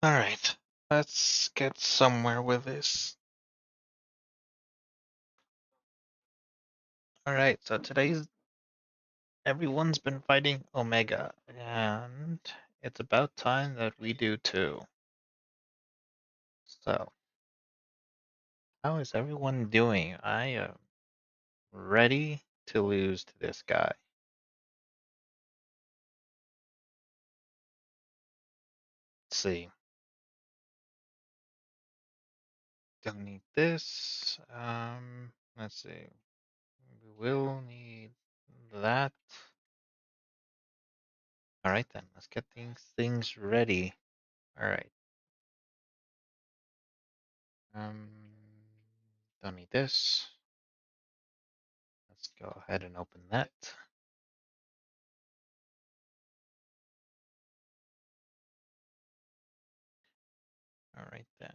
Alright, let's get somewhere with this. Alright, so today's everyone's been fighting Omega, and it's about time that we do too. So, how is everyone doing? I am ready to lose to this guy. Let's see. Don't need this. Let's see. We will need that. Alright then, let's get things ready. Alright. Um, don't need this. Let's go ahead and open that. All right then.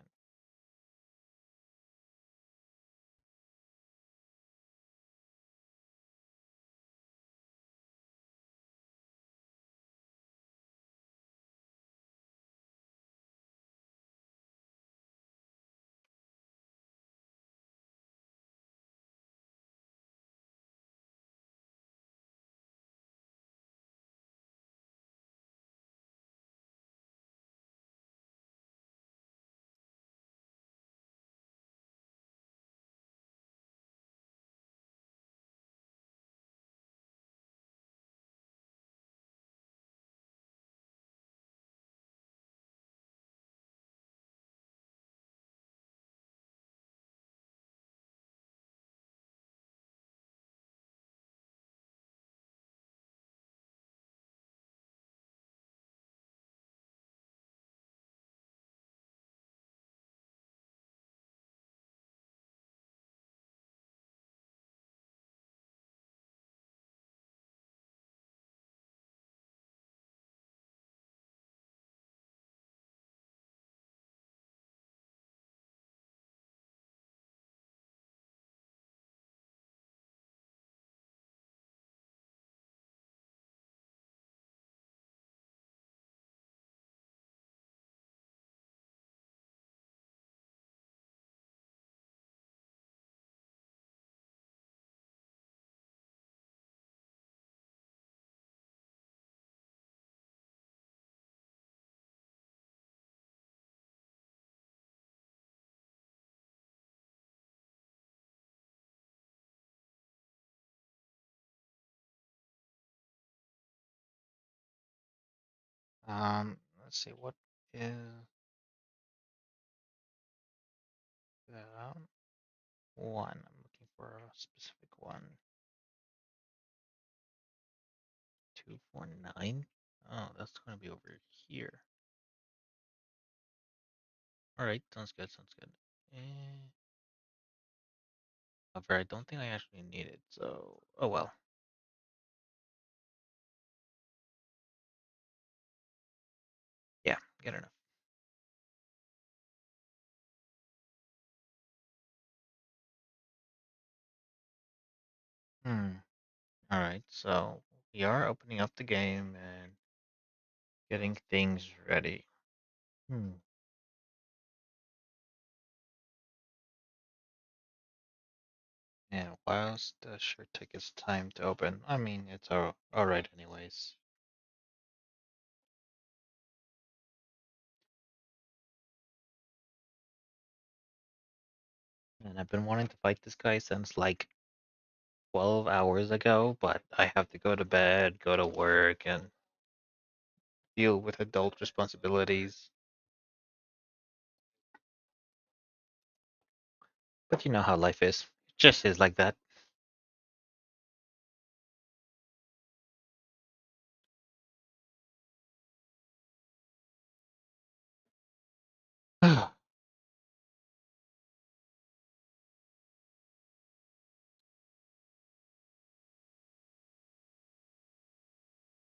Let's see what is that one. I'm looking for a specific one. 249. Oh, that's gonna be over here. All right, sounds good. Sounds good. Eh, However, I don't think I actually need it. So, oh well. Yeah, good enough. Hmm. All right, so we are opening up the game and getting things ready. Hmm. And whilst the sure take its time to open, I mean, it's all right anyways. And I've been wanting to fight this guy since like 12 hours ago, but I have to go to bed, go to work, and deal with adult responsibilities. But you know how life is. It just is like that.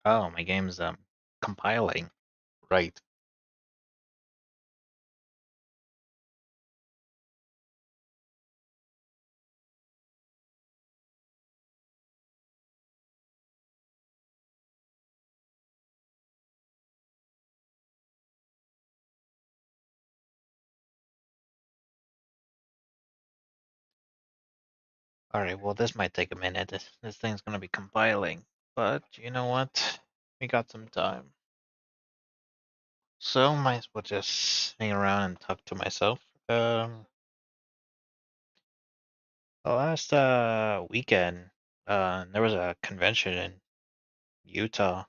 Oh, my game's compiling. Right. Alright, well, this might take a minute. This thing's gonna be compiling. But you know what? We got some time. So might as well just hang around and talk to myself. The last weekend, there was a convention in Utah.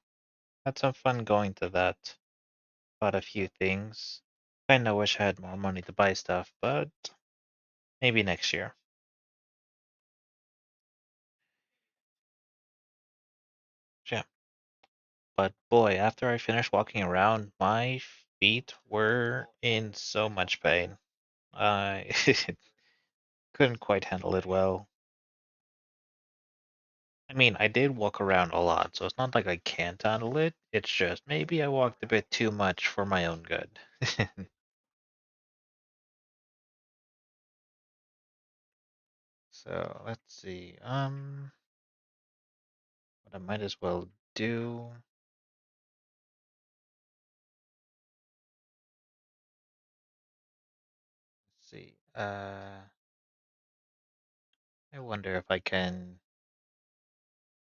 Had some fun going to that. Bought a few things. Kinda wish I had more money to buy stuff, but maybe next year. Yeah. But boy, after I finished walking around, my feet were in so much pain. I couldn't quite handle it well. I mean, I did walk around a lot, so it's not like I can't handle it. It's just maybe I walked a bit too much for my own good. So let's see. What I might as well do. Let's see. I wonder if I can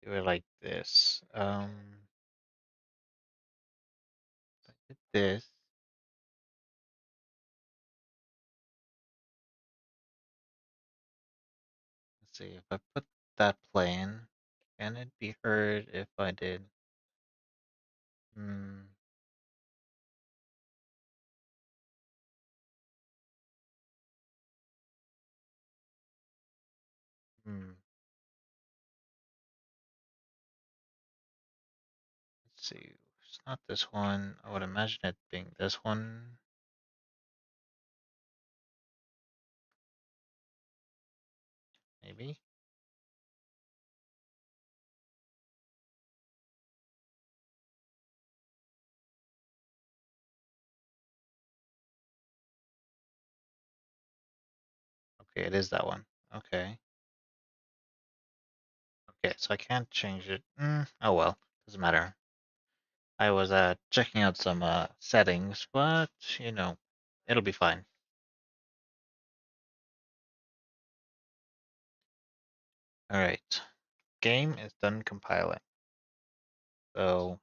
do it like this. If I did this. Let's see. If I put that playing, can it be heard if I did? Hmm. Hmm. Let's see. It's not this one. I would imagine it being this one. Maybe. Okay, it is that one. Okay. Okay, so I can't change it. Oh well, doesn't matter. I was checking out some settings, but you know, it'll be fine. All right, game is done compiling. So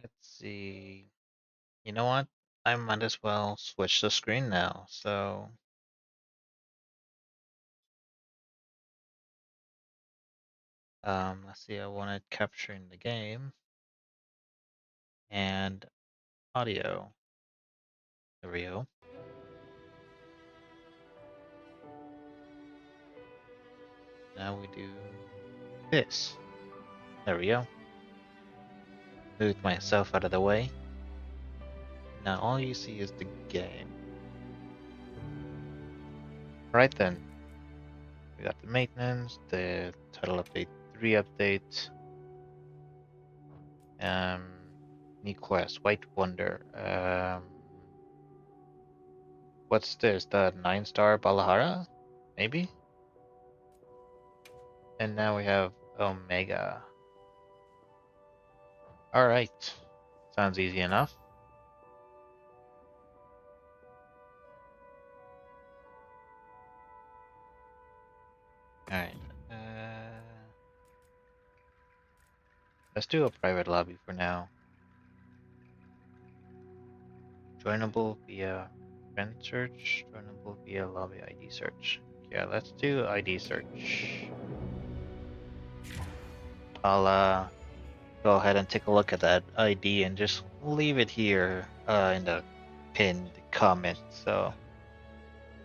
let's see. You know what? I might as well switch the screen now. So let's see. I wanted capturing the game and audio. There we go. Now we do this. There we go. Moved myself out of the way. Now all you see is the game. Right then, we got the maintenance, the title update 3 update, um, new quest, White Wonder. What's this? The 9-star Balahara? Maybe? And now we have Omega. Alright. Sounds easy enough. Alright. Let's do a private lobby for now. Joinable via friend search, joinable via lobby ID search. Yeah, let's do ID search. I'll go ahead and take a look at that ID and just leave it here in the pinned comment so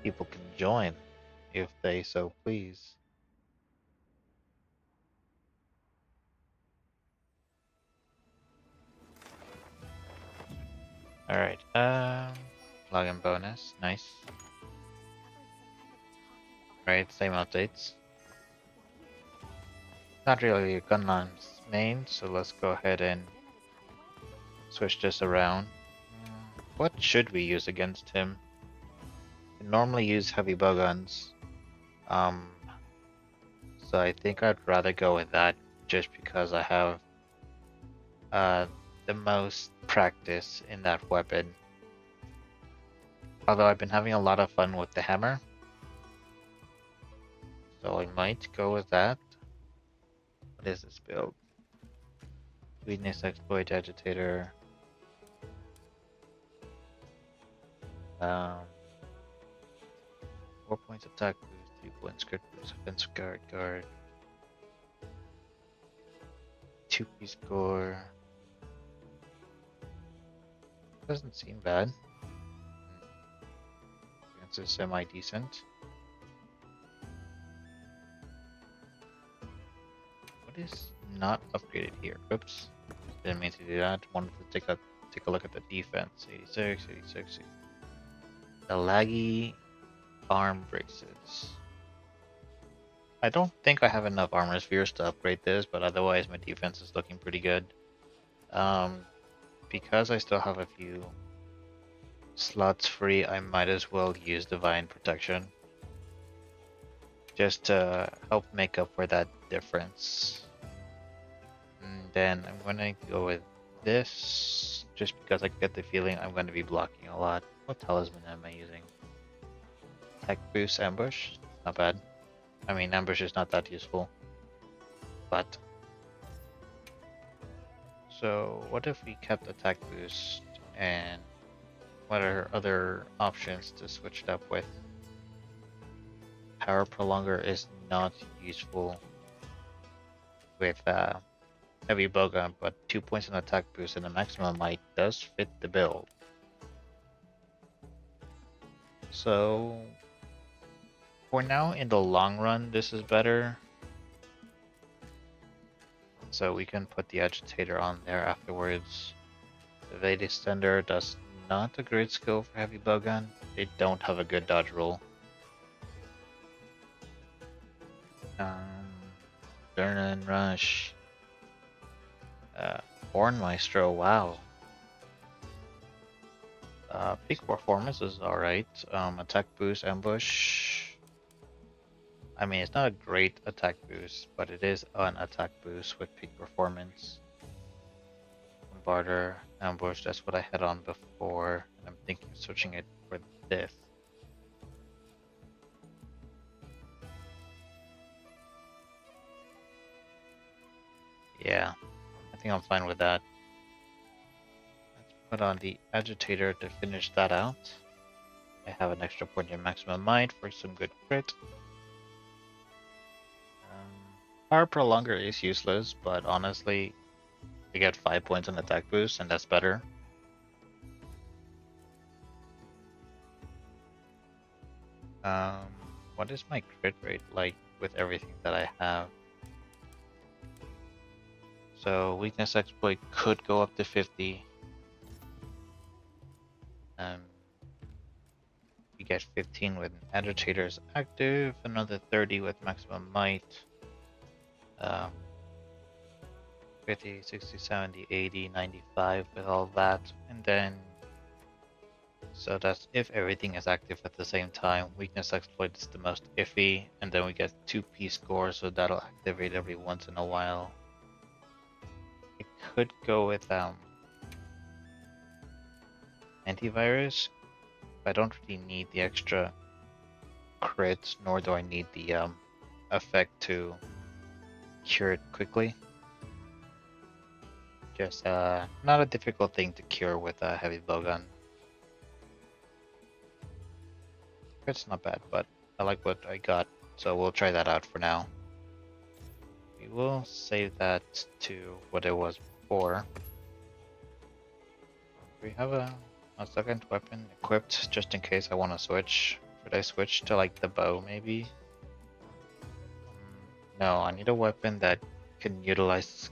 people can join if they so please. Alright, login bonus, nice. Right, same updates. Not really Gunlan's main, so let's go ahead and switch this around. What should we use against him? We normally use heavy bow guns. Um, so I think I'd rather go with that just because I have the most practice in that weapon. Although I've been having a lot of fun with the hammer. So I might go with that. What is this build? Weakness, exploit, agitator. 4 points attack boost, 3 points crit boost, offense guard, 2 piece score. Doesn't seem bad. It's semi decent. What is not upgraded here? Oops. Didn't mean to do that. Wanted to take a look at the defense. 86, 86. The laggy arm braces. I don't think I have enough armor spheres to upgrade this, but otherwise my defense is looking pretty good. Because I still have a few slots free, I might as well use Divine Protection. Just to help make up for that difference. And then I'm gonna go with this, just because I get the feeling I'm gonna be blocking a lot. What talisman am I using? Attack boost, ambush? Not bad. I mean, ambush is not that useful. But so what if we kept attack boost, and what are other options to switch it up with? Power prolonger is not useful with heavy bowgun, but 2 points in attack boost and the maximum might does fit the build. So for now, in the long run, this is better. So we can put the agitator on there afterwards. The Evade Extender does not a great skill for heavy bowgun. They don't have a good dodge roll. Adrenaline Rush. Horn Maestro, wow. Peak Performance is alright. Attack Boost, Ambush. I mean, it's not a great attack boost, but it is an attack boost with Peak Performance. Barter, Ambush, that's what I had on before. And I'm thinking of switching it for this. Yeah, I think I'm fine with that. Let's put on the agitator to finish that out. I have an extra point in maximum might for some good crit. Power prolonger is useless, but honestly, I get 5 points on attack boost, and that's better. What is my crit rate like with everything that I have? So weakness exploit could go up to 50. You get 15 with agitators active, another 30 with maximum might. 50, 60, 70, 80, 95 with all that, and then so that's if everything is active at the same time. Weakness exploit is the most iffy, and then we get 2 P scores, so that'll activate every once in a while. I could go with antivirus. I don't really need the extra crits, nor do I need the effect to cure it quickly. Just not a difficult thing to cure with a heavy bowgun. It's not bad, but I like what I got, so we'll try that out for now. We will save that to what it was before. We have a second weapon equipped just in case I want to switch. Should I switch to like the bow maybe? No, I need a weapon that can utilize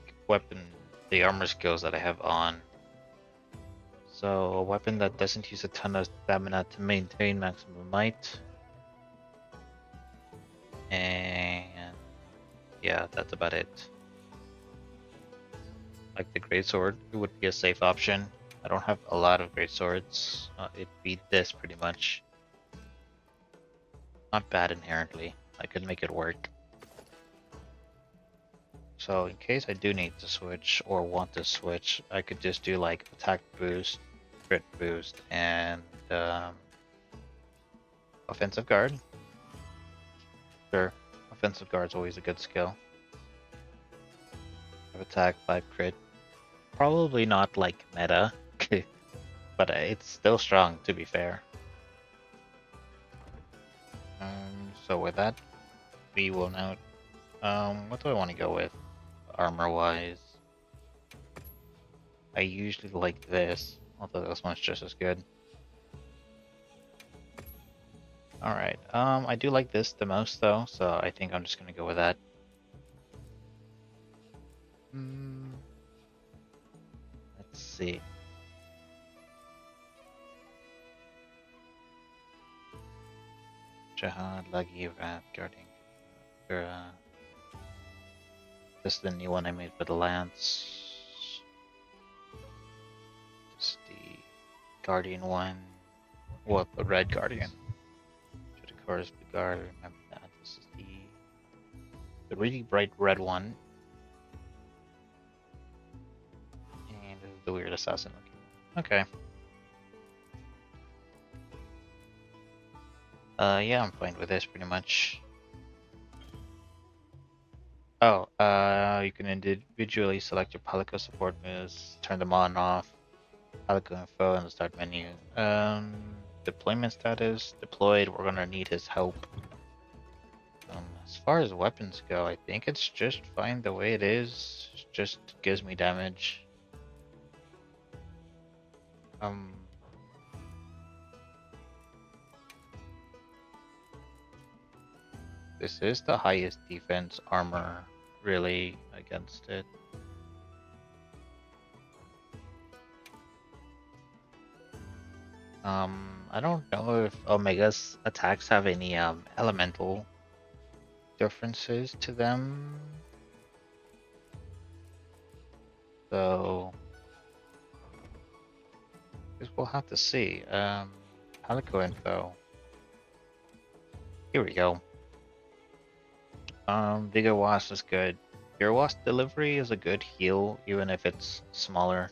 the armor skills that I have on. So a weapon that doesn't use a ton of stamina to maintain maximum might. And yeah, that's about it. Like the greatsword, it would be a safe option. I don't have a lot of great swords. It'd be this pretty much. Not bad inherently. I could make it work. So in case I do need to switch or want to switch, I could just do like attack boost, crit boost, and offensive guard. Sure, Offensive guard's always a good skill. Attack 5 crit. Probably not like meta, but it's still strong to be fair. So with that, we will now. What do I want to go with, armor-wise? I usually like this, although this one's just as good. Alright, I do like this the most though, so I think I'm just gonna go with that. Let's see. Jihad, Lagi, Rat, Guarding, this is the new one I made for the Lance. This is the Guardian one. What, the Red Guardian? Should of course be guard, remember that. This is the really bright red one. And this is the weird assassin looking. Okay. Yeah, I'm fine with this pretty much. Oh, you can individually select your Palico support moves, turn them on and off. Palico info in the start menu. Deployment status, deployed, we're gonna need his help. As far as weapons go, I think it's just fine the way it is. It just gives me damage. This is the highest defense armor, really, against it. I don't know if Omega's attacks have any elemental differences to them. So I guess we'll have to see. Palico info. Here we go. Bigger Wasp is good. Your Wasp delivery is a good heal, even if it's smaller.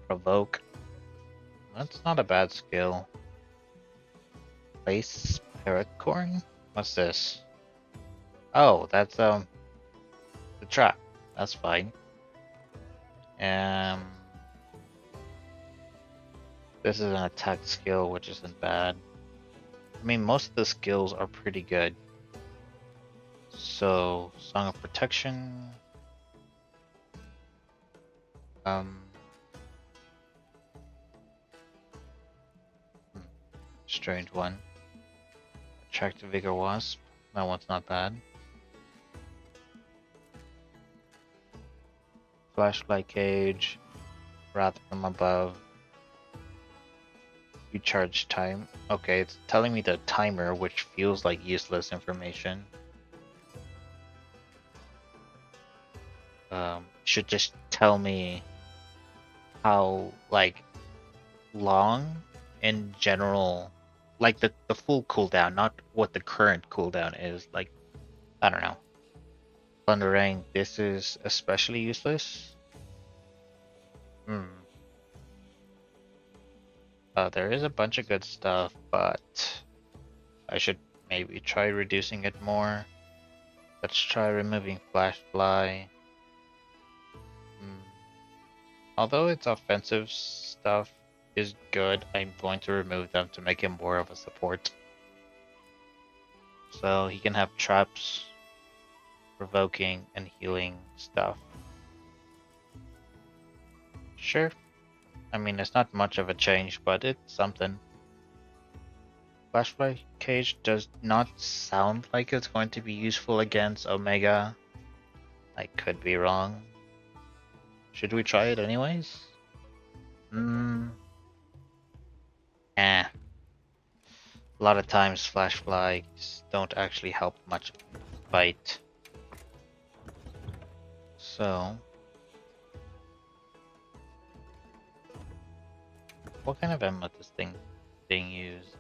Provoke. That's not a bad skill. Place Paracorn? What's this? Oh, that's the trap. That's fine. This is an attack skill, which isn't bad. I mean, most of the skills are pretty good. So, Song of Protection. Strange one. Attract the Vigor Wasp. That one's not bad. Flashlight Cage. Wrath from Above. You charge time. Okay, it's telling me the timer, which feels like useless information. Should just tell me how, like, long in general, like the full cooldown, not what the current cooldown is. Like, I don't know. Thundering, this is especially useless. There is a bunch of good stuff, but I should maybe try reducing it more. Let's try removing Flash Fly. Although its offensive stuff is good, I'm going to remove them to make him more of a support. So he can have traps, provoking, and healing stuff. Sure. I mean, it's not much of a change, but it's something. Flashlight Cage does not sound like it's going to be useful against Omega. I could be wrong. Should we try it anyways? A lot of times Flash Flies don't actually help much in the fight. So, what kind of ammo does this thing use?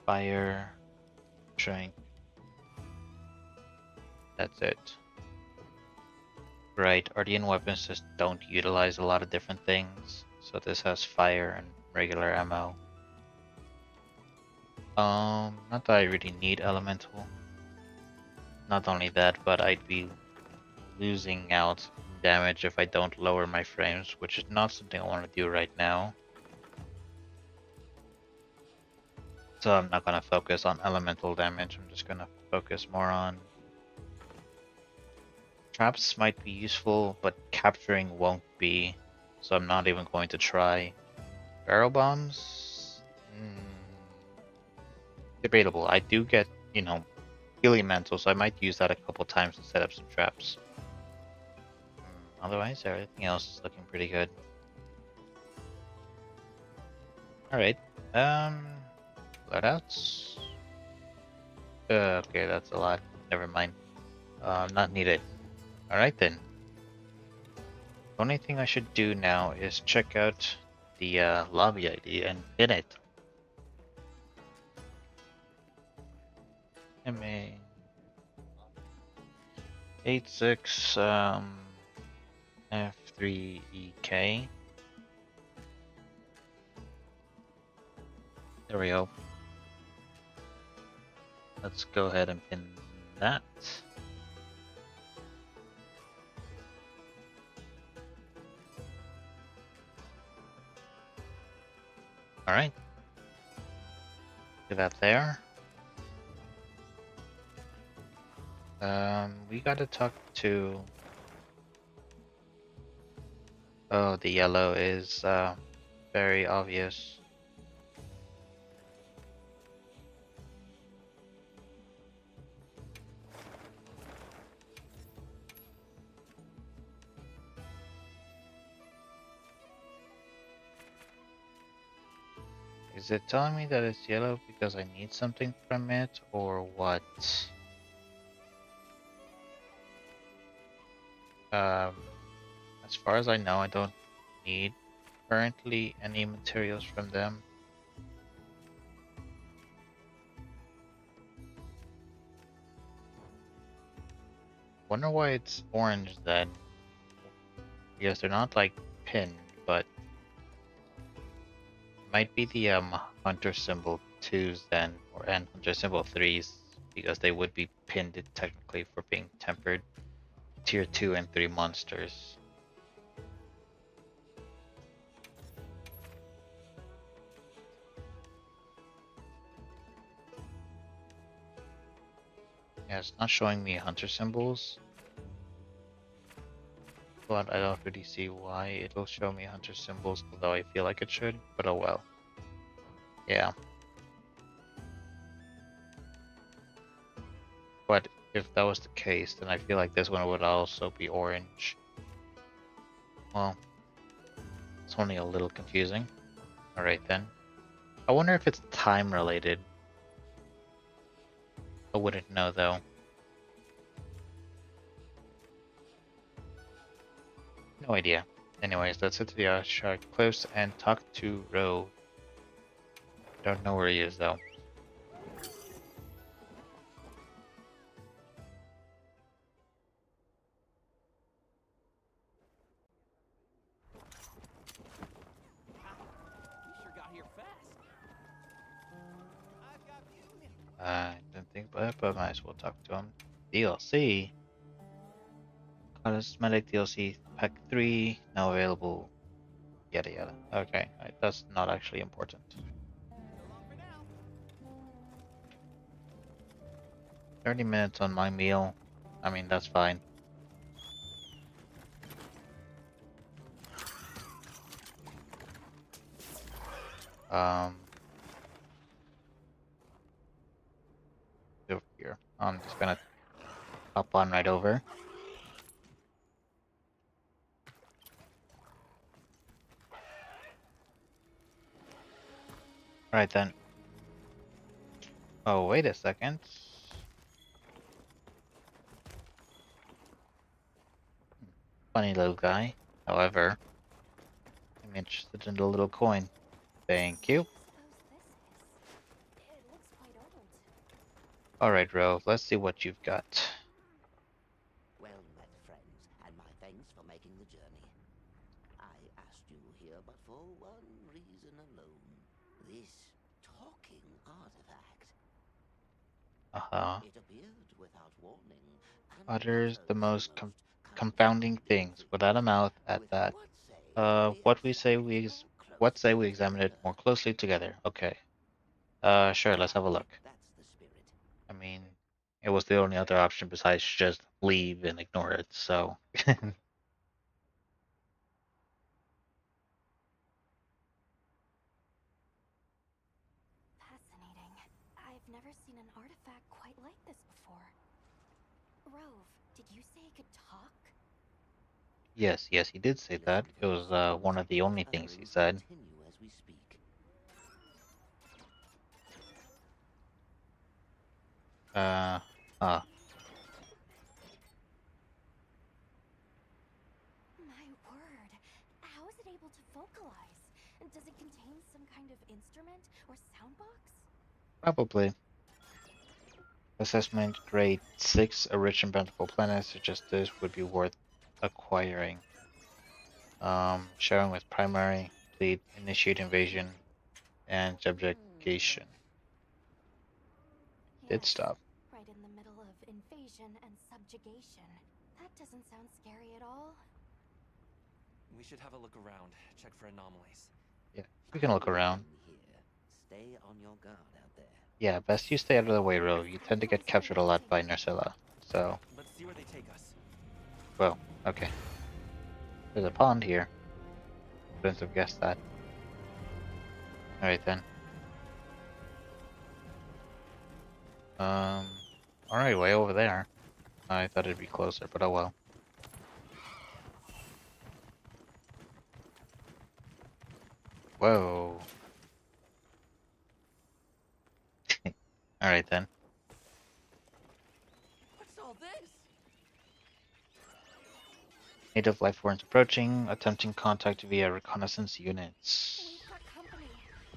Fire, Shrink. That's it. Right, Ardean weapons just don't utilize a lot of different things. So this has fire and regular ammo. Not that I really need elemental. Not only that, but I'd be losing out damage if I don't lower my frames, which is not something I want to do right now. So I'm not gonna focus on elemental damage. I'm just gonna focus more on traps. Might be useful, but capturing won't be. So I'm not even going to try. Barrel bombs. Debatable. I do get, elemental, so I might use that a couple times to set up some traps. Otherwise, everything else is looking pretty good. Alright. Loadouts. Okay, that's a lot. Never mind. Not needed. Alright then. The only thing I should do now is check out the lobby ID and pin it. MA 86 F3EK. There we go. Let's go ahead and pin that. Alright. Do that there. We gotta talk to... Oh, the yellow is very obvious. Is it telling me that it's yellow because I need something from it, or what? As far as I know, I don't need currently any materials from them. Wonder why it's orange then. Because they're not like pinned, but might be the hunter symbol 2s then, and hunter symbol 3s, because they would be pinned technically for being tempered tier 2 and 3 monsters. Yeah, it's not showing me hunter symbols, but I don't really see why it'll show me hunter symbols, although I feel like it should, but oh well. Yeah. But if that was the case, then I feel like this one would also be orange. Well, it's only a little confusing. Alright then. I wonder if it's time related. I wouldn't know though. No idea. Anyways, let's head to the Shark Cliffs and talk to Ro. Don't know where he is though. I didn't think about it, but might as well talk to him. DLC? Cosmetic DLC Pack 3, now available. Yada yada. Okay, that's not actually important. 30 minutes on my meal. I mean, that's fine. Over here. I'm just gonna hop on right over. Right then. Oh, wait a second. Funny little guy. However, I'm interested in the little coin. Thank you. Alright, Ro, let's see what you've got. Well met, friends, and my thanks for making the journey. I asked you here but for one reason alone. This talking artifact. Uh-huh. It appeared without warning. Utters the most almost confounding things, contradicted. without a mouth at With that. what What we say examine we it more what say we closely examine it together. more closely together. Okay. Sure, let's have a look. That's the spirit. I mean, it was the only other option besides just leave and ignore it, so. Fascinating. I've never seen an artifact quite like this before. Rove, did you say it could talk? Yes, yes, he did say that. It was one of the only things he I'll said. continue as we speak. Uh, huh. My word. How is it able to vocalize? Does it contain some kind of instrument or sound box? Probably. Assessment grade 6, a rich and bountiful planet such as this would be worth acquiring. Sharing with primary, complete, initiate invasion, and subjugation. Did Yes, stop. right in the middle of invasion and subjugation. That doesn't sound scary at all. We should have a look around, check for anomalies. Yeah, we can look around. Here. Stay on your guard out there. Yeah, best you stay out of the way, Ro. You tend to get captured a lot by Narcilla. So, Let's see where they take us. well, okay. There's a pond here. Couldn't have guessed that. Alright then. Alright, way over there. I thought it'd be closer, but oh well. Whoa. Alright then. What's all this? Native life forms approaching, attempting contact via reconnaissance units. We've got company.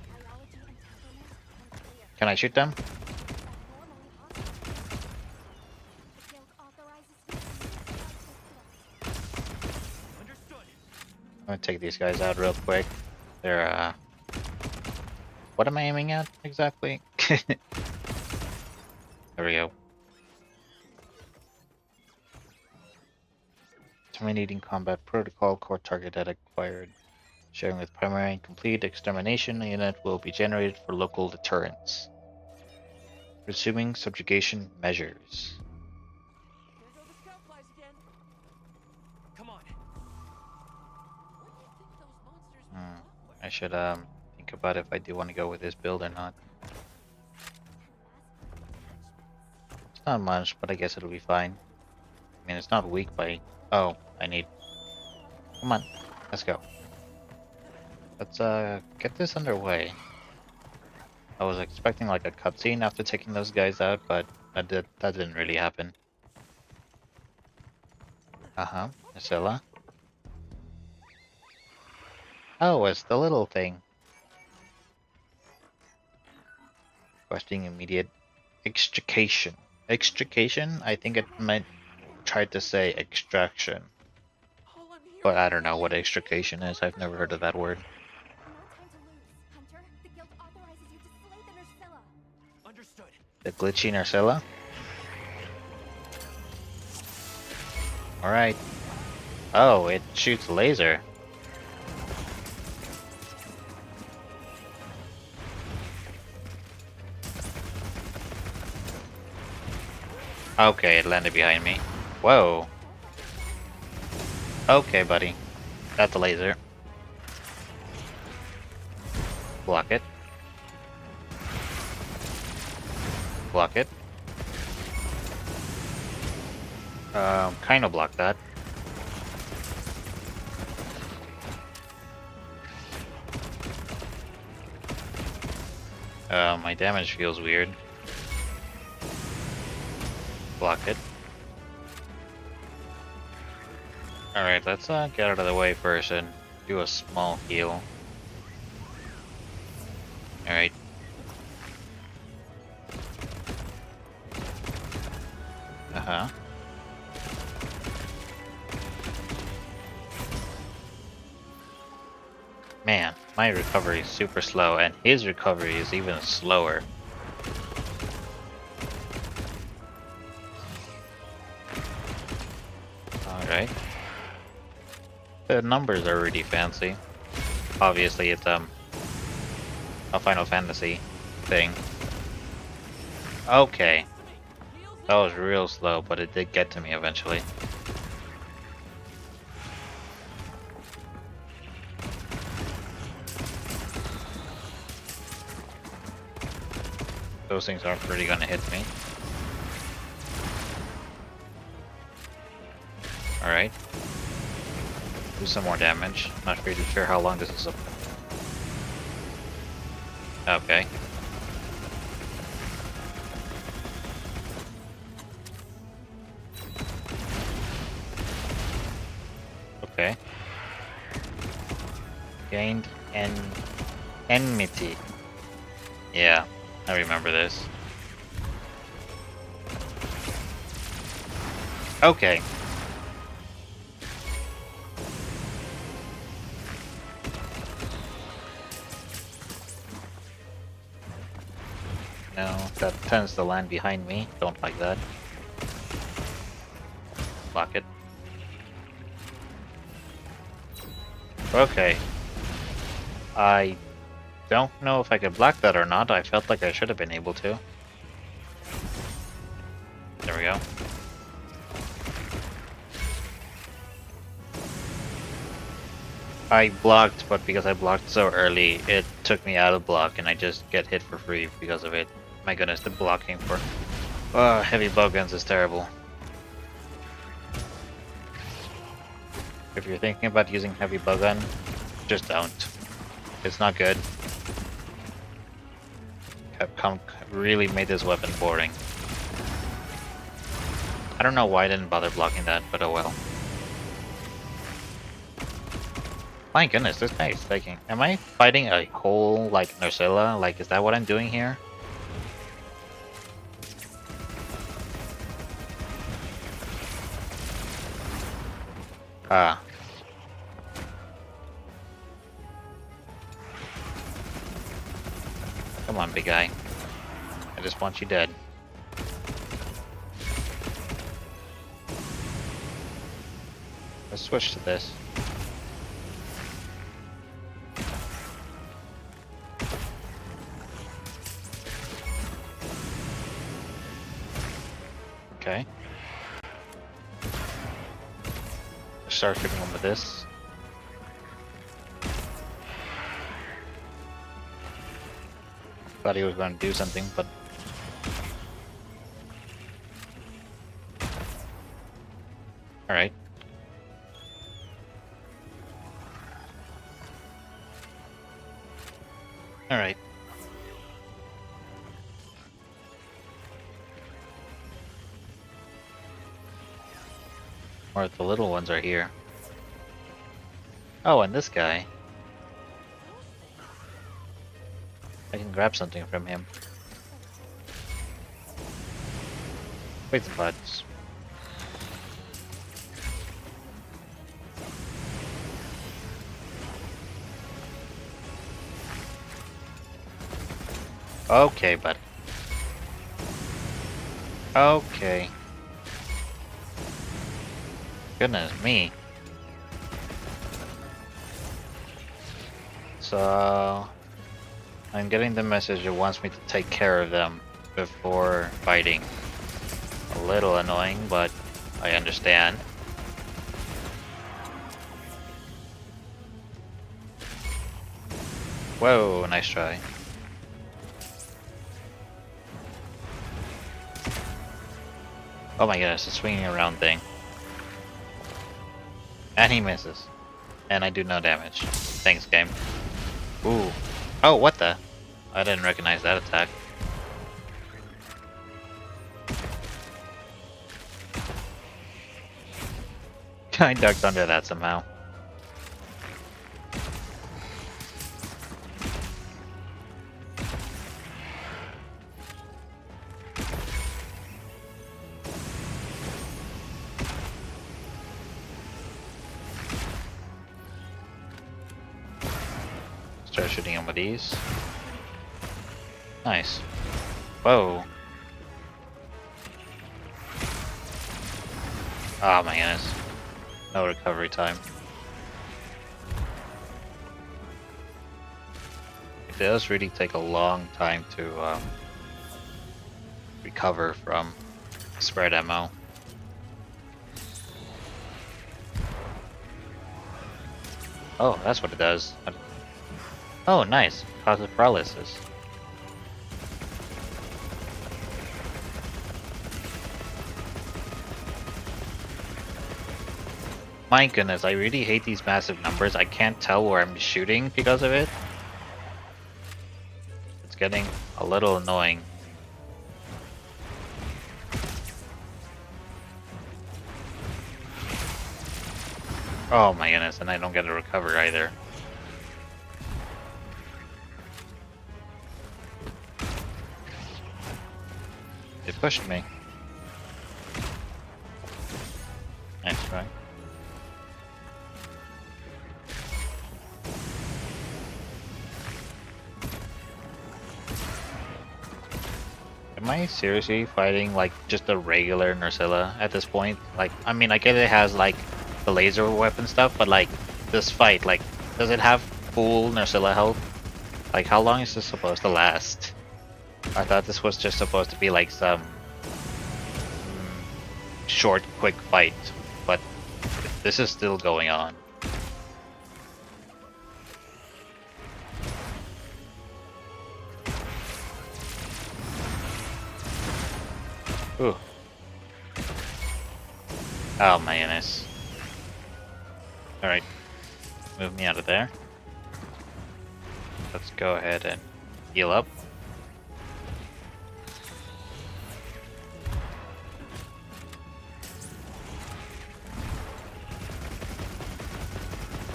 Biology and temperament unclear. Can I shoot them? Normally hostile. The guild authorizes you to use systems. Understood. I'm gonna take these guys out real quick. They're, what am I aiming at exactly? There we go. Terminating combat protocol, core target acquired. Sharing with primary and complete extermination unit will be generated for local deterrence. Resuming subjugation measures. There go the scout flies again. Come on. What do you think those monsters Hmm. I should think about if I do want to go with this build or not. It's not much, but I guess it'll be fine. I mean, it's not weak by. Oh, I need. Come on, let's go. Let's get this underway. I was expecting like a cutscene after taking those guys out, but that didn't really happen. Uh-huh, Narcilla. Oh, it's the little thing. Requesting immediate extrication. Extrication? I think it meant tried to say extraction. All I'm hearing But I is don't know what that- extrication is. I've never heard of that word. No time to lose. Hunter, the guild authorizes you to slay the Narcilla. Understood. The glitchy Narcilla? Alright. Oh, it shoots laser. Okay, it landed behind me. Whoa. Okay, buddy. That's a laser. Block it. Block it. Kind of block that. My damage feels weird. Block it. Alright, let's get out of the way first and do a small heal. Alright. Uh-huh. Man, my recovery is super slow, and his recovery is even slower. Alright. The numbers are really fancy. Obviously it's a Final Fantasy thing. Okay. That was real slow, but it did get to me eventually. Those things aren't really gonna hit me. Alright. Do some more damage. Not really sure how long this is up. Okay. Okay. Gained enmity. Yeah, I remember this. Okay. No, that tends to land behind me. Don't like that. Block it. Okay. I don't know if I could block that or not. I felt like I should have been able to. There we go. I blocked, but because I blocked so early, it took me out of block and I just get hit for free because of it. My goodness, the blocking for heavy bow guns is terrible. If you're thinking about using heavy bow gun, just don't. It's not good. Capcom really made this weapon boring. I don't know why I didn't bother blocking that, but oh well. My goodness, this guy is taking... Am I fighting a whole, like, Nursilla? Like, is that what I'm doing here? Ah. Come on, big guy. I just want you dead. Let's switch to this. Okay. Let's start shooting him with this. Thought he was going to do something, but... Alright. Alright. Or the little ones are here. Oh, and this guy. I can grab something from him. Wait some buttons. Okay, buddy. Okay. Goodness me. So... I'm getting the message it wants me to take care of them before fighting. A little annoying, but I understand. Whoa, nice try. Oh my goodness, a swinging around thing. And he misses. And I do no damage. Thanks, game. Ooh. Oh, what the? I didn't recognize that attack. I ducked under that somehow. Start shooting him with these. Nice. Whoa. Oh my goodness. No recovery time. It does really take a long time to recover from spread ammo. Oh, that's what it does. Oh, nice. Causes paralysis. My goodness, I really hate these massive numbers. I can't tell where I'm shooting because of it. It's getting a little annoying. Oh my goodness, and I don't get a recover either. It pushed me. Nice try. Am I seriously fighting like just a regular Nursilla at this point? Like, I mean, I get it has like the laser weapon stuff, but like this fight, like, does it have full Nursilla health? Like, how long is this supposed to last? I thought this was just supposed to be like some short, quick fight, but this is still going on. Ooh. Oh my goodness. Alright. Move me out of there. Let's go ahead and heal up.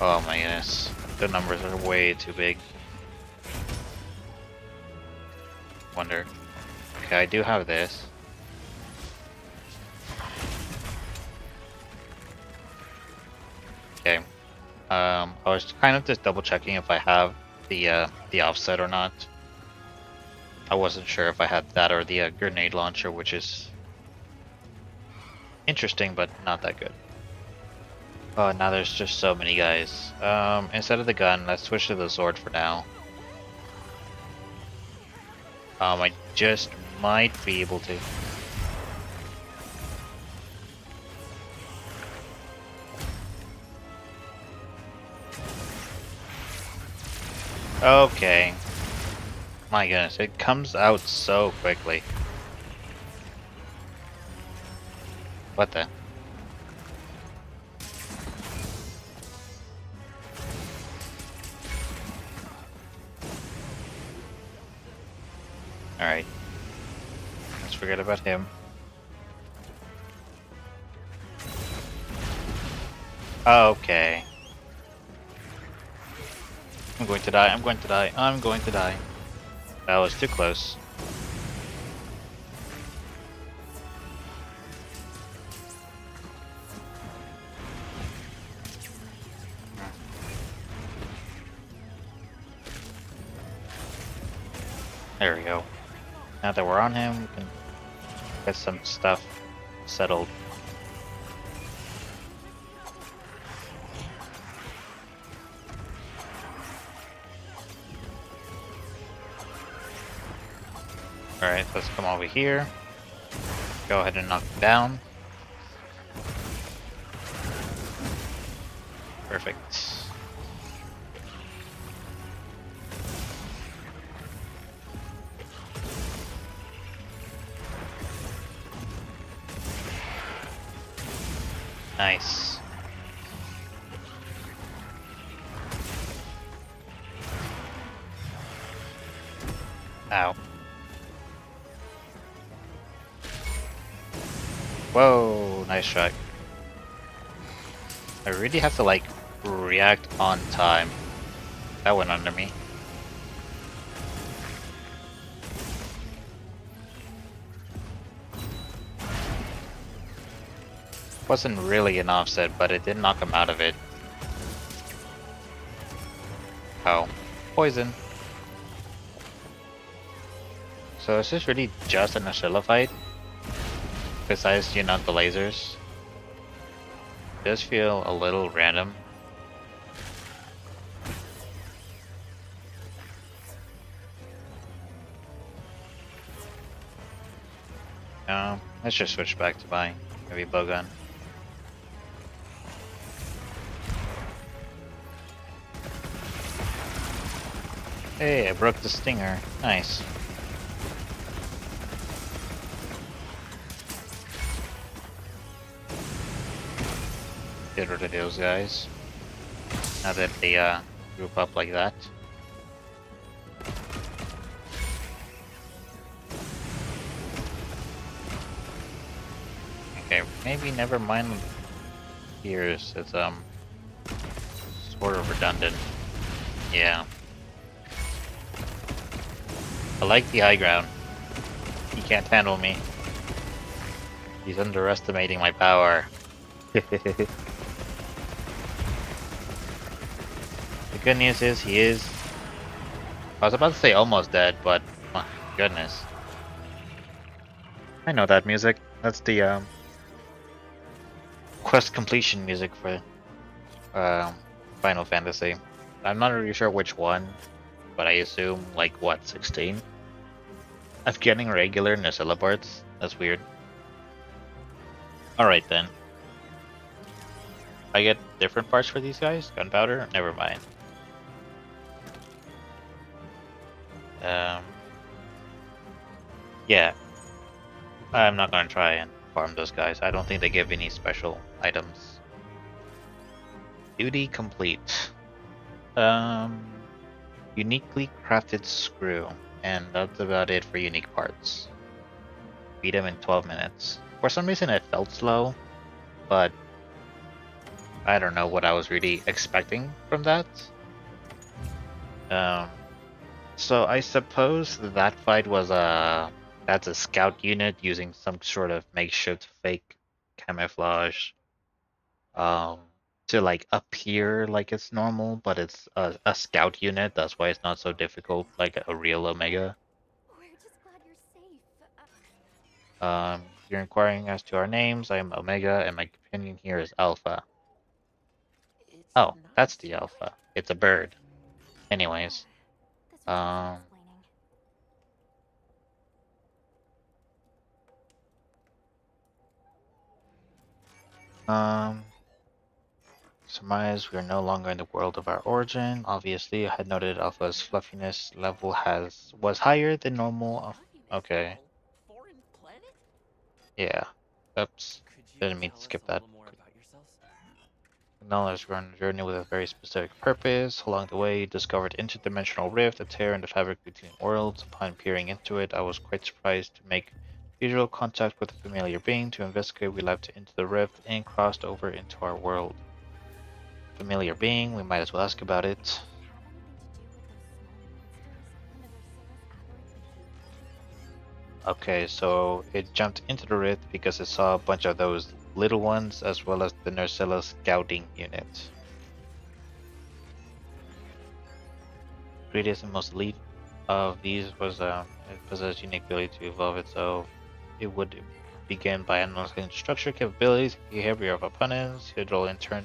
Oh my goodness. The numbers are way too big. Wonder. Okay, I do have this. Okay. I was kind of just double checking if I have the offset or not. I wasn't sure if I had that or the grenade launcher, which is interesting but not that good. Oh, now there's just so many guys. Instead of the gun, let's switch to the sword for now. I just might be able to. Okay. My goodness, it comes out so quickly. What the? Alright. Let's forget about him. Okay. I'm going to die, I'm going to die, I'm going to die. That was too close. There we go. Now that we're on him, we can get some stuff settled. Alright, let's come over here. Go ahead and knock him down. Perfect. Nice. Ow. Whoa, nice shot. I really have to like react on time. That went under me. Wasn't really an offset, but it did knock him out of it. Oh, poison. So is this really just an Nursilla fight? Besides, you know, the lasers? does feel a little random. Let's just switch back to buying heavy bow gun. Hey, I broke the stinger. Nice. Get rid of those guys. Now that they group up like that. Okay, maybe never mind Gears. It's sort of redundant. Yeah. I like the high ground. He can't handle me. He's underestimating my power. The good news is he is... I was about to say almost dead, but my goodness. I know that music. That's the quest completion music for Final Fantasy. I'm not really sure which one, but I assume like what, 16? I'm getting regular Nacilla parts. That's weird. Alright then. I get different parts for these guys? Gunpowder? Never mind. Yeah. I'm not gonna try and farm those guys. I don't think they give any special items. Duty complete. Uniquely crafted screw. And that's about it for unique parts. Beat him in 12 minutes. For some reason it felt slow, but I don't know what I was really expecting from that. So I suppose that fight was that's a scout unit using some sort of makeshift fake camouflage to like appear like it's normal, but it's a scout unit. That's why it's not so difficult like a real Omega. We're just glad you're safe. You're inquiring as to our names. I am Omega, and my companion here is Alpha. It's Oh, that's nice. the Alpha. It's a bird. Anyways, This will take explaining. surmise we are no longer in the world of our origin. Obviously, I had noted Alpha's fluffiness level was higher than normal. Okay, Foreign planet? yeah. Oops, Could you didn't mean to tell us skip a that. little more about yourselves? Acknowledge we're on a journey with a very specific purpose. Along the way, discovered interdimensional rift, a tear in the fabric between worlds. Upon peering into it, I was quite surprised to make visual contact with a familiar being. To investigate, we leapt into the rift and crossed over into our world. Familiar being, we might as well ask about it. Okay, so it jumped into the rift because it saw a bunch of those little ones as well as the Nursilla scouting unit. Greatest and most elite of these was it possessed unique ability to evolve itself. It would begin by analyzing structure, capabilities, behavior of opponents. It will in turn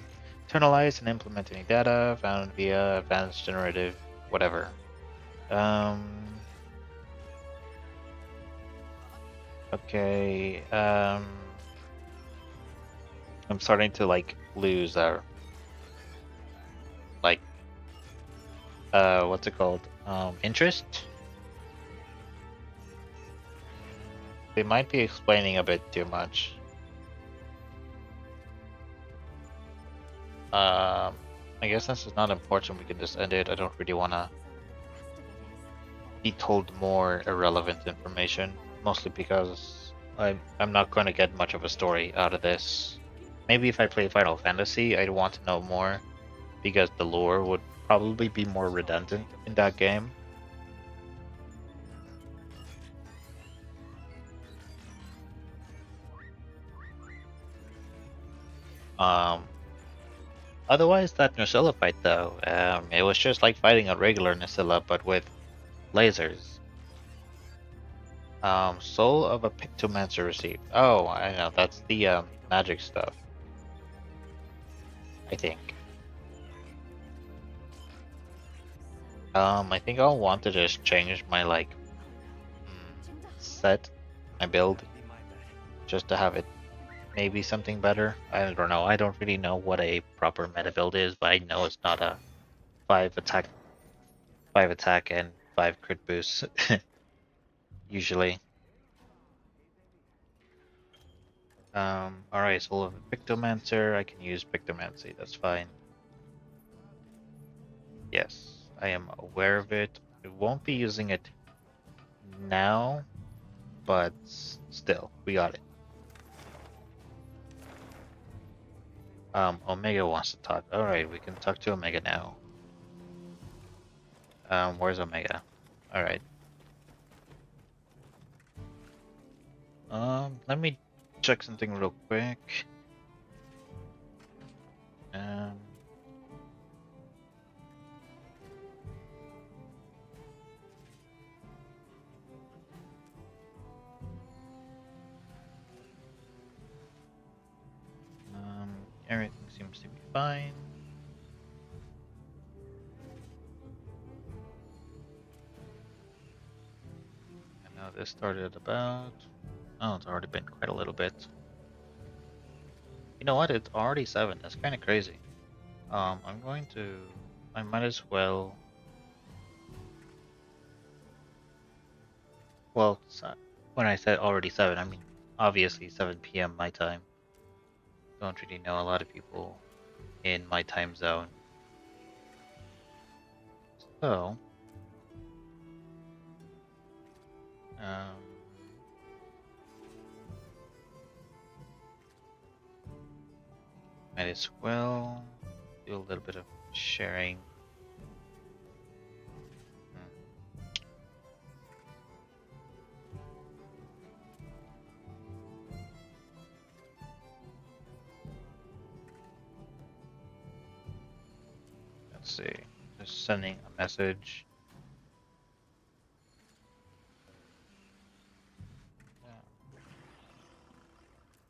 internalize and implement any data found via advanced generative whatever. Okay, I'm starting to like lose our like what's it called? Interest? They might be explaining a bit too much. I guess since it's not important, we can just end it. I don't really want to be told more irrelevant information, mostly because I'm not going to get much of a story out of this. Maybe if I play Final Fantasy, I'd want to know more, because the lore would probably be more redundant in that game. Otherwise, that Nursilla fight though, it was just like fighting a regular Nursilla, but with lasers. Soul of a Pictomancer received. Oh, I know, that's the magic stuff. I think. I think I'll want to just change my like set, my build, just to have it maybe something better. I don't know. I don't really know what a proper meta build is, but I know it's not a 5 attack, 5 attack and 5 crit boost usually. Alright, so we'll have a Pictomancer. I can use Pictomancy, that's fine. Yes, I am aware of it. I won't be using it now, but still, we got it. Omega wants to talk. Alright, we can talk to Omega now. Where's Omega? Alright. Let me check something real quick. Everything seems to be fine. And now this started about... Oh, it's already been quite a little bit. You know what? It's already 7. That's kind of crazy. I'm going to... I might as well... Well, when I said already 7, I mean obviously 7 p.m. my time. Don't really know a lot of people in my time zone. So... might as well do a little bit of sharing. Let's see, just sending a message.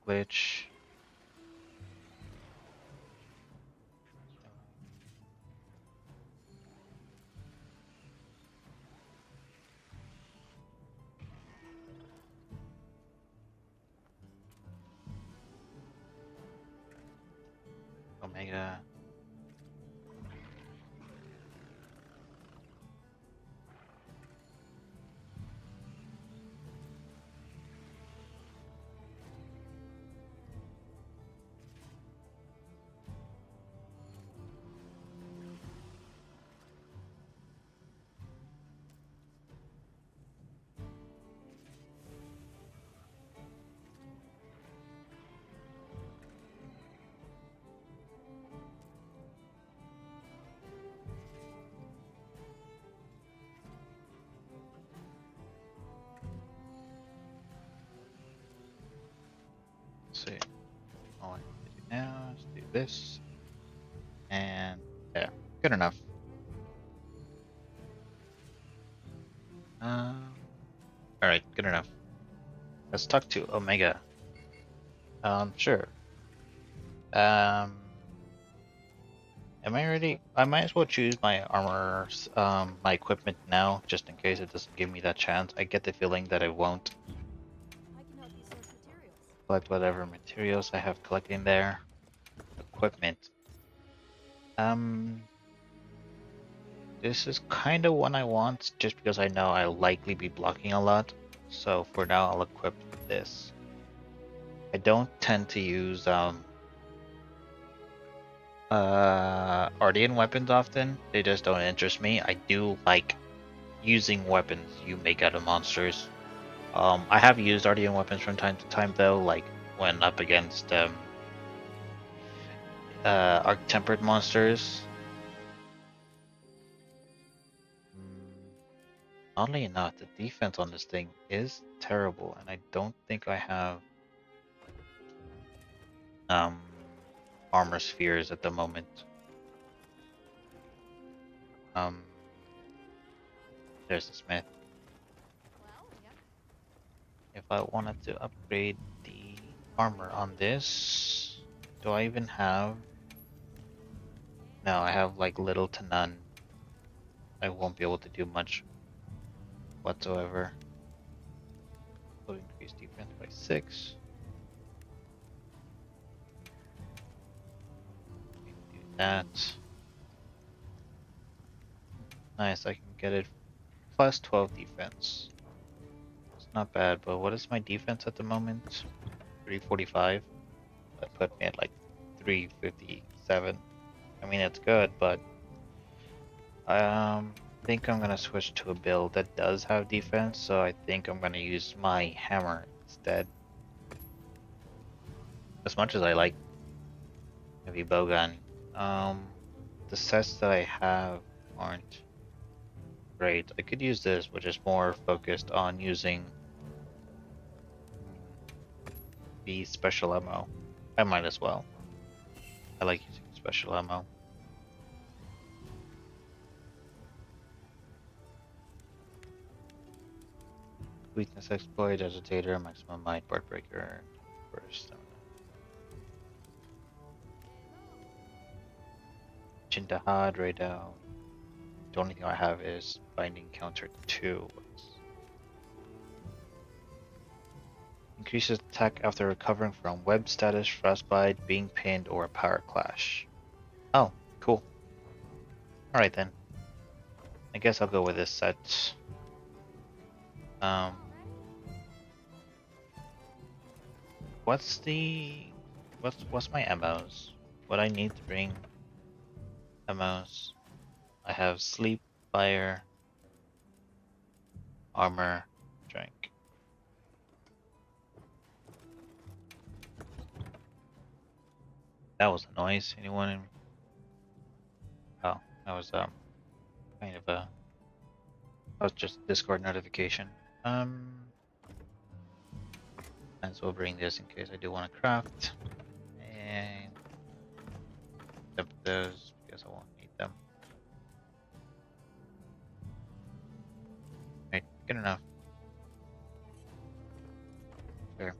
Glitch. Omega. See, all I need to do now is do this, and yeah, good enough. All right, good enough. Let's talk to Omega. Sure. Am I ready? I might as well choose my armor, my equipment now, just in case it doesn't give me that chance. I get the feeling that it won't. I can help you source materials. Collect whatever materials I have collecting there. Equipment. This is kind of what I want, just because I know I'll likely be blocking a lot. So for now, I'll equip this. I don't tend to use Ardean weapons often. They just don't interest me. I do like using weapons you make out of monsters. I have used Ardean weapons from time to time though, like when up against Arc-tempered monsters. Oddly enough, the defense on this thing is terrible, and I don't think I have armor spheres at the moment. There's the smith. Well, yeah. If I wanted to upgrade the armor on this, do I even have No, I have like little to none. I won't be able to do much whatsoever. Will increase defense by 6. We can do that. Nice, I can get it plus 12 defense. It's not bad, but what is my defense at the moment? 345. That put me at like 357. I mean, it's good, but I think I'm gonna switch to a build that does have defense, so I think I'm gonna use my hammer instead. As much as I like heavy bowgun, the sets that I have aren't great. I could use this, which is more focused on using the special ammo. I might as well. I like using special ammo. Weakness exploit, agitator, maximum might, board breaker, burst. Chindahad, right now. The only thing I have is binding counter 2. Increases attack after recovering from web status, frostbite, being pinned, or a power clash. Oh, cool. Alright then. I guess I'll go with this set. What's my MOs? What I need to bring MOs? I have sleep, fire, armor, drink. That was a noise. Anyone? Oh, that was kind of a. That was just a Discord notification. And so we'll bring this in case I do want to craft. And dump those because I won't need them. Right, good enough. There.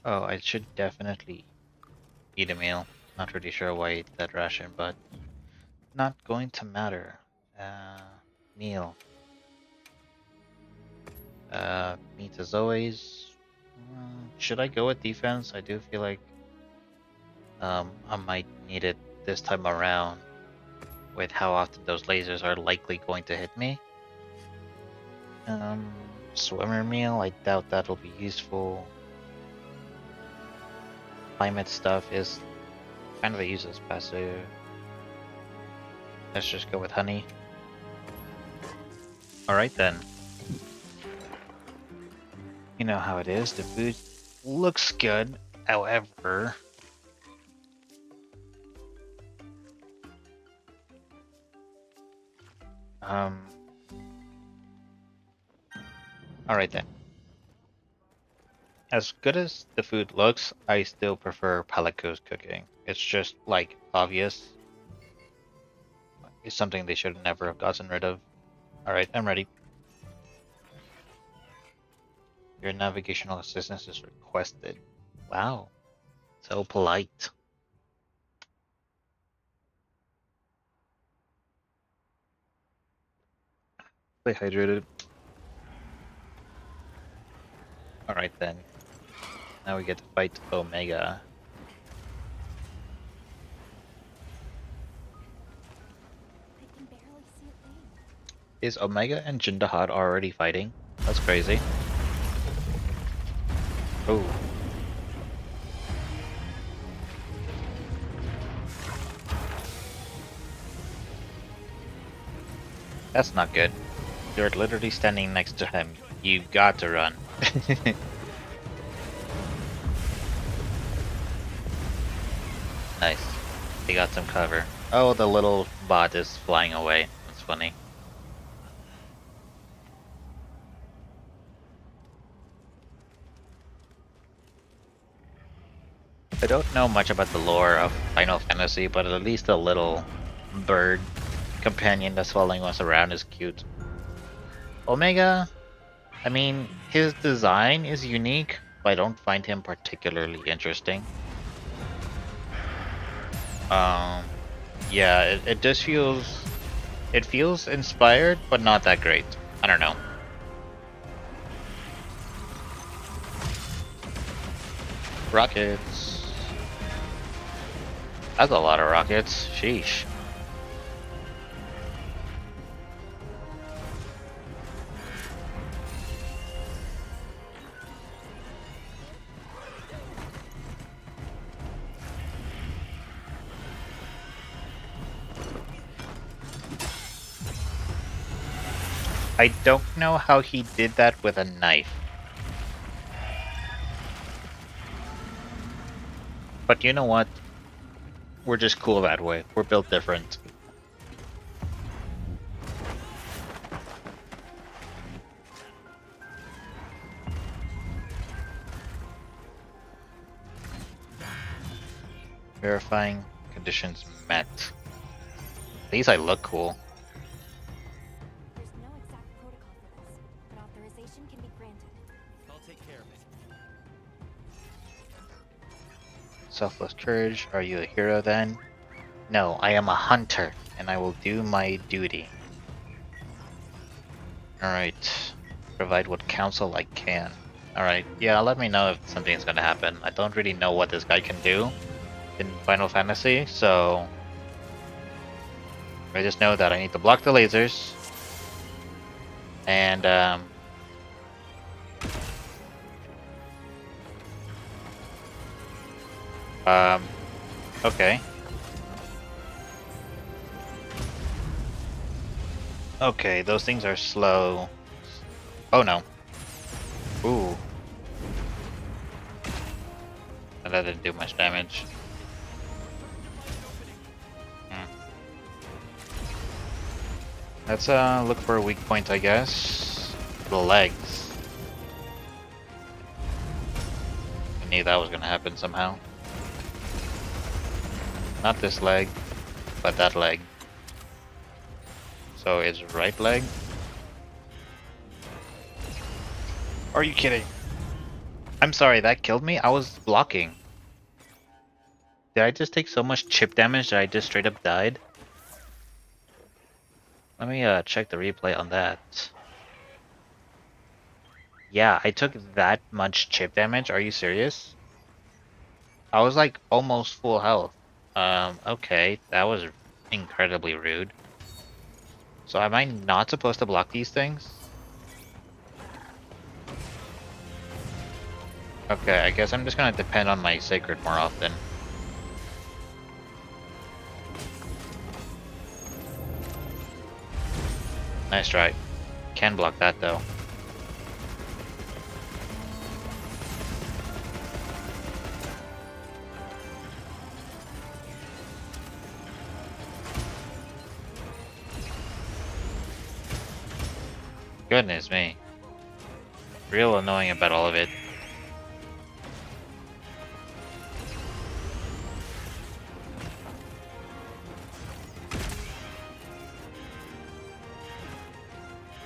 Oh, I should definitely eat a meal. Not really sure why I ate that ration, but not going to matter. Meal. Meat as always. Should I go with defense? I do feel like I might need it this time around with how often those lasers are likely going to hit me. Swimmer meal, I doubt that'll be useful. Climate stuff is kind of a useless passive. Let's just go with honey. Alright then. You know how it is, the food looks good, however... Alright then. As good as the food looks, I still prefer Palico's cooking. It's just, like, obvious. It's something they should never have gotten rid of. Alright, I'm ready. Your navigational assistance is requested. Wow. So polite. Stay hydrated. Alright then. Now we get to fight Omega. I can barely see a thing. Is Omega and Jindahad already fighting? That's crazy. Oh. That's not good. You're literally standing next to him. You got to run. Nice. He got some cover. Oh, the little bot is flying away. That's funny. I don't know much about the lore of Final Fantasy, but at least a little bird companion that's following us around is cute. Omega, I mean, his design is unique, but I don't find him particularly interesting. Yeah, it just feels... It feels inspired, but not that great. I don't know. Rockets. That's a lot of rockets. Sheesh. I don't know how he did that with a knife. But you know what? We're just cool that way. We're built different. Verifying conditions met. At least I look cool. There's no exact protocol for this, but authorization can be granted. I'll take care of it. Selfless courage. Are you a hero then? No, I am a hunter, and I will do my duty. Alright. Provide what counsel I can. Alright, yeah, let me know if something's gonna happen. I don't really know what this guy can do in Final Fantasy, so... I just know that I need to block the lasers. And, okay. Okay, those things are slow. Oh no. Ooh. That didn't do much damage. Let's look for a weak point, I guess. The legs. I knew that was gonna happen somehow. Not this leg, but that leg. So it's right leg. Are you kidding? I'm sorry, that killed me? I was blocking. Did I just take so much chip damage that I just straight up died? Let me check the replay on that. Yeah, I took that much chip damage? Are you serious? I was like almost full health. Okay, that was incredibly rude. So am I not supposed to block these things? Okay, I guess I'm just gonna depend on my sacred more often. Nice try. Can block that though. Goodness me. Real annoying about all of it.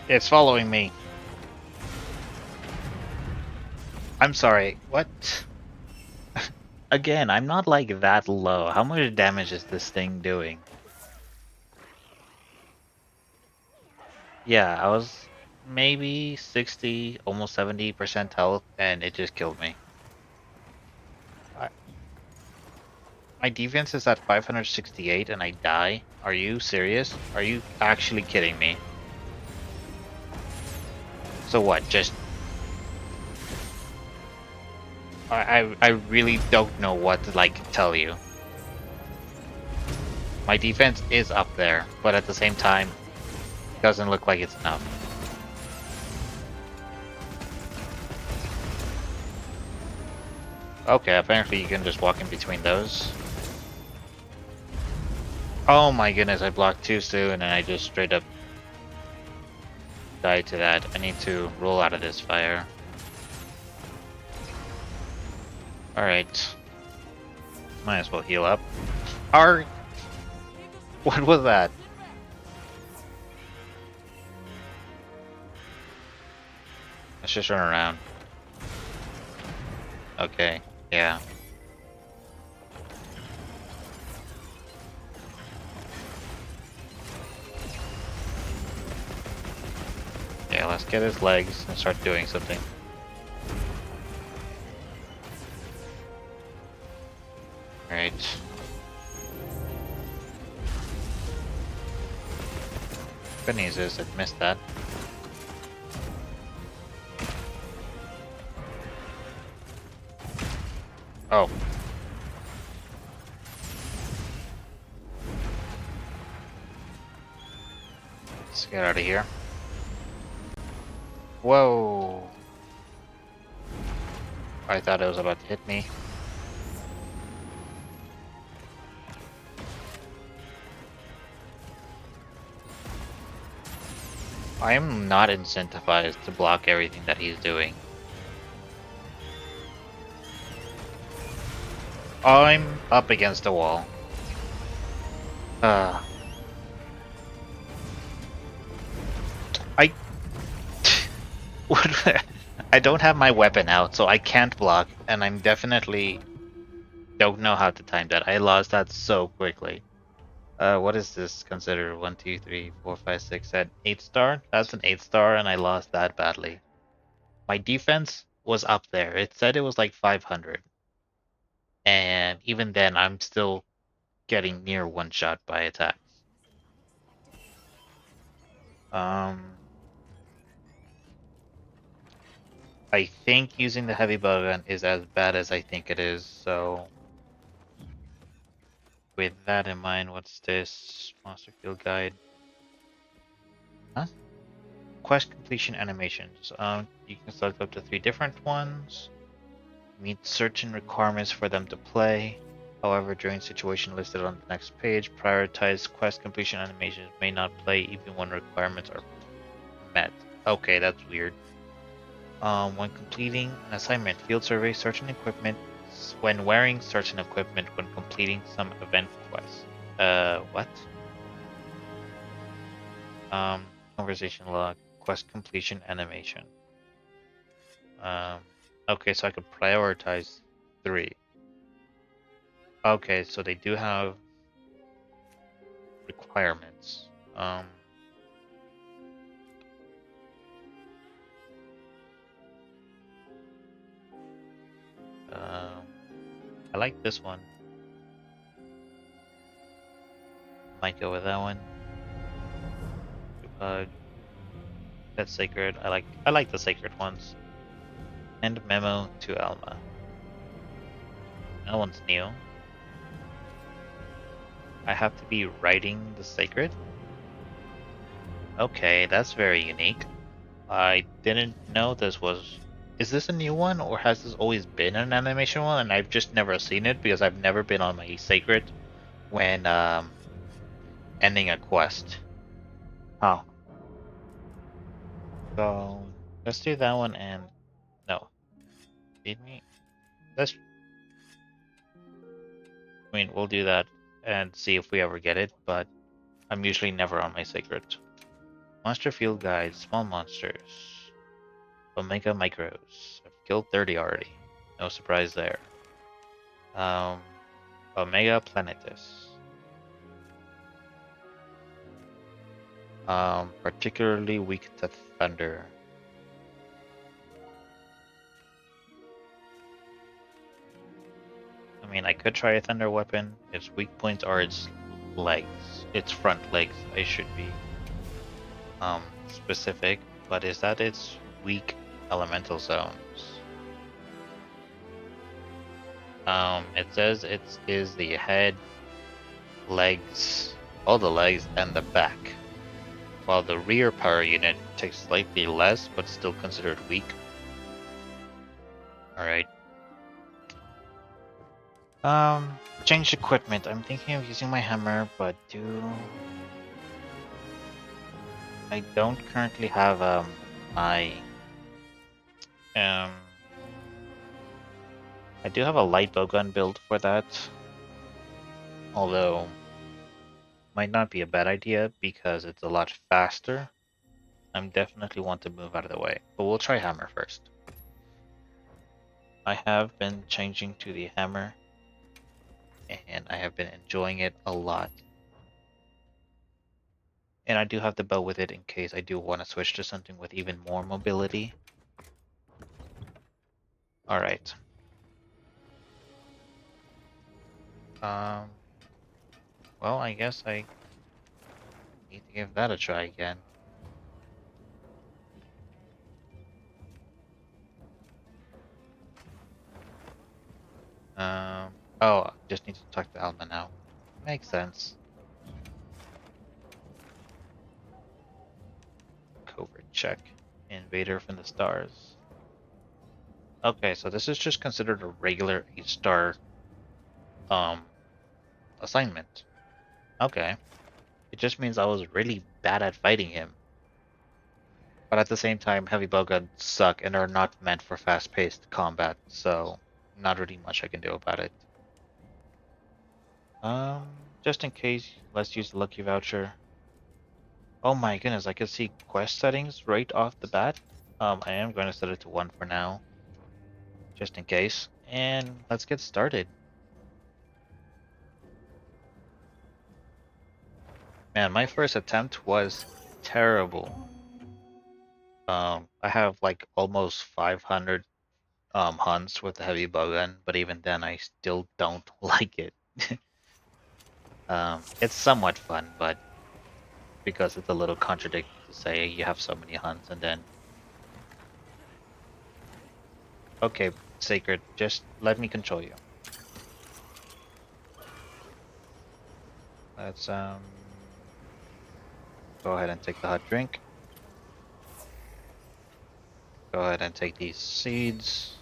It's following me. I'm sorry, what? Again, I'm not like that low. How much damage is this thing doing? Yeah, I was maybe 60, almost 70% health, and it just killed me. My defense is at 568 and I die? Are you serious? Are you actually kidding me? So what, just... I really don't know what to, like, tell you. My defense is up there, but at the same time, doesn't look like it's enough. Okay, apparently you can just walk in between those. Oh my goodness, I blocked too soon and I just straight up died to that. I need to roll out of this fire. Alright. Might as well heal up. What was that? Let's just run around. Okay, yeah. Yeah, let's get his legs and start doing something. Alright. Good news is I missed that. Oh. Let's get out of here. Whoa. I thought it was about to hit me. I am not incentivized to block everything that he's doing. I'm up against the wall. I I don't have my weapon out, so I can't block, and I'm definitely don't know how to time that. I lost that so quickly. What is this considered? 1, 2, 3, 4, 5, 6, 7, 8 star? That's an 8 star, and I lost that badly. My defense was up there. It said it was like 500. And even then, I'm still getting near one shot by attacks. I think using the heavy bow gun is as bad as I think it is, so with that in mind, what's this? Monster Field Guide. Huh? Quest completion animations. You can select up to 3 different ones. Meet certain requirements for them to play. However, during situation listed on the next page, prioritized quest completion animations may not play even when requirements are met. Okay, that's weird. When completing an assignment, field survey certain equipment, when wearing certain equipment, when completing some event quests. What? Conversation log, quest completion animation. Okay, so I could prioritize 3. Okay, so they do have requirements. I like this one. Might go with that one. That's sacred. I like the sacred ones. End memo to Alma. That one's new. I have to be writing the sacred? Okay, that's very unique. I didn't know this was... Is this a new one, or has this always been an animation one and I've just never seen it because I've never been on my sacred when ending a quest? Oh. So, let's do that one and... No. Feed me? Let's... I mean, we'll do that and see if we ever get it, but I'm usually never on my sacred. Monster Field Guide, small monsters. Omega Micros. I've killed 30 already. No surprise there. Omega Planetus. Particularly weak to thunder. I mean, I could try a thunder weapon. Its weak points are its legs. Its front legs, I should be specific. But is that its weak elemental zones? It says it is the head, legs, all the legs, and the back. While the rear power unit takes slightly less, but still considered weak. Alright. Change equipment. I'm thinking of using my hammer, but I don't currently have my I do have a light bowgun build for that, although might not be a bad idea because it's a lot faster. I'm definitely want to move out of the way, but we'll try hammer first. I have been changing to the hammer, and I have been enjoying it a lot. And I do have the bow with it in case I do want to switch to something with even more mobility. Alright. Well, I guess I need to give that a try again. Oh, just need to talk to Alma now. Makes sense. Covert check. Invader from the stars. Okay, so this is just considered a regular 8-star assignment. Okay. It just means I was really bad at fighting him. But at the same time, heavy bowguns suck and are not meant for fast-paced combat, so not really much I can do about it. Just in case, let's use the lucky voucher. Oh my goodness, I can see quest settings right off the bat. I am going to set it to 1 for now, just in case. And let's get started. Man, my first attempt was terrible. I have like almost 500 hunts with the heavy bowgun, but even then I still don't like it. It's somewhat fun, but because it's a little contradictory to say you have so many hunts and then... Okay, Sacred, just let me control you. Let's go ahead and take the hot drink. Go ahead and take these seeds.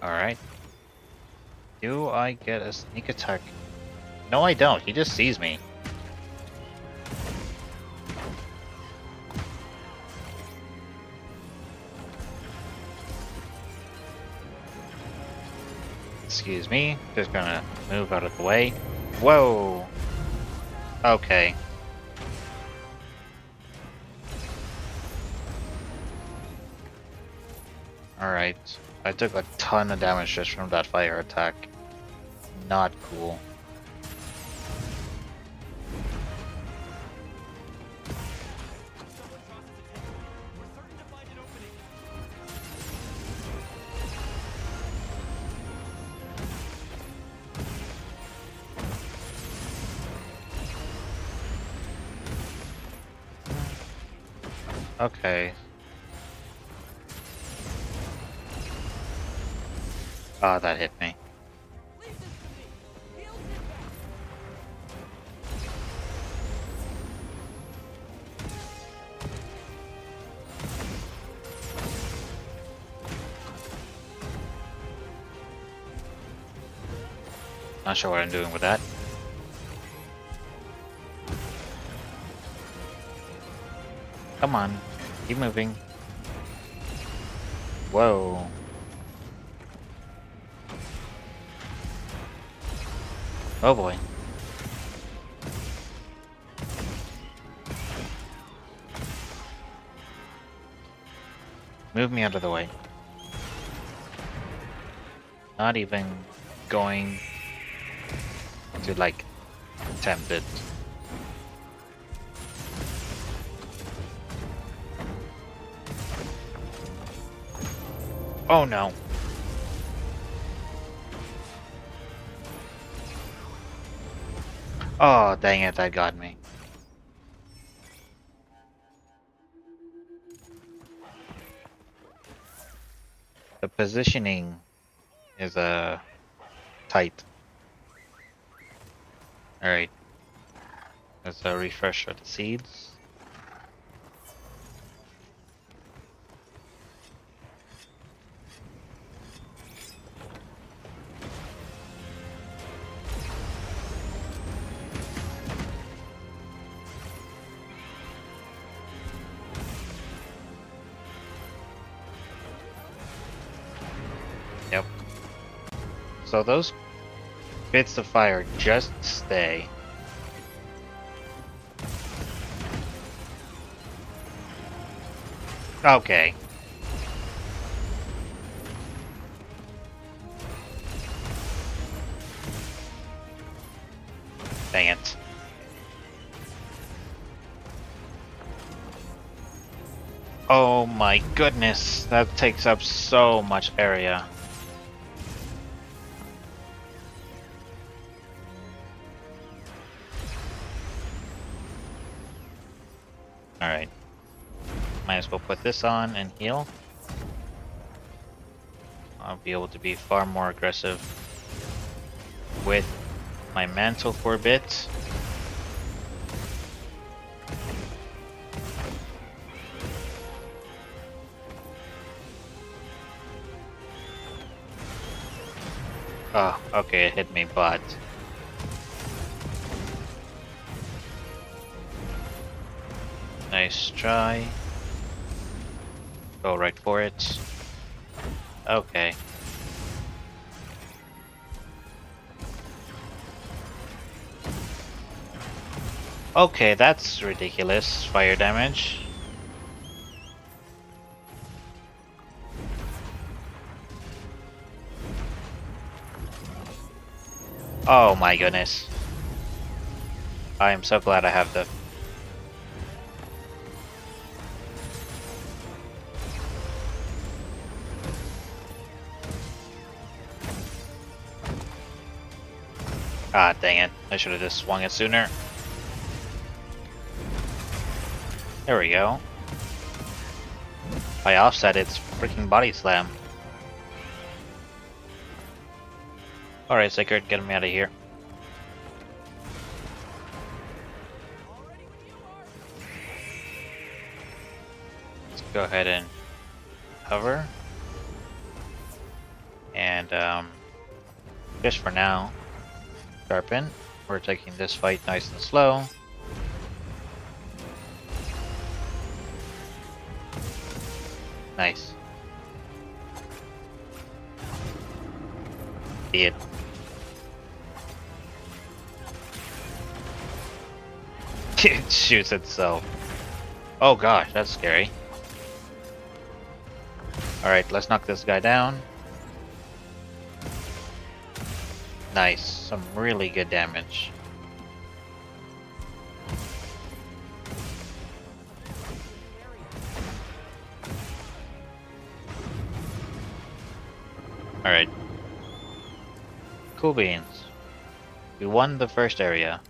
Alright. Do I get a sneak attack? No, I don't. He just sees me. Excuse me. Just gonna move out of the way. Whoa! Okay. Alright. I took a ton of damage just from that fire attack. Not cool. Okay. Ah, that hit me. Not sure what I'm doing with that. Come on, keep moving. Whoa. Oh boy. Move me out of the way. Not even going to like attempt it. Oh no. Oh, dang it, that got me. The positioning is tight. Alright. Let's refresh the seeds. Yep. So those bits of fire just stay. Okay. Dang it. Oh my goodness, that takes up so much area. Alright. Might as well put this on and heal. I'll be able to be far more aggressive with my mantle for a bit. Oh, okay, it hit me, but... Nice try. Go right for it. Okay. Okay, that's ridiculous. Fire damage. Oh my goodness. I am so glad I have the... Ah, dang it. I should have just swung it sooner. There we go. I offset its freaking body slam. Alright, Sigurd, get me out of here. Let's go ahead and hover. And, just for now, sharpen. We're taking this fight nice and slow. Nice. See it. It shoots itself. Oh gosh, that's scary. Alright, let's knock this guy down. Nice, some really good damage. Alright. Cool beans. We won the first area.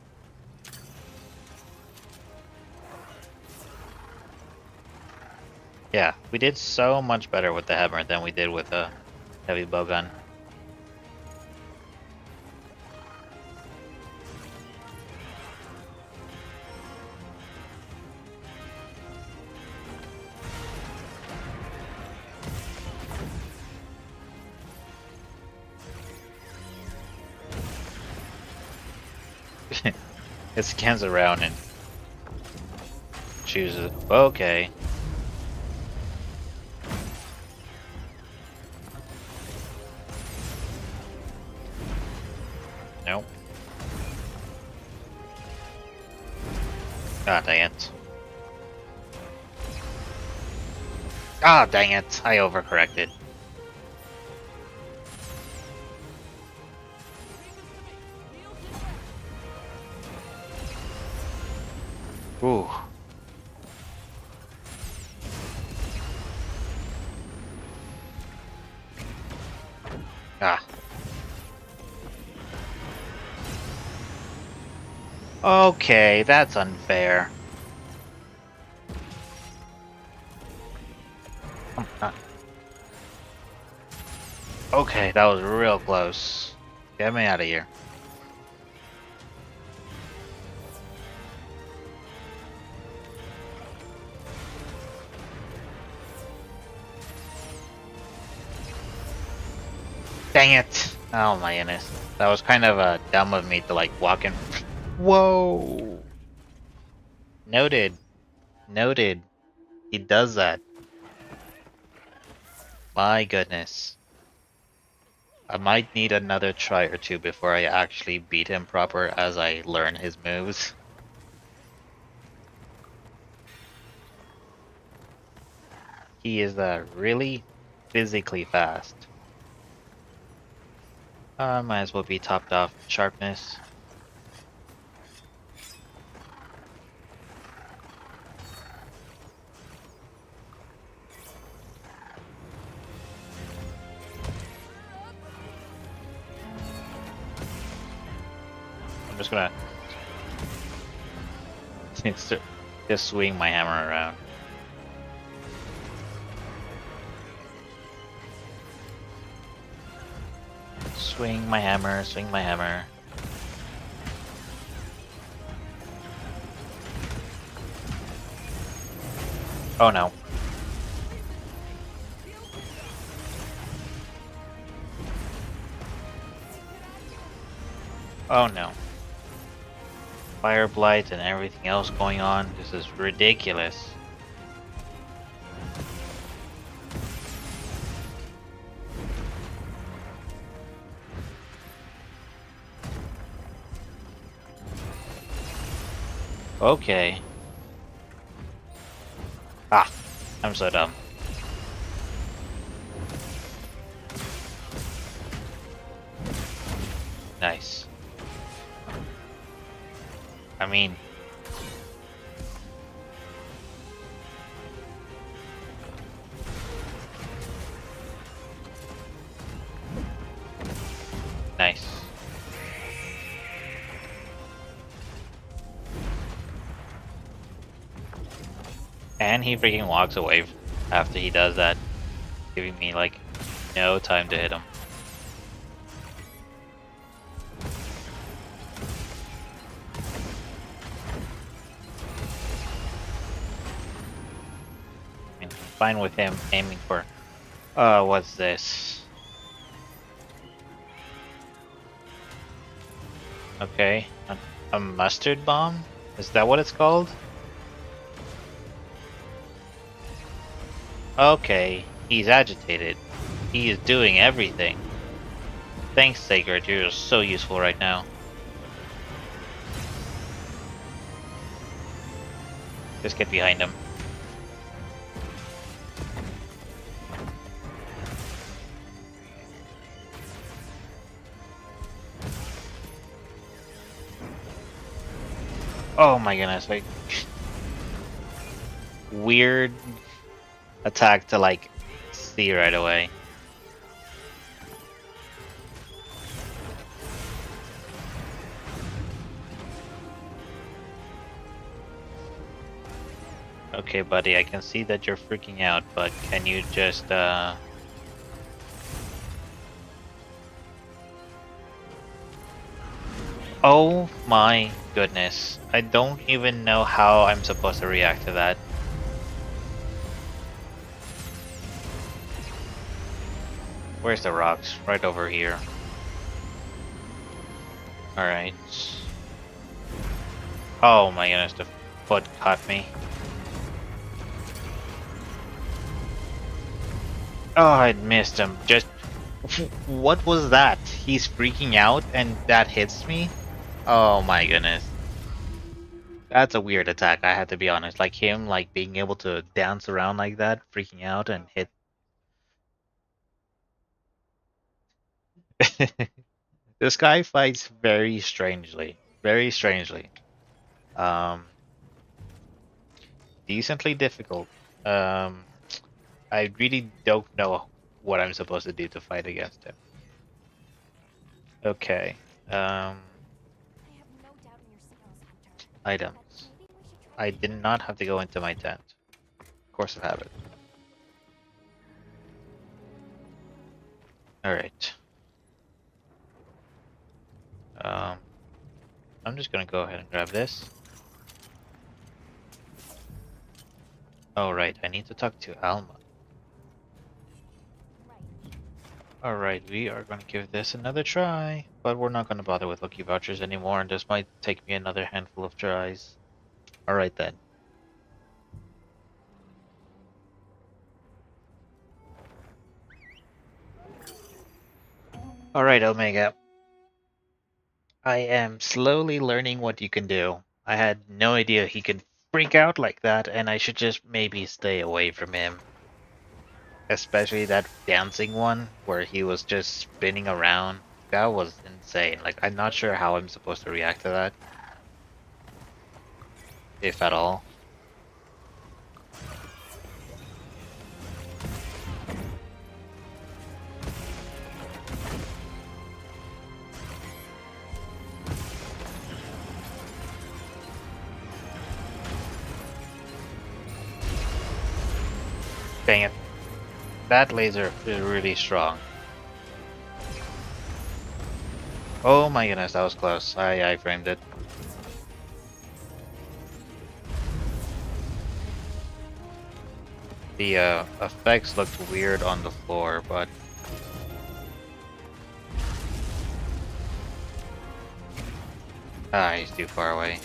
Yeah, we did so much better with the hammer than we did with a heavy bowgun. It scans around and chooses. Okay. Nope. Ah, dang it. Ah, dang it. I overcorrected. Ooh. Ah. Okay, that's unfair. Come on. Okay, that was real close. Get me out of here. Dang it! Oh my goodness. That was kind of dumb of me to like walk in. Whoa! Noted. Noted. He does that. My goodness. I might need another try or two before I actually beat him proper as I learn his moves. he is really physically fast. Might as well be topped off sharpness. I'm just gonna just swing my hammer around. Swing my hammer, swing my hammer. Oh no. Oh no. Fire blight and everything else going on. This is ridiculous. Okay. Ah, I'm so dumb. Nice. I mean, nice. And he freaking walks away after he does that, giving me like no time to hit him. I mean, I'm fine with him aiming for. What's this? Okay, a mustard bomb? Is that what it's called? Okay, he's agitated. He is doing everything. Thanks, Sigurd, you're so useful right now. Just get behind him. Oh my goodness, like weird attack to like see right away. Okay, buddy, I can see that you're freaking out, but can you just Oh my goodness. I don't even know how I'm supposed to react to that. Where's the rocks? Right over here. Alright. Oh my goodness, the foot caught me. Oh, I missed him. Just... What was that? He's freaking out and that hits me? Oh my goodness. That's a weird attack, I have to be honest. Like him, like being able to dance around like that, freaking out and hit. This guy fights very strangely. Very strangely. Um, Decently difficult. I really don't know what I'm supposed to do to fight against him. Okay. I have no doubt in your skills, Hunter. Items. But maybe we should try I did not have to go into my tent. Of course I have it. Alright. I'm just gonna go ahead and grab this. Oh right, I need to talk to Alma. right. Alright, we are gonna give this another try, but we're not gonna bother with lucky vouchers anymore, and this might take me another handful of tries. Alright then. Alright, Omega. I am slowly learning what you can do. I had no idea he could freak out like that, and I should just maybe stay away from him. Especially that dancing one where he was just spinning around. That was insane. Like, I'm not sure how I'm supposed to react to that, if at all. Dang it. That laser is really strong. Oh my goodness, that was close. I framed it. The effects looked weird on the floor, but he's too far away.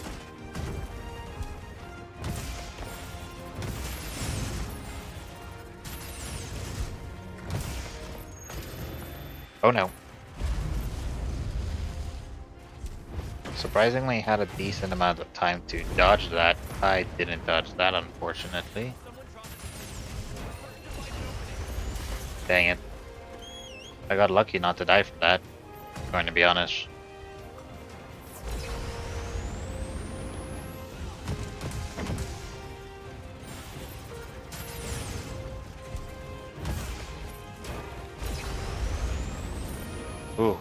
Oh no. Surprisingly, had a decent amount of time to dodge that. I didn't dodge that, unfortunately. Dang it. I got lucky not to die from that, going to be honest. Ooh.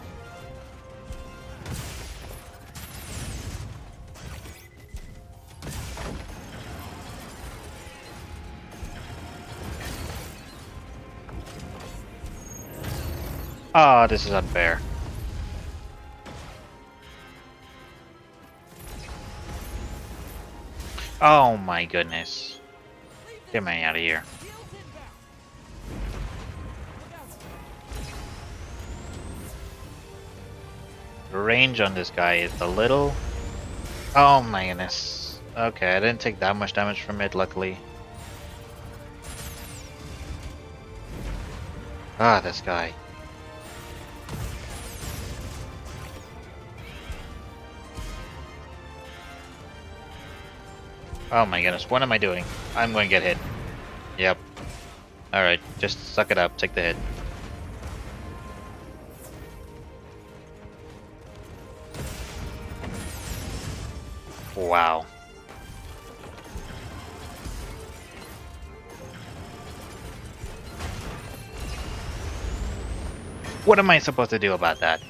Ah, this is unfair. Oh my goodness. Get me out of here. The range on this guy is a little... Oh my goodness. Okay, I didn't take that much damage from it, luckily. Ah, this guy. Oh my goodness, what am I doing? I'm going to get hit. Yep. Alright, just suck it up, take the hit. Wow. What am I supposed to do about that?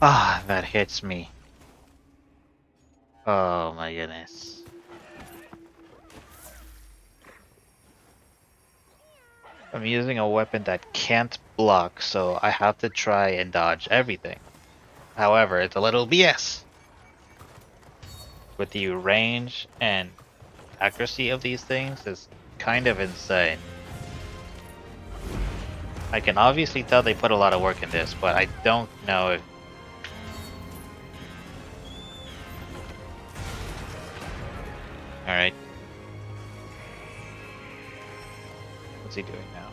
Ah, that hits me. Oh my goodness. I'm using a weapon that can't block, so I have to try and dodge everything. However, it's a little BS. With the range and accuracy of these things is kind of insane. I can obviously tell they put a lot of work in this, but I don't know if... Alright. What's he doing now?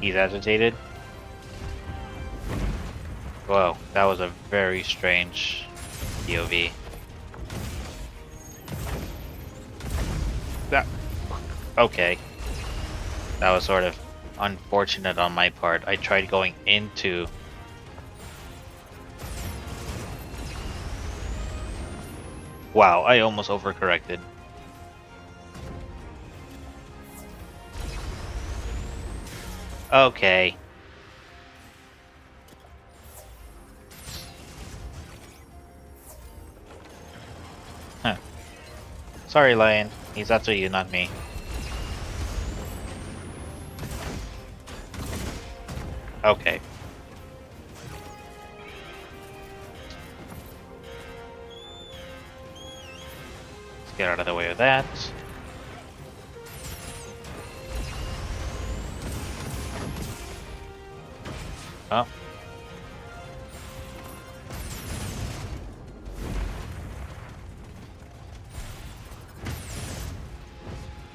He's agitated? Whoa, that was a very strange POV. That... Okay. That was sort of unfortunate on my part. I tried going into... Wow, I almost overcorrected. Okay. Huh. Sorry, Lion. He's after you, not me. Okay. Let's get out of the way of that. Oh.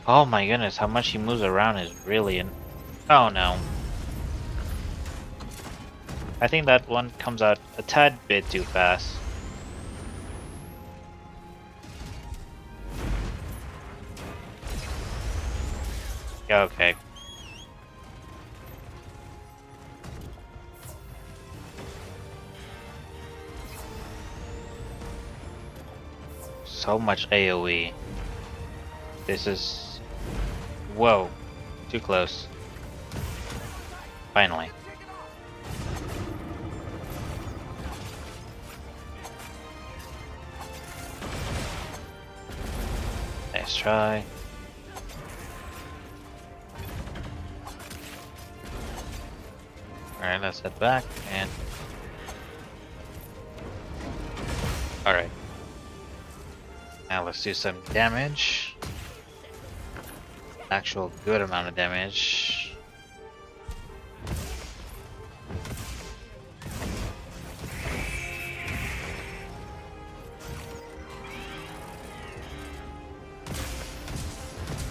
Oh my goodness, how much he moves around is really Oh no. I think that one comes out a tad bit too fast. Yeah, okay. So much AoE. This is... Whoa. Too close. Finally. Nice try. Alright, let's head back and... Alright. Now let's do some damage. Actual good amount of damage.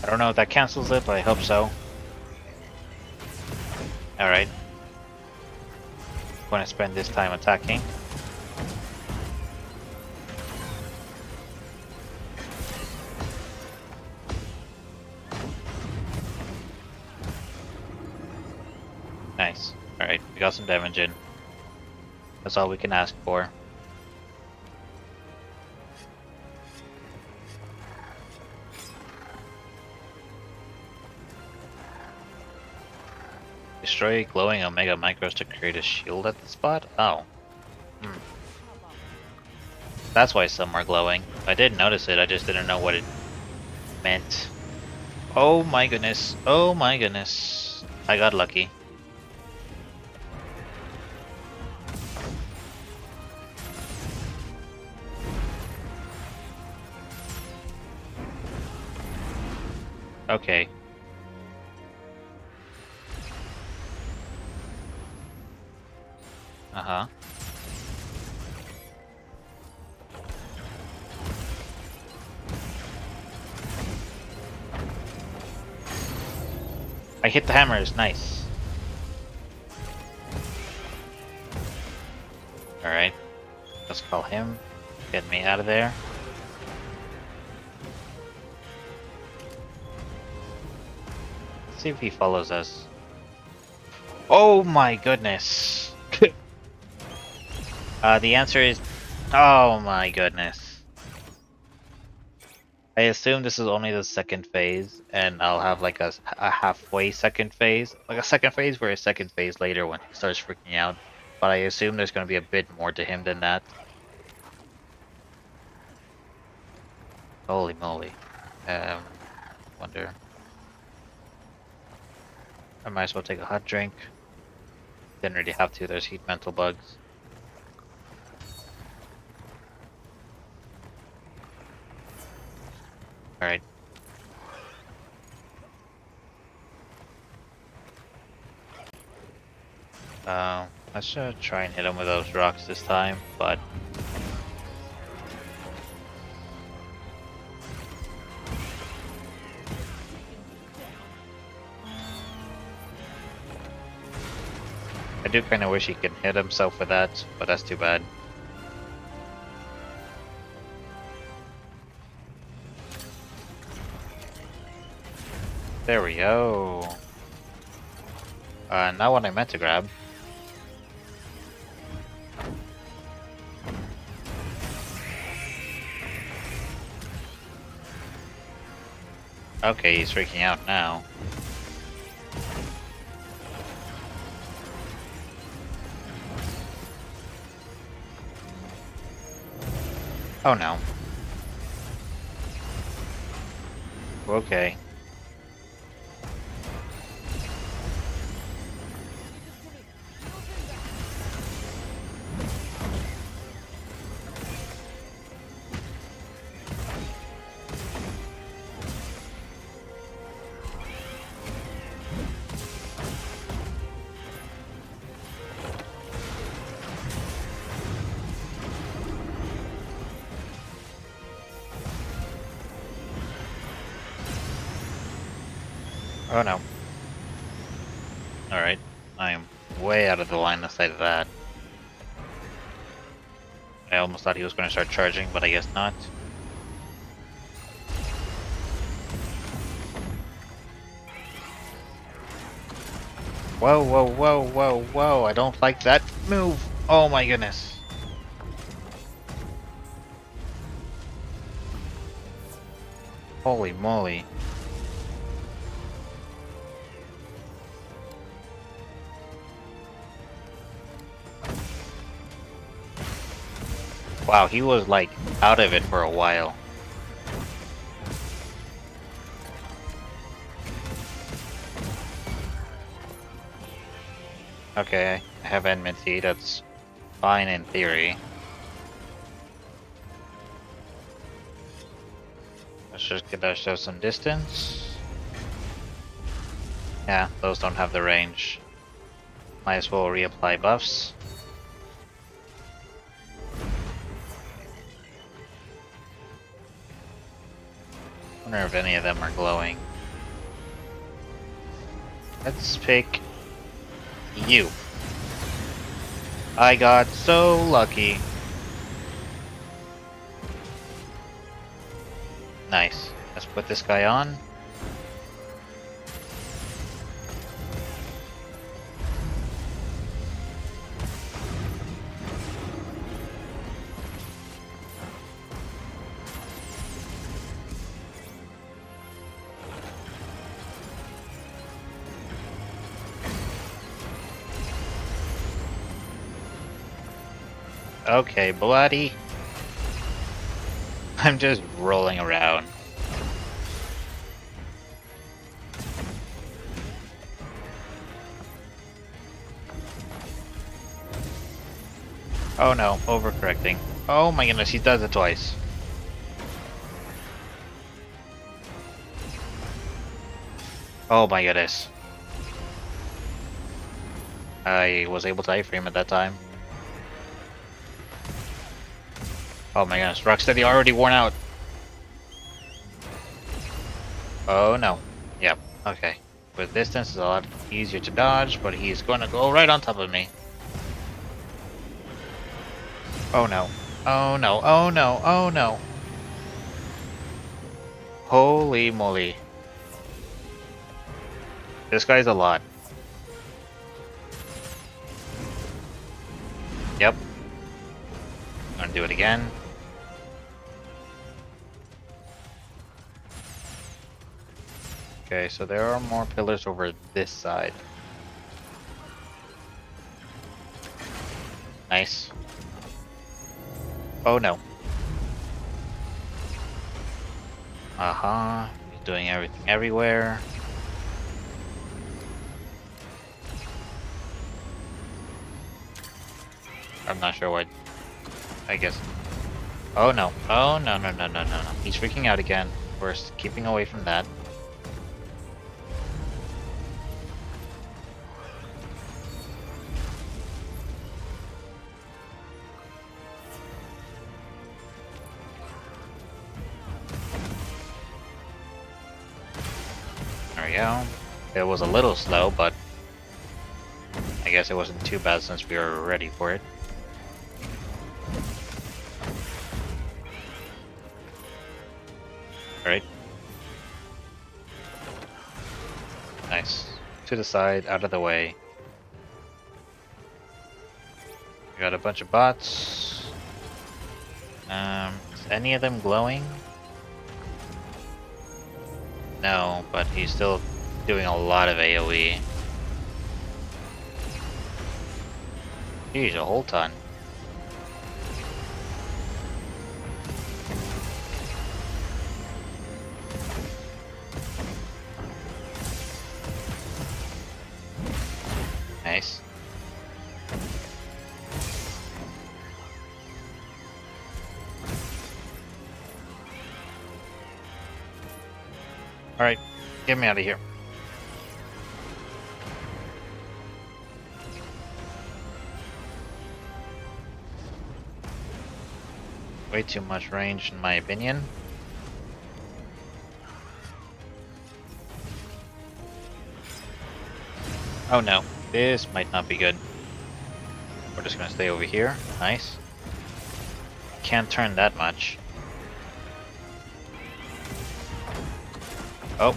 I don't know if that cancels it, but I hope so. Alright. Going to spend this time attacking. Nice. Alright, we got some damage in. That's all we can ask for. Destroy glowing Omega Micros to create a shield at the spot? Oh. That's why some are glowing. I did notice it, I just didn't know what it meant. Oh my goodness. Oh my goodness. I got lucky. Okay. Uh-huh. I hit the hammers, nice. Alright. Let's call him. Get me out of there. Let's see if he follows us. Oh my goodness. The answer is... Oh my goodness. I assume this is only the second phase, and I'll have like a halfway second phase. Like a second phase where a second phase later when he starts freaking out. But I assume there's going to be a bit more to him than that. Holy moly. Wonder... I might as well take a hot drink. Didn't really have to, there's heat mental bugs. Alright. I should try and hit him with those rocks this time, but... I do kinda wish he could hit himself with that, but that's too bad. There we go. Not what I meant to grab. Okay, he's freaking out now. Oh no. Okay. Oh no. Alright, I am way out of the line of sight of that. I almost thought he was going to start charging, but I guess not. Whoa, whoa, whoa, whoa, whoa. I don't like that move. Oh my goodness. Holy moly. Wow, he was like out of it for a while. Okay, I have enmity, that's fine in theory. Let's just get ourselves some distance. Yeah, those don't have the range. Might as well reapply buffs. Wonder if any of them are glowing. Let's pick you. I got so lucky. Nice. Let's put this guy on. Okay, bloody. I'm just rolling around. Oh no, overcorrecting. Oh my goodness, he does it twice. Oh my goodness. I was able to iframe at that time. Oh my goodness, Rocksteady already worn out. Oh no. Yep, okay. With distance it's a lot easier to dodge, but he's gonna go right on top of me. Oh no. Oh no, oh no, oh no. Holy moly. This guy's a lot. Yep. Gonna do it again. Okay, so there are more pillars over this side. Nice. Oh no. He's doing everything everywhere. I'm not sure what. I guess. Oh no. Oh no, no, no, no, no, no. He's freaking out again. We're keeping away from that. There we go. It was a little slow, but I guess it wasn't too bad since we were ready for it. Alright. Nice. To the side, out of the way. We got a bunch of bots. Is any of them glowing? No, but he's still doing a lot of AoE. Geez, a whole ton. Nice. Alright, get me out of here. Way too much range in my opinion. Oh no, this might not be good. We're just gonna stay over here. Nice. Can't turn that much. Oh.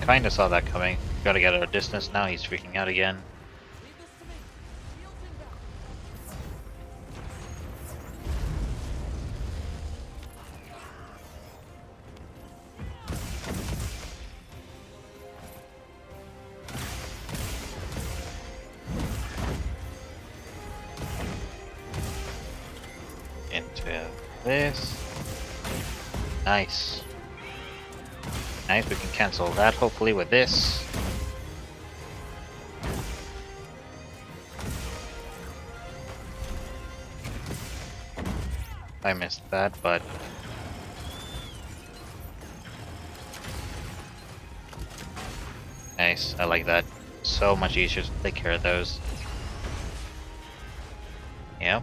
Kinda saw that coming. Gotta get out of distance now, he's freaking out again. Leave this to me. Shields inbound. Into this. Nice. Nice, we can cancel that hopefully with this. I missed that, but nice, I like that. So much easier to take care of those. Yep.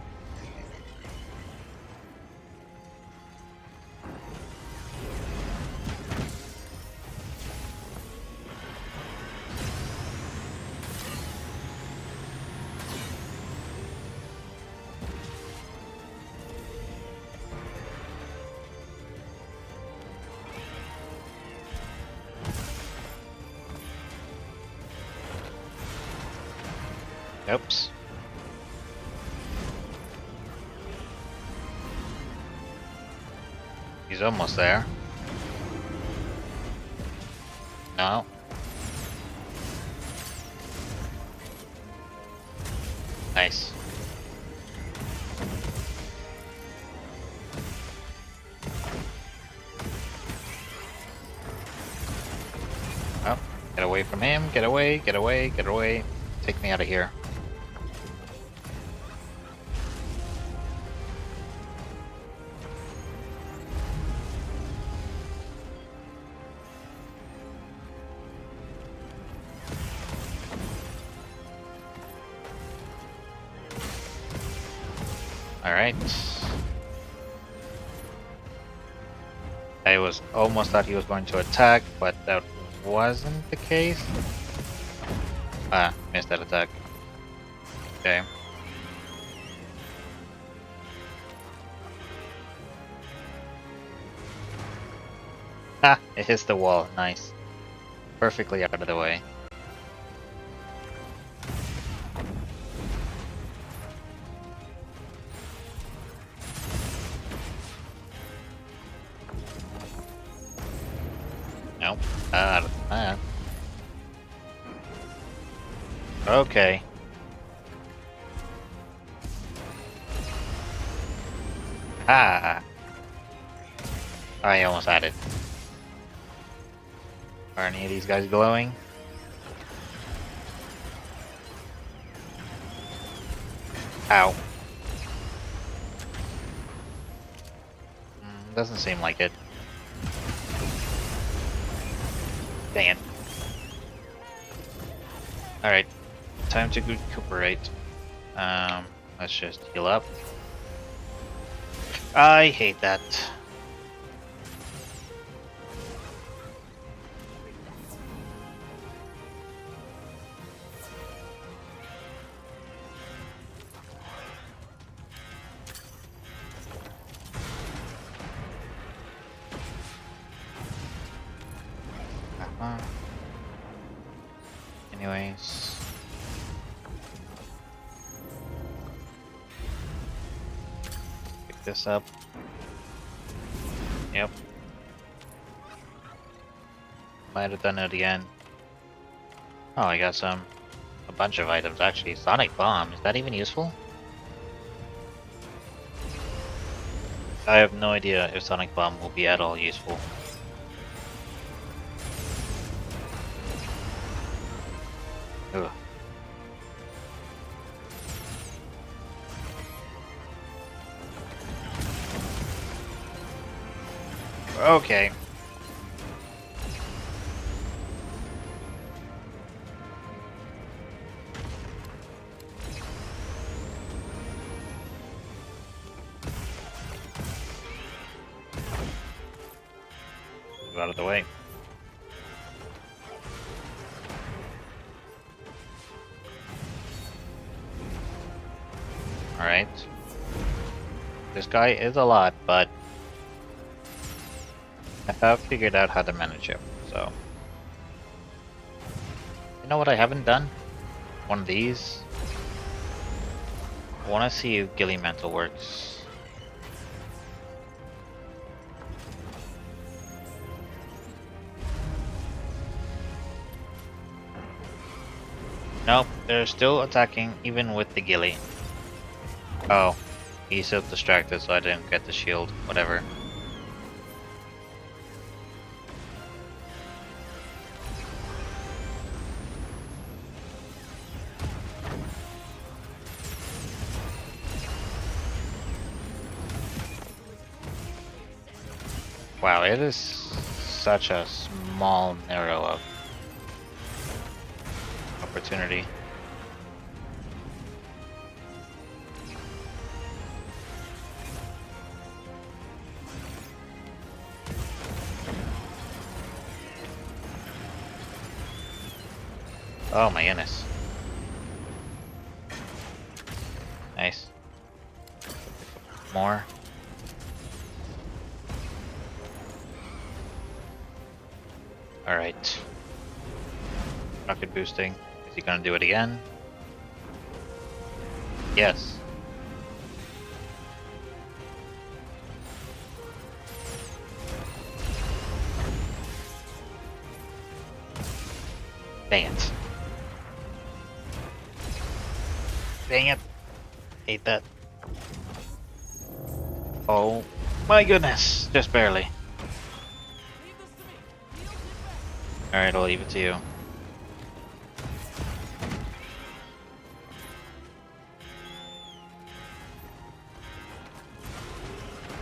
Oops. He's almost there. No. Nice. Oh, get away from him. Get away, get away, get away. Take me out of here. Alright. I was almost thought he was going to attack, but that wasn't the case. Ah, missed that attack. Okay. Ah, it hits the wall. Nice. Perfectly out of the way. Nope. Out of that. Okay. Ah. I almost had it. Are any of these guys glowing? Ow. Doesn't seem like it. Dang it. Alright. Time to recuperate. Let's just heal up. I hate that. Anyways. Pick this up. Yep. Might have done it again. Oh, I got a bunch of items actually. Sonic Bomb, is that even useful? I have no idea if Sonic Bomb will be at all useful. Ugh. Okay. Move out of the way. Alright. This guy is a lot, but I have figured out how to manage him, so. know what I haven't done? One of these. I want to see if Gilly Mantle works. Nope, they're still attacking even with the Gilly. Oh, he's still distracted, so I didn't get the shield. Whatever. Wow, it is such a small, narrow of opportunity. Oh my goodness. Nice. More. Alright. Rocket boosting. Is he gonna do it again? Yes. Dang it. Dang it. Hate that. Oh my goodness. Just barely. Leave this to me. He'll get back. Alright, I'll leave it to you.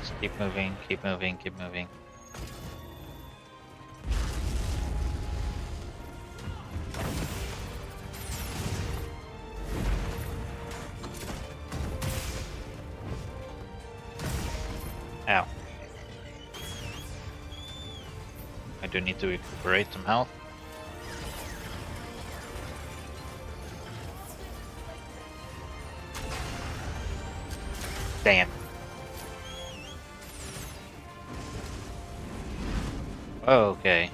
Just keep moving, keep moving, keep moving. Ow. I do need to recuperate some health. Dang it. Okay.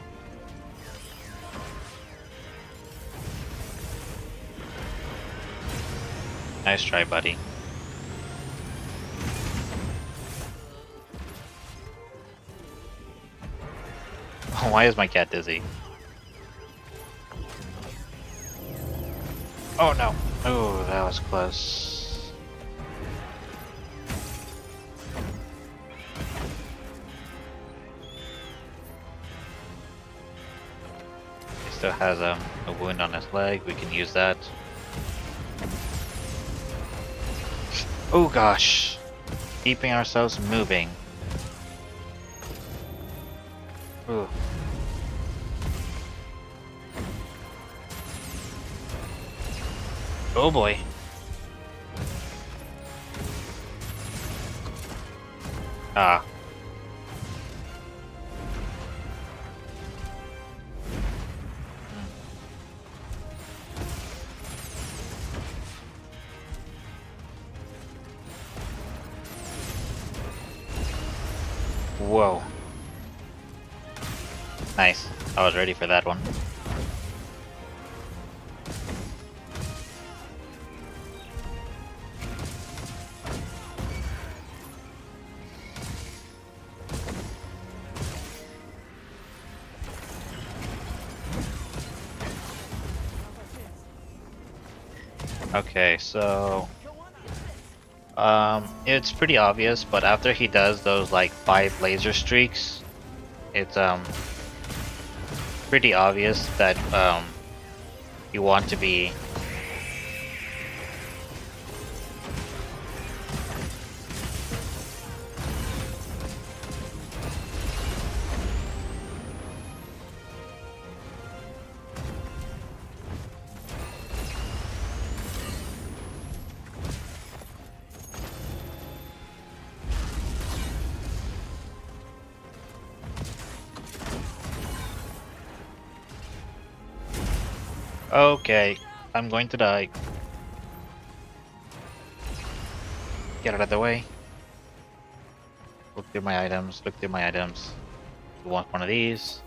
Nice try, buddy. Why is my cat dizzy? Oh no! Oh, that was close. He still has a wound on his leg. We can use that. Oh gosh! Keeping ourselves moving. Ooh. Oh boy. Ah. Whoa. Nice. I was ready for that one. Okay, so it's pretty obvious, but after he does those like 5 laser streaks, it's pretty obvious that you want to be okay, I'm going to die. Get out of the way. Look through my items, look through my items. You want one of these?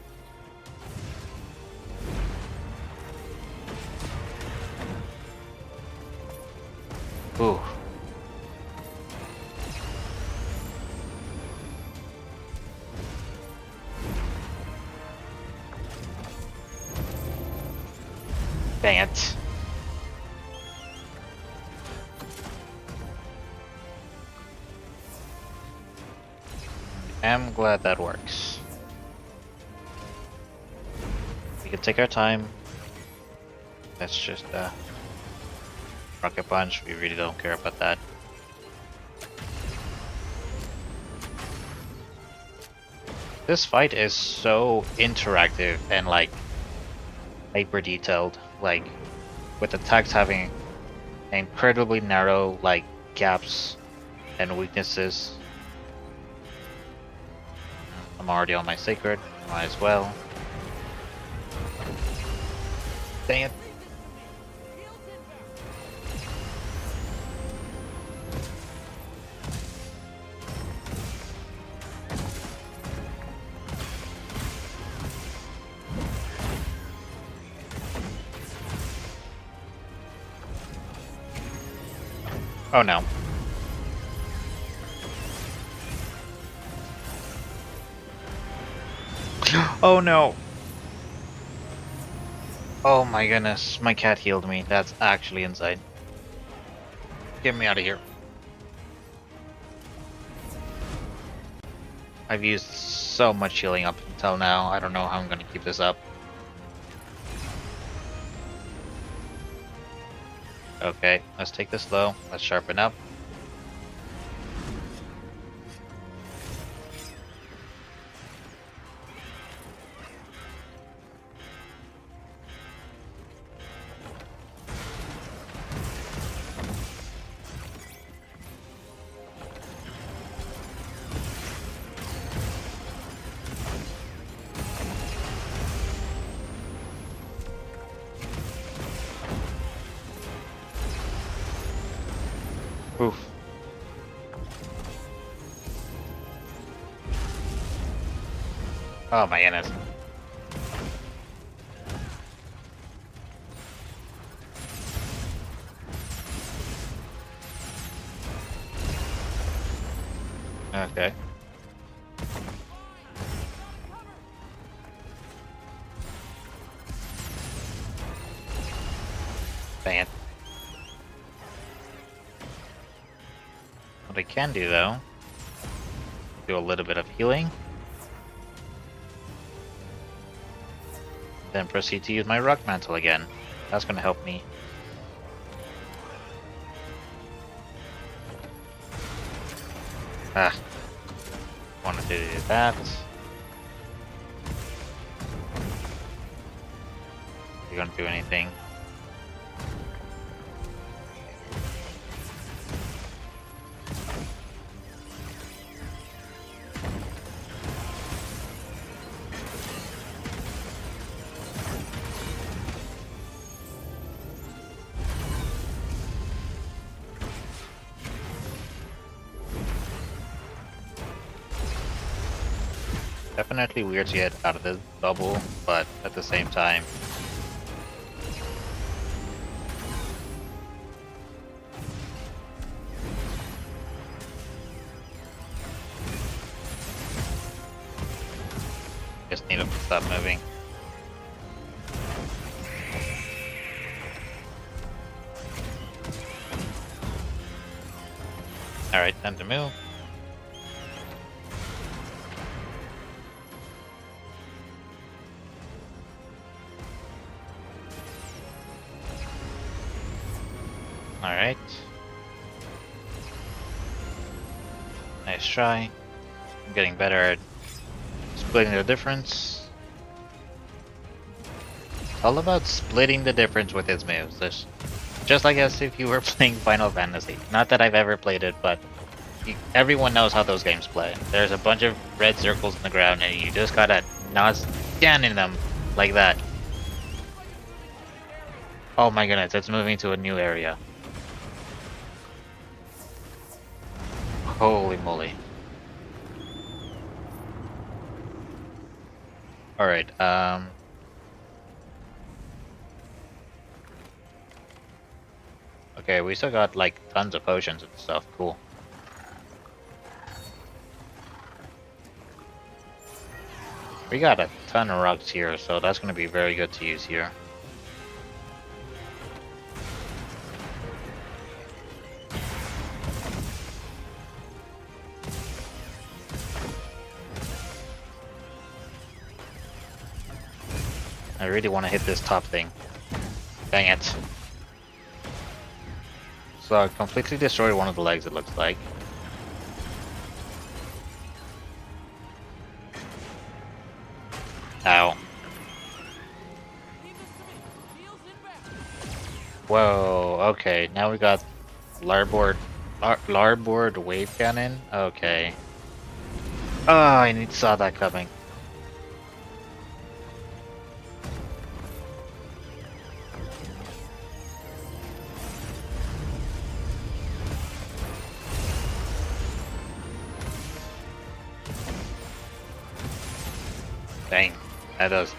Dang it. I'm glad that works. We can take our time. Let's just rocket punch. We really don't care about that. This fight is so interactive and like hyper detailed, like with attacks having incredibly narrow like gaps and weaknesses. I'm already on my sacred, might as well. Dang it. Oh no. Oh no. Oh my goodness, my cat healed me. That's actually insane. Get me out of here. I've used so much healing up until now. I don't know how I'm gonna keep this up. Okay, let's take this slow. Let's sharpen up. Oof. Oh my goodness. Okay. Dang it. What I can do though, do a little bit of healing. Then proceed to use my rock mantle again. That's gonna help me. Ah. Wanted to do that. You're gonna do anything. Definitely weird to get out of this bubble, but at the same time, just need to stop moving. Alright, time to move. Alright. Nice try. I'm getting better at splitting the difference. It's all about splitting the difference with his moves. Just like as if you were playing Final Fantasy. Not that I've ever played it, but everyone knows how those games play. There's a bunch of red circles in the ground and you just gotta not stand in them like that. Oh my goodness, it's moving to a new area. Holy moly. Alright, okay, we still got like tons of potions and stuff, cool. We got a ton of rocks here, so that's gonna be very good to use here. really want to hit this top thing. Dang it. So I completely destroyed one of the legs, it looks like. Ow. Leave this to me. Heels inbound. Whoa, okay, now we got larboard wave cannon? Okay. Oh, saw that coming. Dang, that does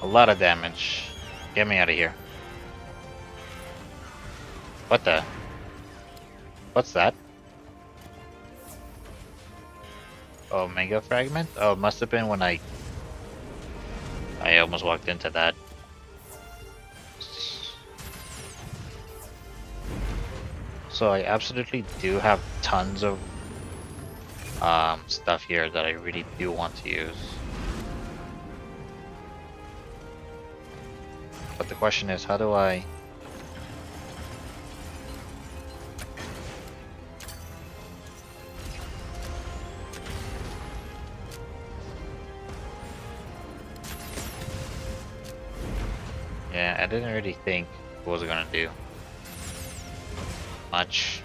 a lot of damage. Get me out of here. What the? What's that? Oh, Mega Fragment? Oh, it must have been when I almost walked into that. So I absolutely do have tons of stuff here that I really do want to use. But the question is, how do I... Yeah, I didn't really think what was it gonna do much.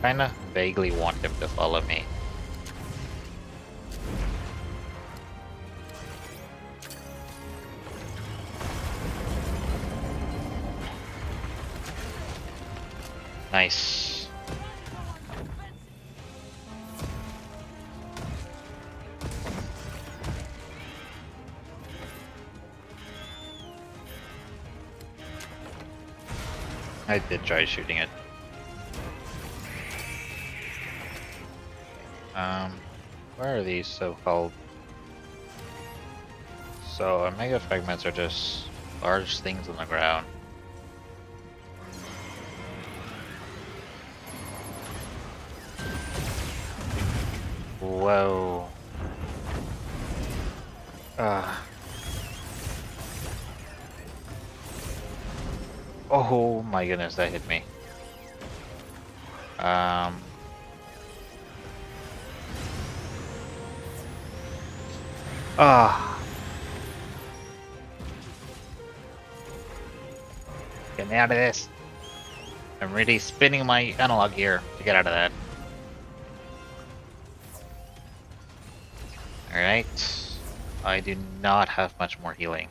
Kinda vaguely want him to follow me. Nice. I did try shooting it. Where are these so-called? So, Mega Fragments are just large things on the ground. Whoa. Oh my goodness, that hit me. Get me out of this. I'm really spinning my analog here to get out of that. Alright. I do not have much more healing.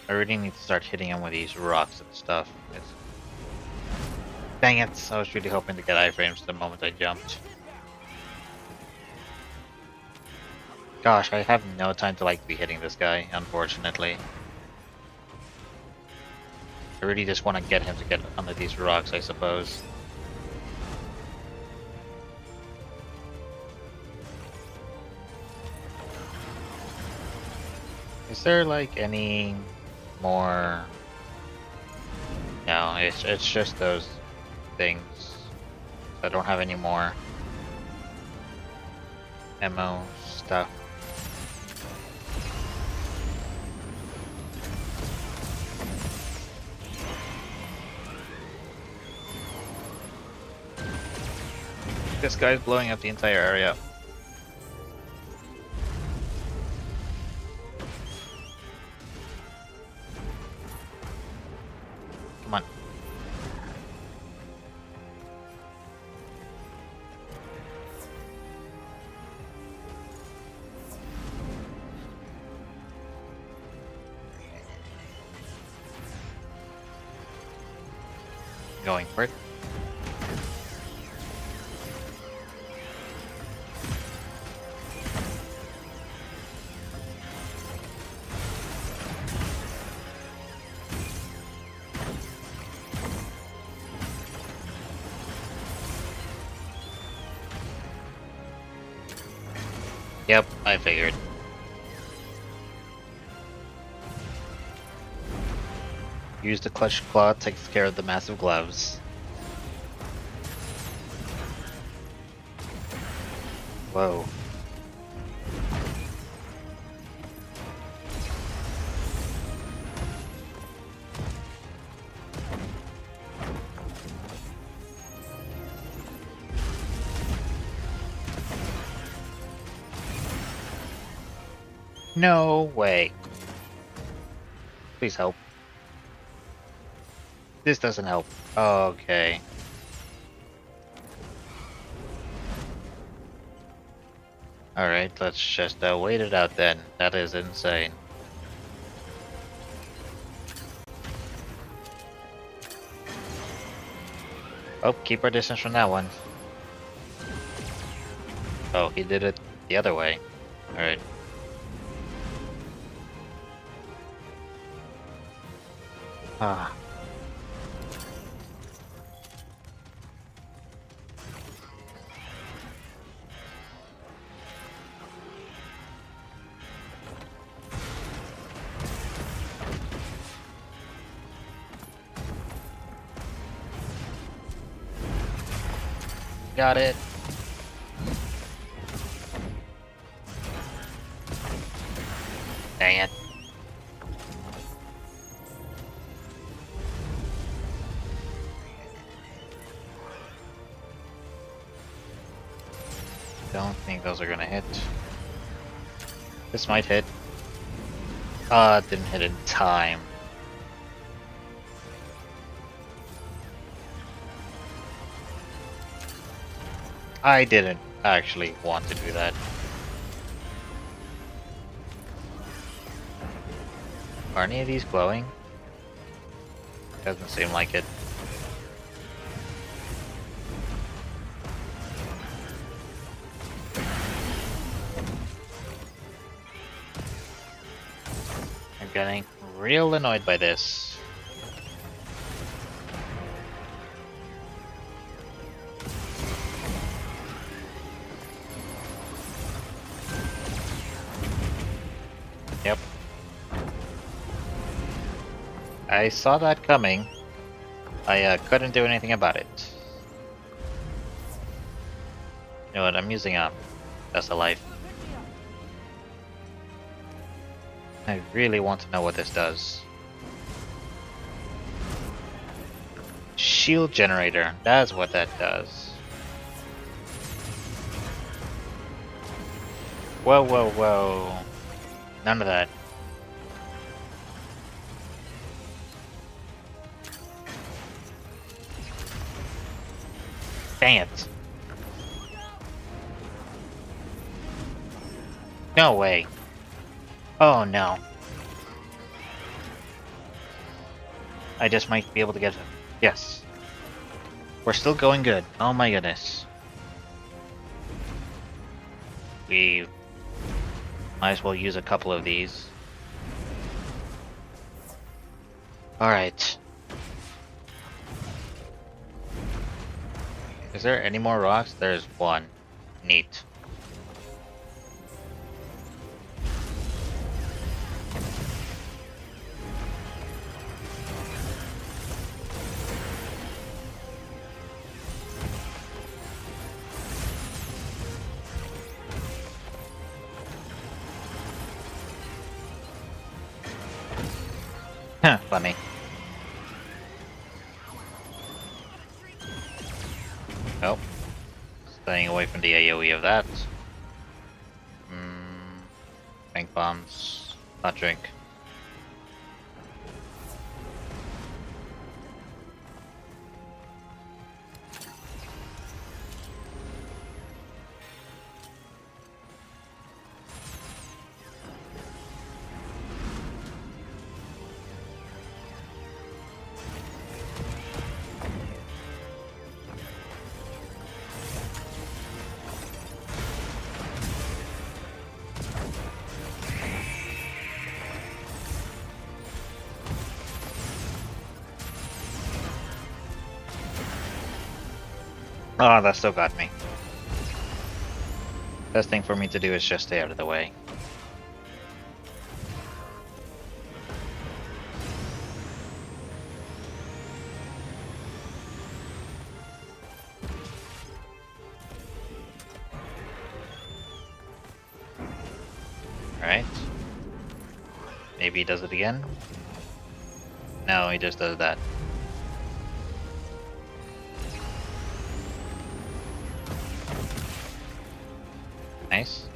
I really need to start hitting him with these rocks and stuff. Dang it, I was really hoping to get iframes the moment I jumped. Gosh, I have no time to be hitting this guy, unfortunately. I really just want to get him to get under these rocks, I suppose. Is there any more? No, it's just those things. I don't have any more ammo stuff. This guy's blowing up the entire area. Come on. Going for it. Yep, I figured. Use the clutch claw, takes care of the massive gloves. Whoa. No way. Please help. This doesn't help. Okay. Alright, let's just wait it out then. That is insane. Oh, keep our distance from that one. Oh, he did it the other way. Alright. Ah. Got it. Dang it. Don't think those are gonna hit. This might hit. It didn't hit in time. I didn't actually want to do that. Are any of these glowing? Doesn't seem like it. I'm getting real annoyed by this. Yep. I saw that coming. I couldn't do anything about it. You know what, I'm using That's a Life. I really want to know what this does. Shield generator, that's what that does. Whoa, whoa, whoa. None of that. Dang it. No way. Oh no. I just might be able to get it. Yes. We're still going good. Oh my goodness. We might as well use a couple of these. Alright. Is there any more rocks? There's one. Neat. Huh, funny. Nope. Staying away from the AoE of that. Bank bombs. Not drink. Oh, that still got me. Best thing for me to do is just stay out of the way. Alright. Maybe he does it again? No, he just does that. Nice.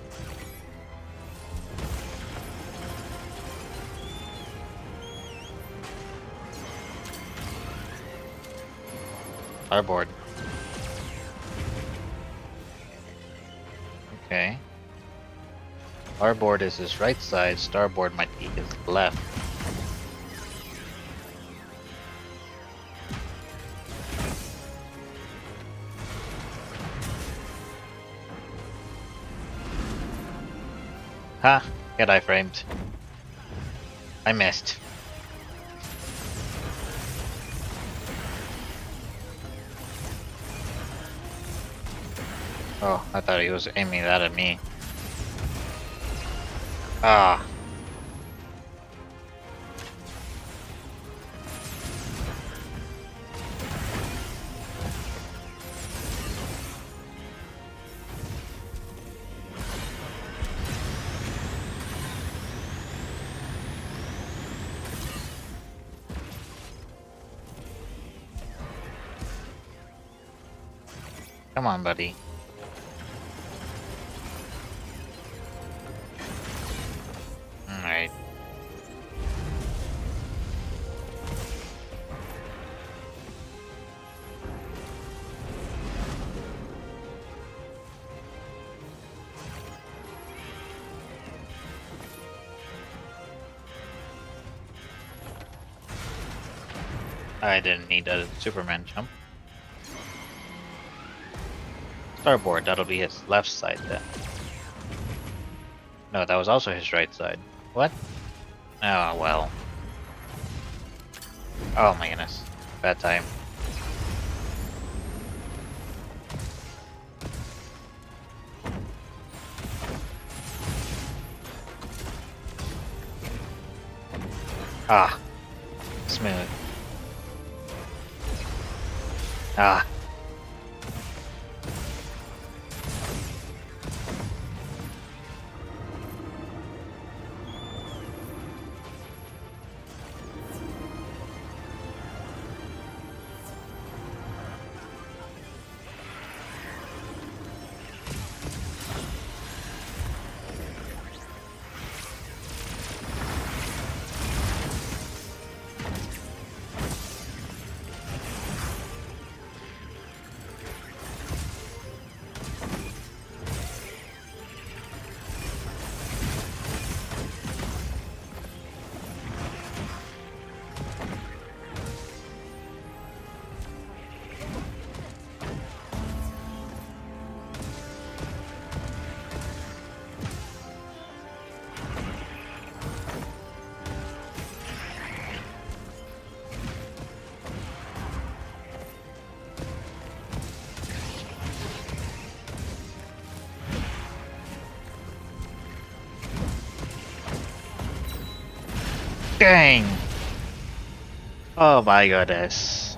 Starboard. Okay. Starboard is his right side, starboard might be his left. Ha! Get iframed. I missed. Oh, I thought he was aiming that at me. Ah. Come on, buddy. Alright. I didn't need a Superman jump. Starboard, that'll be his left side then. No, that was also his right side. What? Oh, well. Oh my goodness. Bad time. Ah. Smooth. Ah. Dang! Oh my goodness.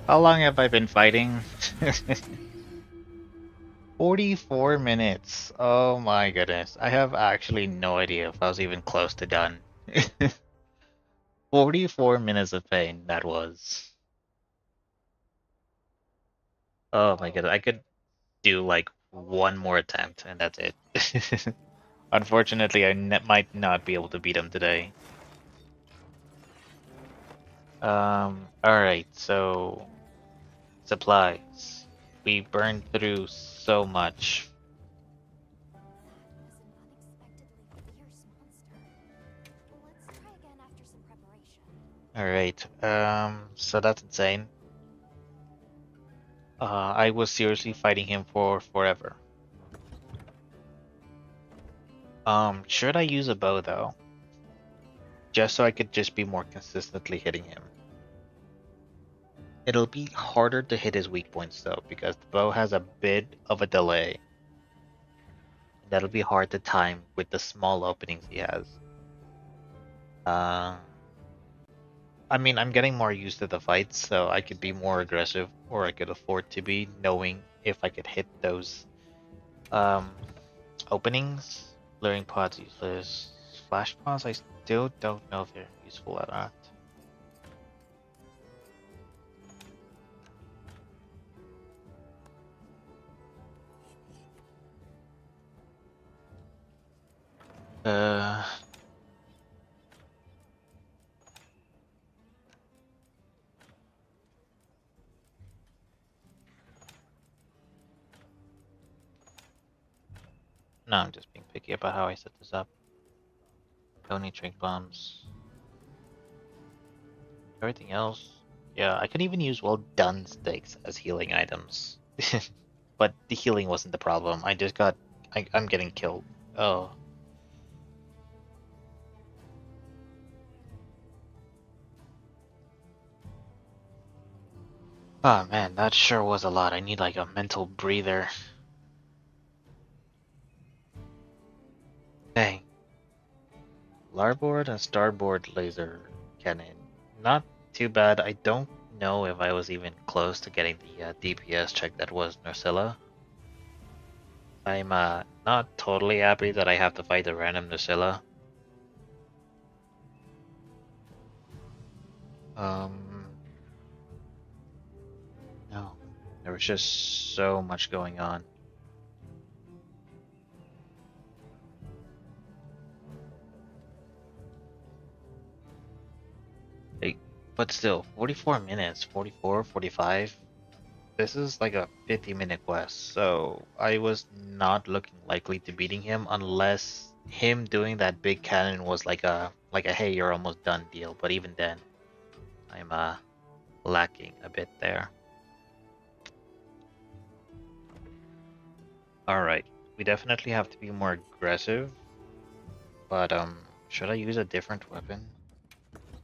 How long have I been fighting? 44 minutes. Oh my goodness. I have actually no idea if I was even close to done. 44 minutes of pain, that was. Oh my goodness. I could do like one more attempt and that's it. Unfortunately, I might not be able to beat him today. Alright, so supplies. We burned through so much. Alright, so that's insane. I was seriously fighting him for forever. Should I use a bow though? Just so I could just be more consistently hitting him. It'll be harder to hit his weak points though, because the bow has a bit of a delay. That'll be hard to time with the small openings he has. I mean, I'm getting more used to the fights, so I could be more aggressive, or I could afford to be, knowing if I could hit those openings. Luring pods useless. Flash pods, I still don't know if they're useful or not. Uh, No, I'm just being picky about how I set this up. Don't need drink bombs. Everything else, yeah, I could even use well done sticks as healing items. But the healing wasn't the problem. I just got, I'm getting killed. Oh. Oh man, that sure was a lot. I need like a mental breather. Dang. Larboard and starboard laser cannon. Not too bad. I don't know if I was even close to getting the DPS check that was Nursilla. I'm not totally happy that I have to fight a random Nursilla. No. There was just so much going on. But still, 44 minutes, 44, 45. This is like a 50-minute quest, so I was not looking likely to beating him unless him doing that big cannon was like a hey, you're almost done deal. But even then, I'm lacking a bit there. All right, we definitely have to be more aggressive. But should I use a different weapon?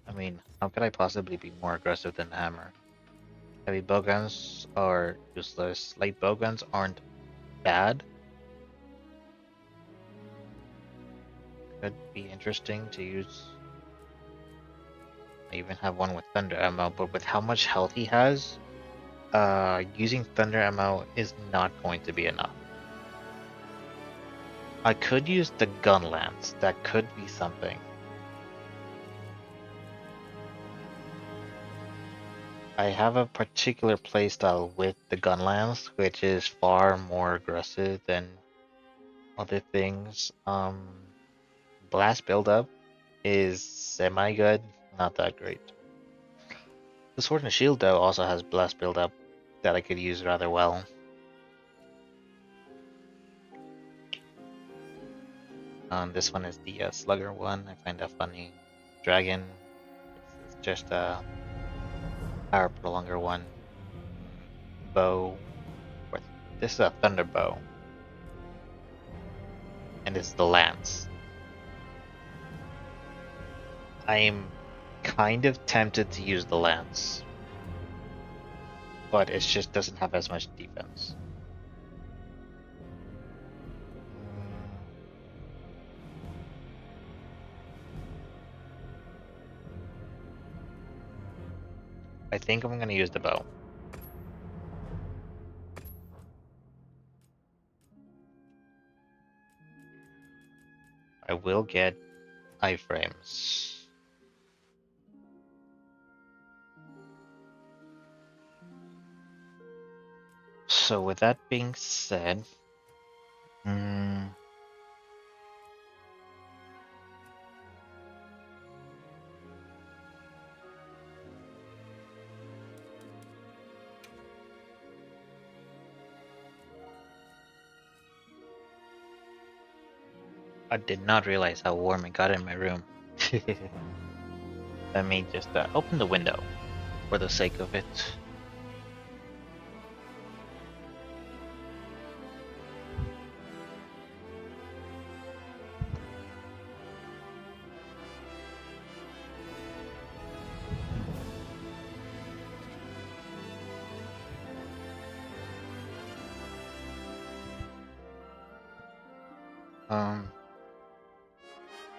I mean, how could I possibly be more aggressive than Hammer? Heavy bowguns are useless. Light bowguns aren't bad. Could be interesting to use. I even have one with thunder ammo, but with how much health he has, using thunder ammo is not going to be enough. I could use the gun lance. That could be something. I have a particular playstyle with the gun lance, which is far more aggressive than other things. Blast buildup is semi-good, not that great. The Sword and Shield though also has blast buildup that I could use rather well. This one is the Slugger one. I find that funny. Dragon. It's just a power prolonger one. Bow. This is a thunder bow. And this is the lance. I'm kind of tempted to use the lance. But it just doesn't have as much defense. I think I'm gonna use the bow. I will get iframes. So with that being said, I did not realize how warm it got in my room. Let me just open the window for the sake of it.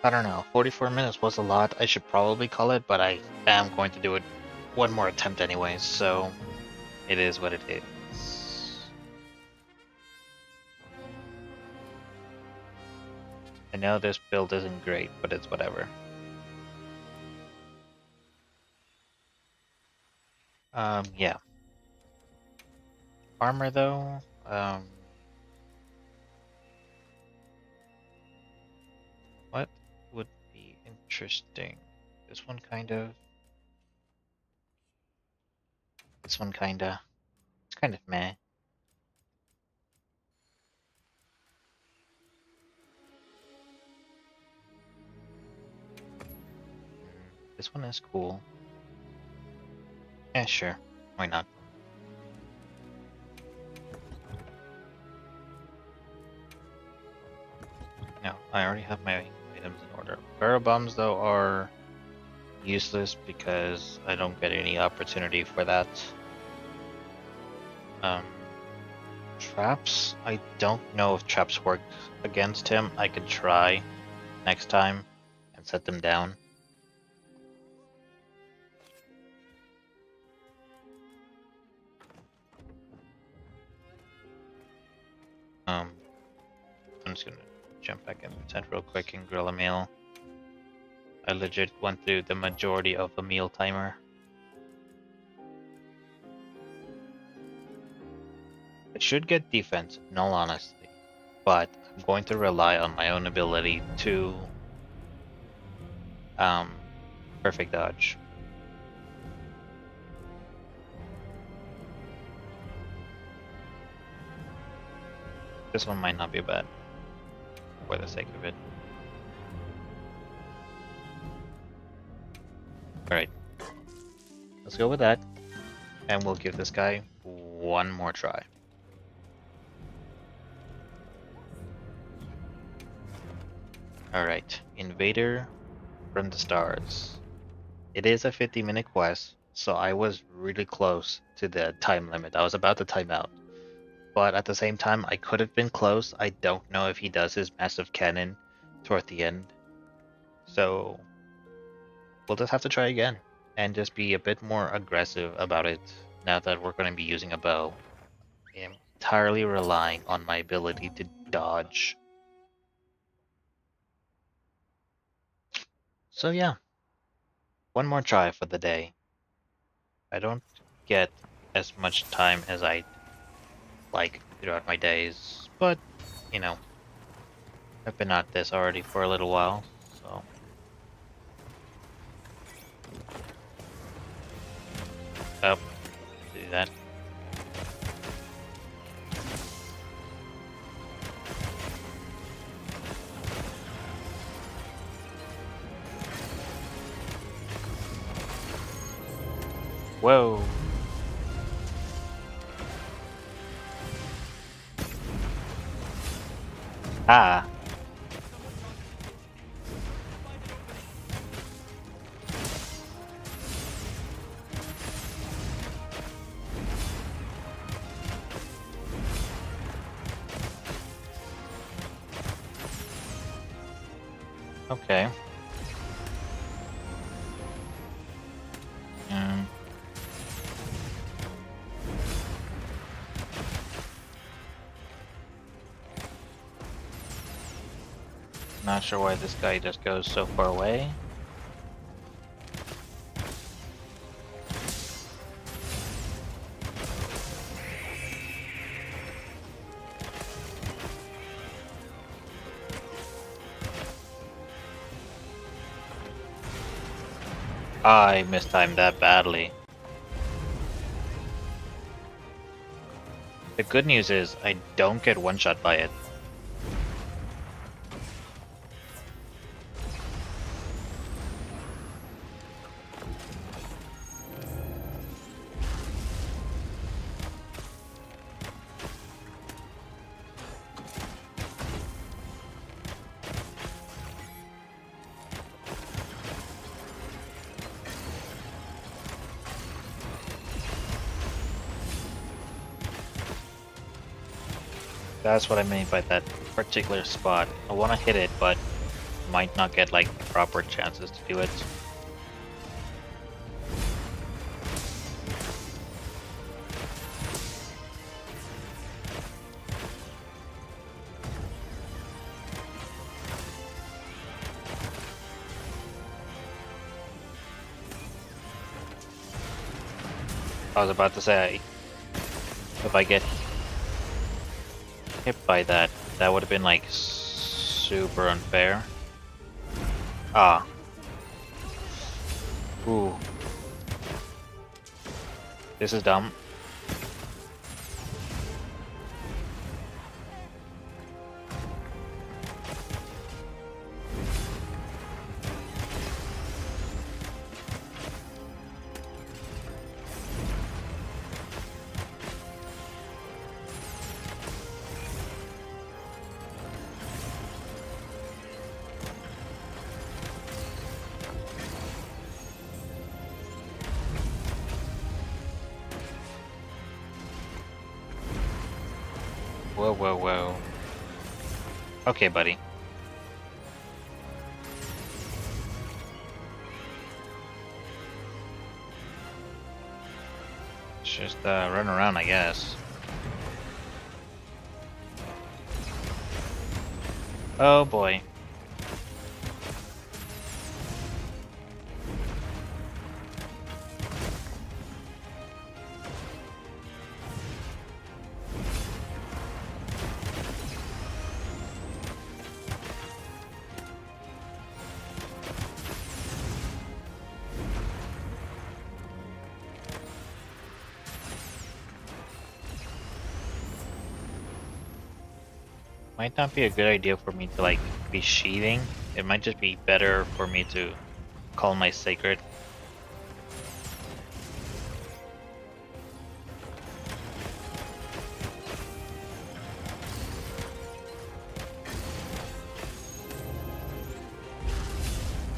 I don't know, 44 minutes was a lot. I should probably call it, but I am going to do it one more attempt anyways, so it is what it is. I know this build isn't great, but it's whatever. Yeah. Armor though, what would be interesting? This one kind of. This one kinda. It's kind of meh. This one is cool. Yeah, sure. Why not? No, I already have my items in order. Barrel bombs, though, are useless because I don't get any opportunity for that. Traps? I don't know if traps work against him. I could try next time and set them down. I'm just gonna jump back in the tent real quick and grill a meal. I legit went through the majority of the meal timer. I should get defense, in all honesty, but I'm going to rely on my own ability to perfect dodge. This one might not be bad, for the sake of it. Alright, let's go with that, and we'll give this guy one more try. Alright, Invader from the Stars. It is a 50-minute quest, so I was really close to the time limit. I was about to time out. But at the same time, I could have been close. I don't know if he does his massive cannon toward the end. So we'll just have to try again and just be a bit more aggressive about it now that we're going to be using a bow. I'm entirely relying on my ability to dodge. So yeah, one more try for the day. I don't get as much time as I like throughout my days, but you know, I've been at this already for a little while, so. Oh, do that. Whoa. Ah. Okay. Not sure why this guy just goes so far away. I mistimed that badly. The good news is I don't get one-shot by it. That's what I mean by that particular spot. I want to hit it, but might not get like proper chances to do it. I was about to say, if I get hit by that, that would have been like super unfair. Ah. Ooh. This is dumb. Whoa, whoa, whoa. Okay, buddy. Just run around, I guess. Oh boy. Might not be a good idea for me to like be sheathing. It might just be better for me to call my sacred.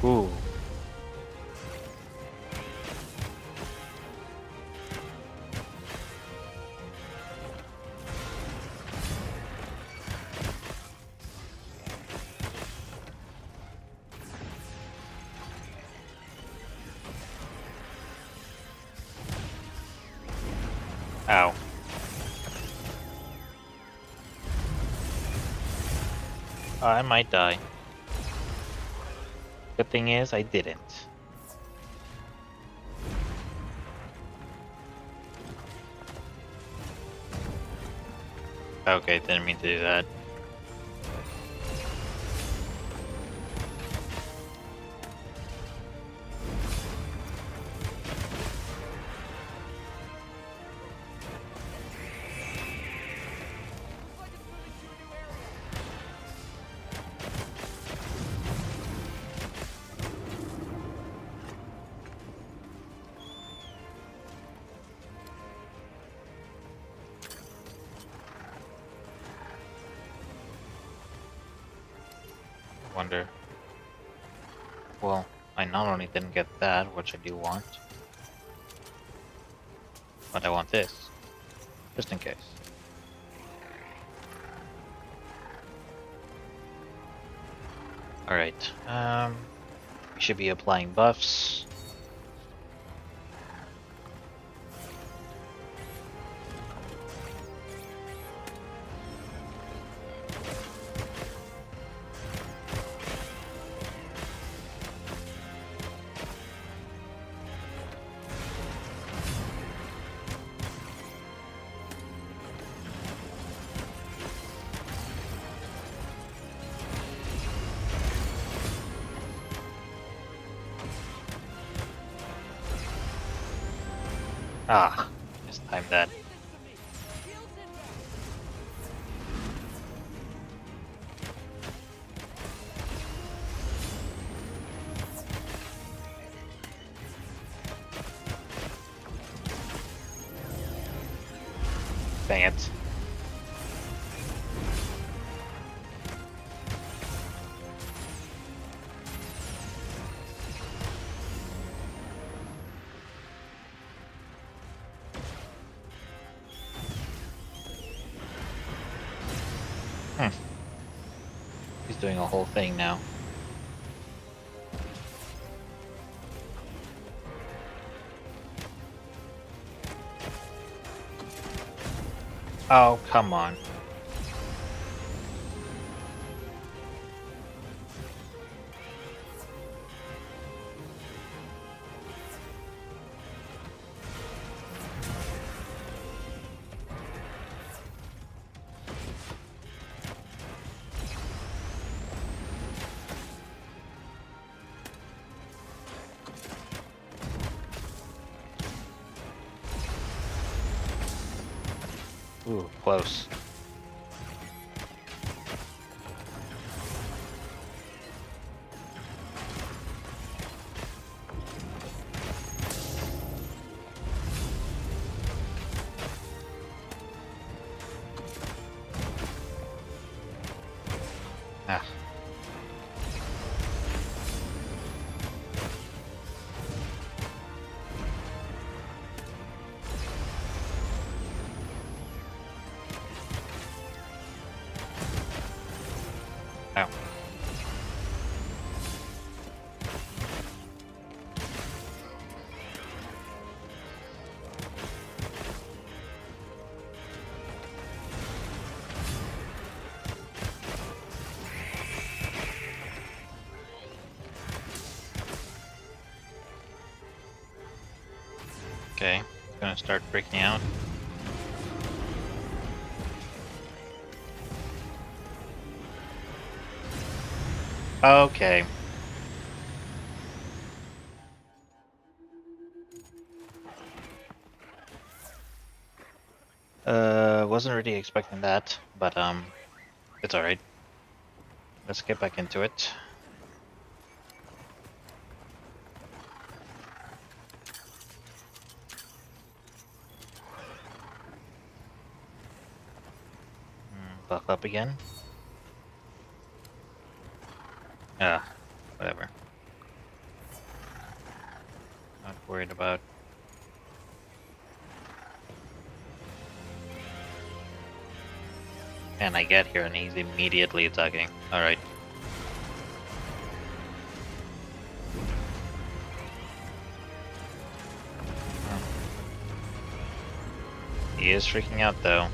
Ooh. Ow. I might die. Good thing is, I didn't. Okay, didn't mean to do that. Looks like it's moving to a new area. Wonder. Well, I not only didn't get that, which I do want, but I want this, just in case. Alright, we should be applying buffs. Ah, mistimed that. Leave this to me. Shields inbound. Dang it. He's doing a whole thing now. Oh, come on. Ooh, close. Ah. Okay, it's gonna start freaking out. Okay. Wasn't really expecting that, but it's alright. Let's get back into it. Buff up again. Ah, whatever. Not worried about. And I get here and he's immediately attacking. Alright. He is freaking out though.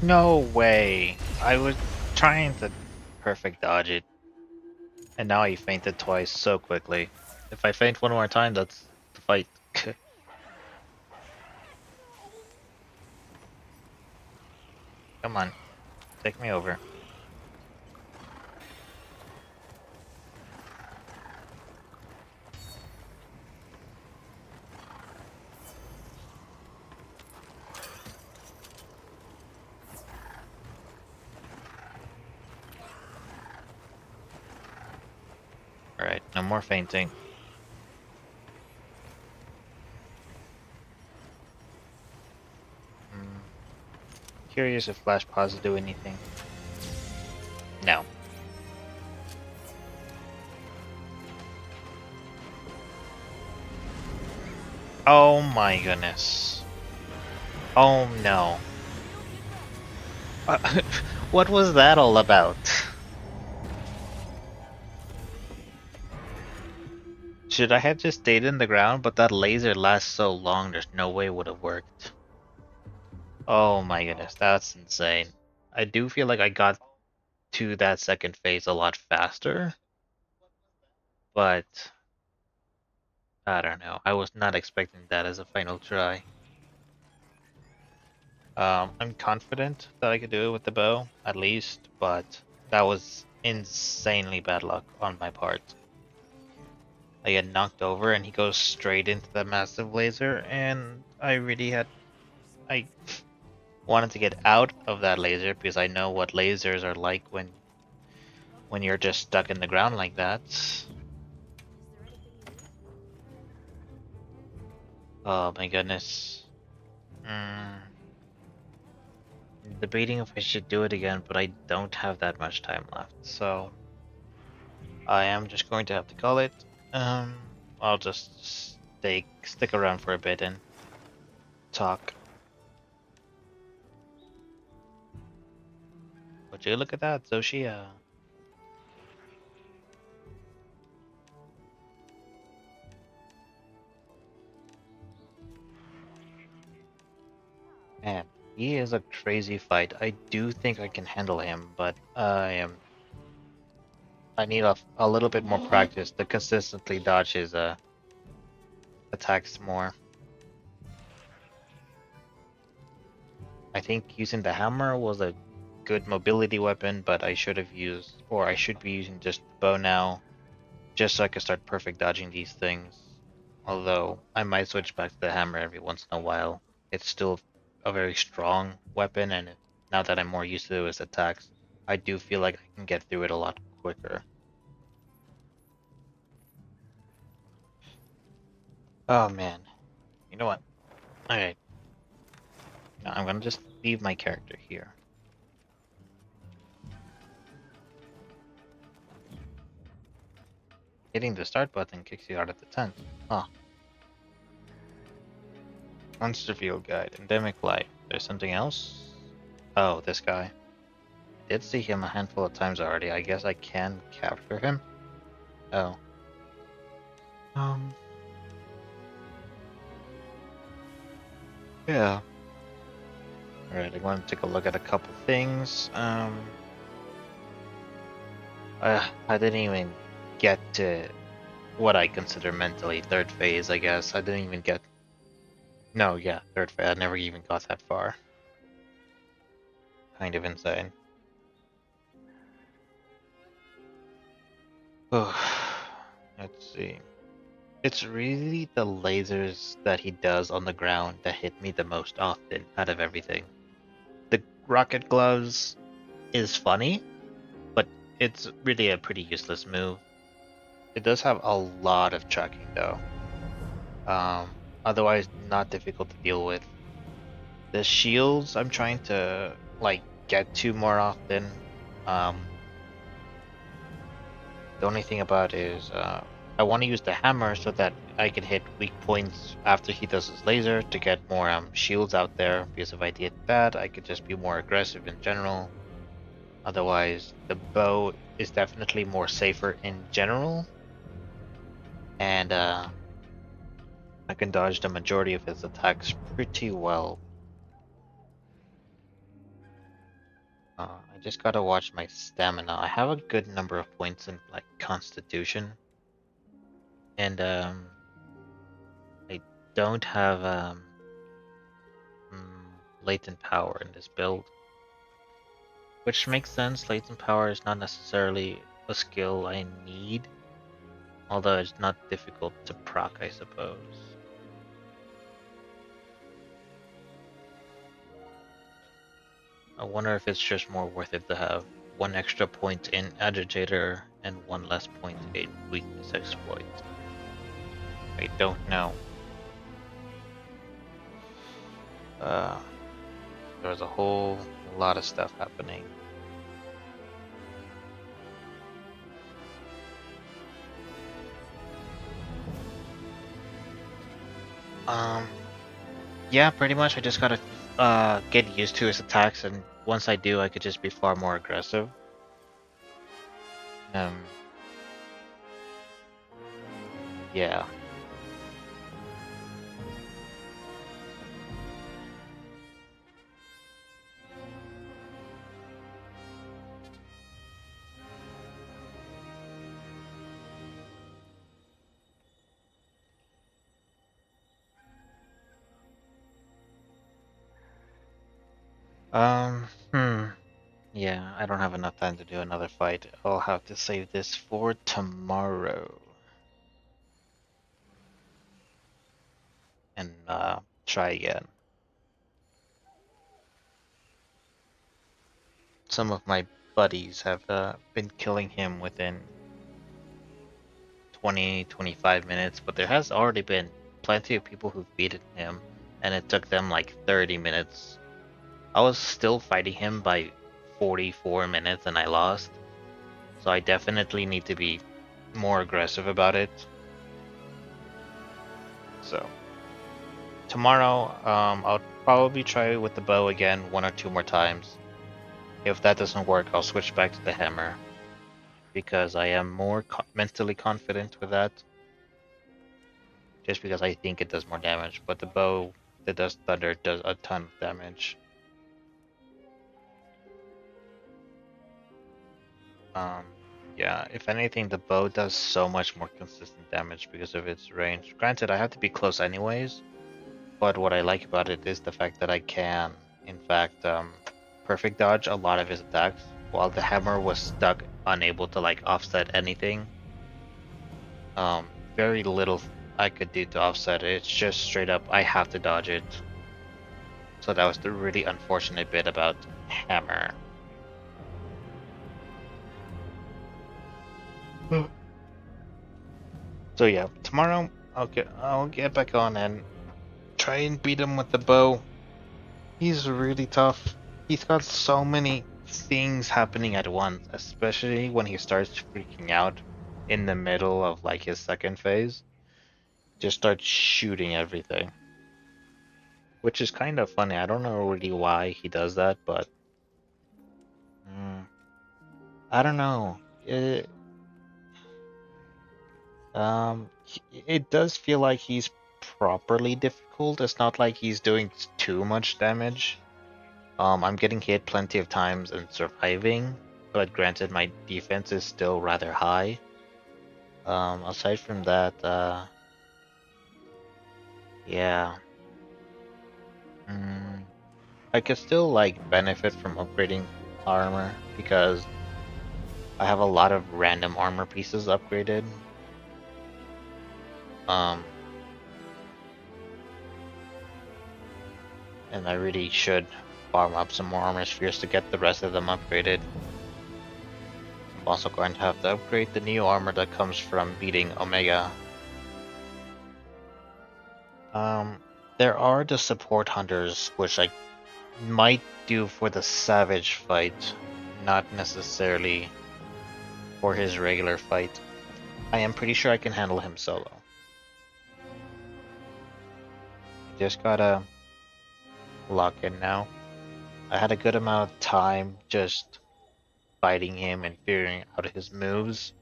No way! I was trying to perfect dodge it. And now he fainted twice so quickly. If I faint one more time, that's the fight. Come on. Take me over. Alright, no more fainting. Curious if flash pauses do anything. No. Oh my goodness. Oh no. What was that all about? Should I have just stayed in the ground? But that laser lasts so long, there's no way it would have worked. Oh my goodness, that's insane. I do feel like I got to that second phase a lot faster, but I don't know. I was not expecting that as a final try. I'm confident that I could do it with the bow, at least, but that was insanely bad luck on my part. I get knocked over and he goes straight into the massive laser, and I wanted to get out of that laser because I know what lasers are like when you're just stuck in the ground like that. Oh my goodness. Debating if I should do it again, but I don't have that much time left, so I am just going to have to call it. I'll just stick around for a bit and talk. Would you look at that, Zoshia? Man, he is a crazy fight. I do think I can handle him, but I need a little bit more practice to consistently dodge his attacks more. I think using the hammer was a good mobility weapon, but I should have used, or I should be using just the bow now, just so I can start perfect dodging these things. Although I might switch back to the hammer every once in a while. It's still a very strong weapon, and now that I'm more used to its attacks, I do feel like I can get through it a lot quicker. Oh man. You know what? Alright. Now I'm gonna just leave my character here. Hitting the start button kicks you out of the tent. Huh. Monster Field Guide, Endemic Light. There's something else? Oh, this guy. Did see him a handful of times already. I guess I can capture him? Oh. Yeah. Alright, I want to take a look at a couple things. I didn't even get to what I consider mentally third phase, I guess. I didn't even get... No, yeah, third phase. I never even got that far. Kind of insane. Let's see. It's really the lasers that he does on the ground that hit me the most often out of everything. The rocket gloves is funny, but it's really a pretty useless move. It does have a lot of tracking though. Otherwise not difficult to deal with. The shields I'm trying to like get to more often. The only thing about it is I want to use the hammer so that I can hit weak points after he does his laser to get more shields out there, because if I did that I could just be more aggressive in general. Otherwise the bow is definitely more safer in general, and I can dodge the majority of his attacks pretty well. I just gotta watch my stamina. I have a good number of points in like constitution, and I don't have latent power in this build, which makes sense. Latent power is not necessarily a skill I need, although it's not difficult to proc, I suppose. I wonder if it's just more worth it to have one extra point in agitator and one less point in weakness exploit. I don't know. There's a whole lot of stuff happening. Yeah, pretty much. I just gotta get used to his attacks, and once I do, I could just be far more aggressive. Yeah. Yeah, I don't have enough time to do another fight. I'll have to save this for tomorrow. And try again. Some of my buddies have been killing him within 20-25 minutes, but there has already been plenty of people who've beaten him, and it took them like 30 minutes. I was still fighting him by 44 minutes and I lost. So I definitely need to be more aggressive about it. So tomorrow, I'll probably try with the bow again 1 or 2 more times. If that doesn't work, I'll switch back to the hammer, because I am more mentally confident with that. Just because I think it does more damage, but the bow that does thunder does a ton of damage. Yeah, if anything, the bow does so much more consistent damage because of its range. Granted, I have to be close anyways, but what I like about it is the fact that I can, in fact, perfect dodge a lot of his attacks, while the hammer was stuck, unable to like offset anything. Very little I could do to offset it. It's just straight up I have to dodge it. So that was the really unfortunate bit about hammer. So yeah, tomorrow I'll get back on and try and beat him with the bow. He's really tough. He's got so many things happening at once, especially when he starts freaking out in the middle of like his second phase. Just starts shooting everything. Which is kind of funny. I don't know really why he does that, but I don't know. It does feel like he's properly difficult. It's not like he's doing too much damage. I'm getting hit plenty of times and surviving, but granted, my defense is still rather high. Aside from that, yeah. I could still like benefit from upgrading armor because I have a lot of random armor pieces upgraded. And I really should farm up some more armor spheres to get the rest of them upgraded. I'm also going to have to upgrade the new armor that comes from beating Omega. There are the support hunters, which I might do for the Savage fight, not necessarily for his regular fight. I am pretty sure I can handle him solo. Just gotta lock in now. I had a good amount of time just fighting him and figuring out his moves.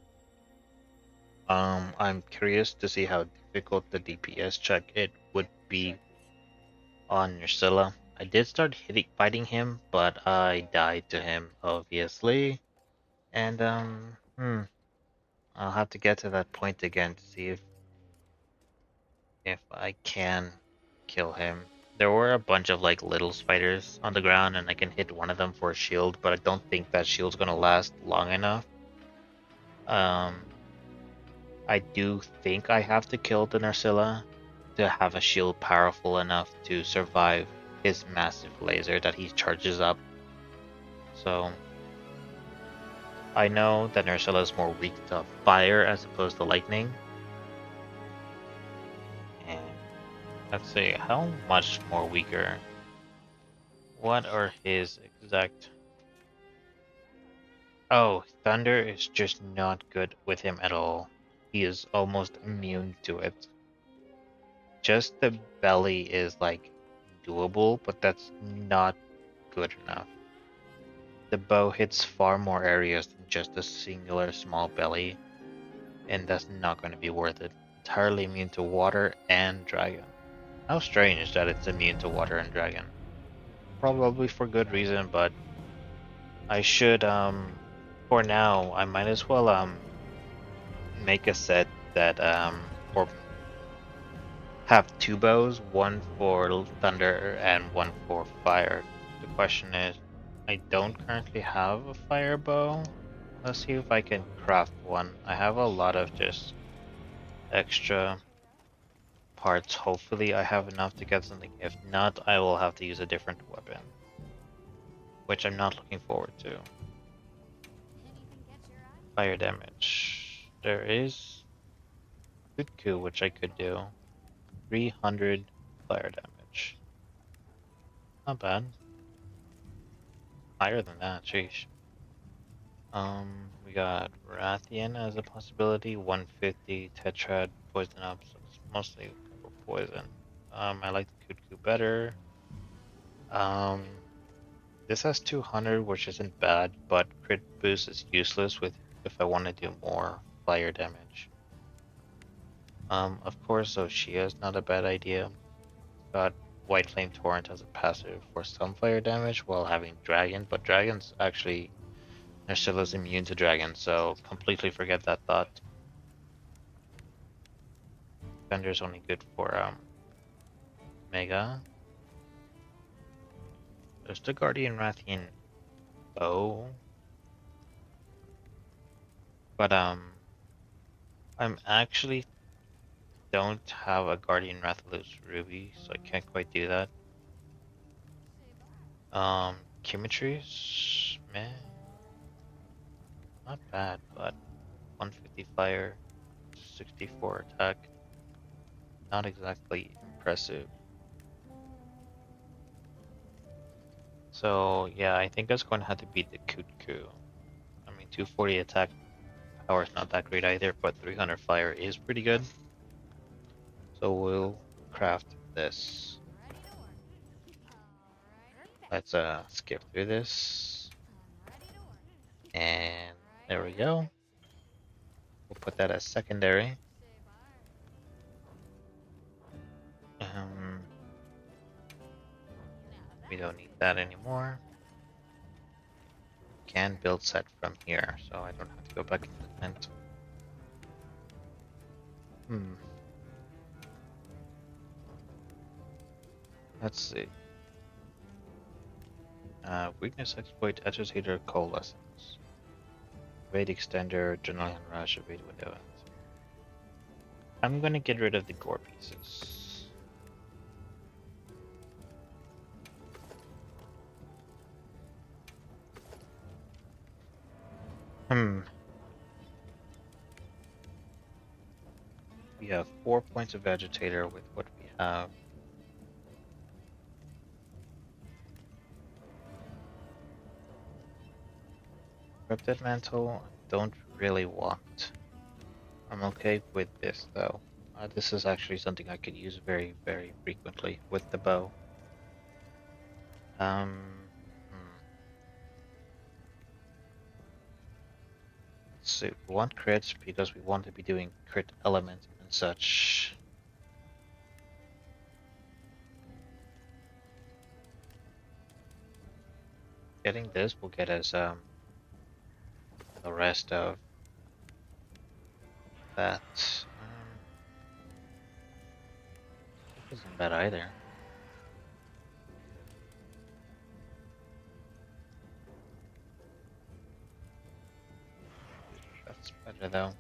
I'm curious to see how difficult the DPS check it would be on Ursula. I did start fighting him, but I died to him, obviously. And I'll have to get to that point again to see if I can kill him. There were a bunch of like little spiders on the ground, and I can hit one of them for a shield, but I don't think that shield's gonna last long enough. I do think I have to kill the Nursilla to have a shield powerful enough to survive his massive laser that he charges up. So I know that Nursilla is more weak to fire as opposed to lightning. And let's see, how much more weaker? What are his exact... Oh, thunder is just not good with him at all. He is almost immune to it. Just the belly is like doable, but that's not good enough. The bow hits far more areas than just a singular small belly, and that's not going to be worth it. Entirely immune to water and dragon. How strange that it's immune to water and dragon. Probably for good reason, but I should, for now, I might as well, make a set that, or have two bows, one for thunder and one for fire. The question is, I don't currently have a fire bow. Let's see if I can craft one. I have a lot of just extra parts. Hopefully I have enough to get something. If not, I will have to use a different weapon, which I'm not looking forward to. Fire damage. There is Kutku, which I could do. 300 fire damage. Not bad. Higher than that, sheesh. We got Rathian as a possibility, 150 Tetrad, poison up, so it's mostly for poison. I like the Kutku better. This has 200, which isn't bad, but crit boost is useless if I want to do more fire damage. Of course, Oshia is not a bad idea. Got White Flame Torrent as a passive for some fire damage while having Dragon, but Dragon's actually... Nursilla's immune to Dragon, so completely forget that thought. Fender's only good for Mega. There's the Guardian Rathian bow. But I'm actually don't have a Guardian Rathalos ruby, so I can't quite do that. Chemistries, meh, not bad, but 150 fire, 64 attack, not exactly impressive. So yeah, I think that's going to have to beat the Kutku. I mean, 240 attack power is not that great either, but 300 fire is pretty good. So we'll craft this. Let's skip through this. And there we go. We'll put that as secondary. We don't need that anymore. Can build set from here, so I don't have to go back into the tent. Let's see. Weakness exploit, agitator, coalescence. Evade extender, adrenaline rush, evade window. I'm gonna get rid of the gore pieces. We have 4 points of agitator with what we have. Cryptid mantle, don't really want. I'm okay with this though. This is actually something I could use very, very frequently with the bow. Hmm. Let's see, we want crits because we want to be doing crit element and such. Getting this will get us the rest of that. Isn't bad either. That's better though.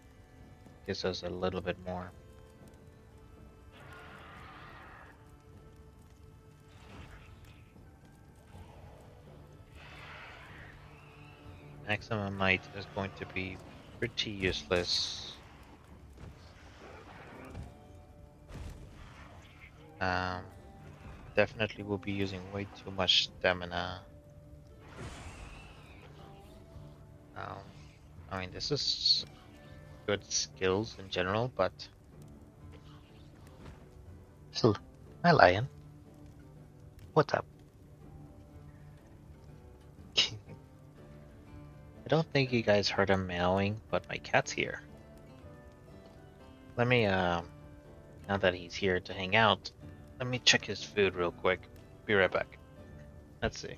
Gives us a little bit more. Maximum might is going to be pretty useless. Definitely will be using way too much stamina. I mean, this is good skills in general, but still, hi lion. What's up? I don't think you guys heard him meowing, but my cat's here. Let me, now that he's here to hang out, let me check his food real quick. Be right back. Let's see.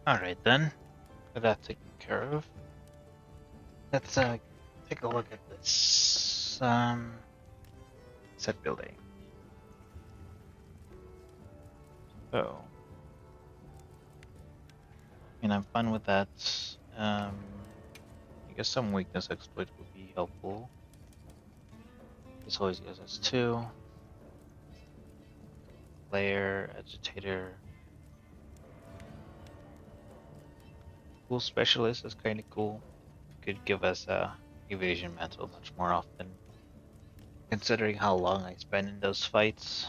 Alright then, with that taken care of, let's take a look at this set building. So, I'm fine with that. I guess some weakness exploit would be helpful. This always gives us 2. Player, agitator. Cool specialist is kind of cool. Could give us evasion mantle much more often. Considering how long I spend in those fights.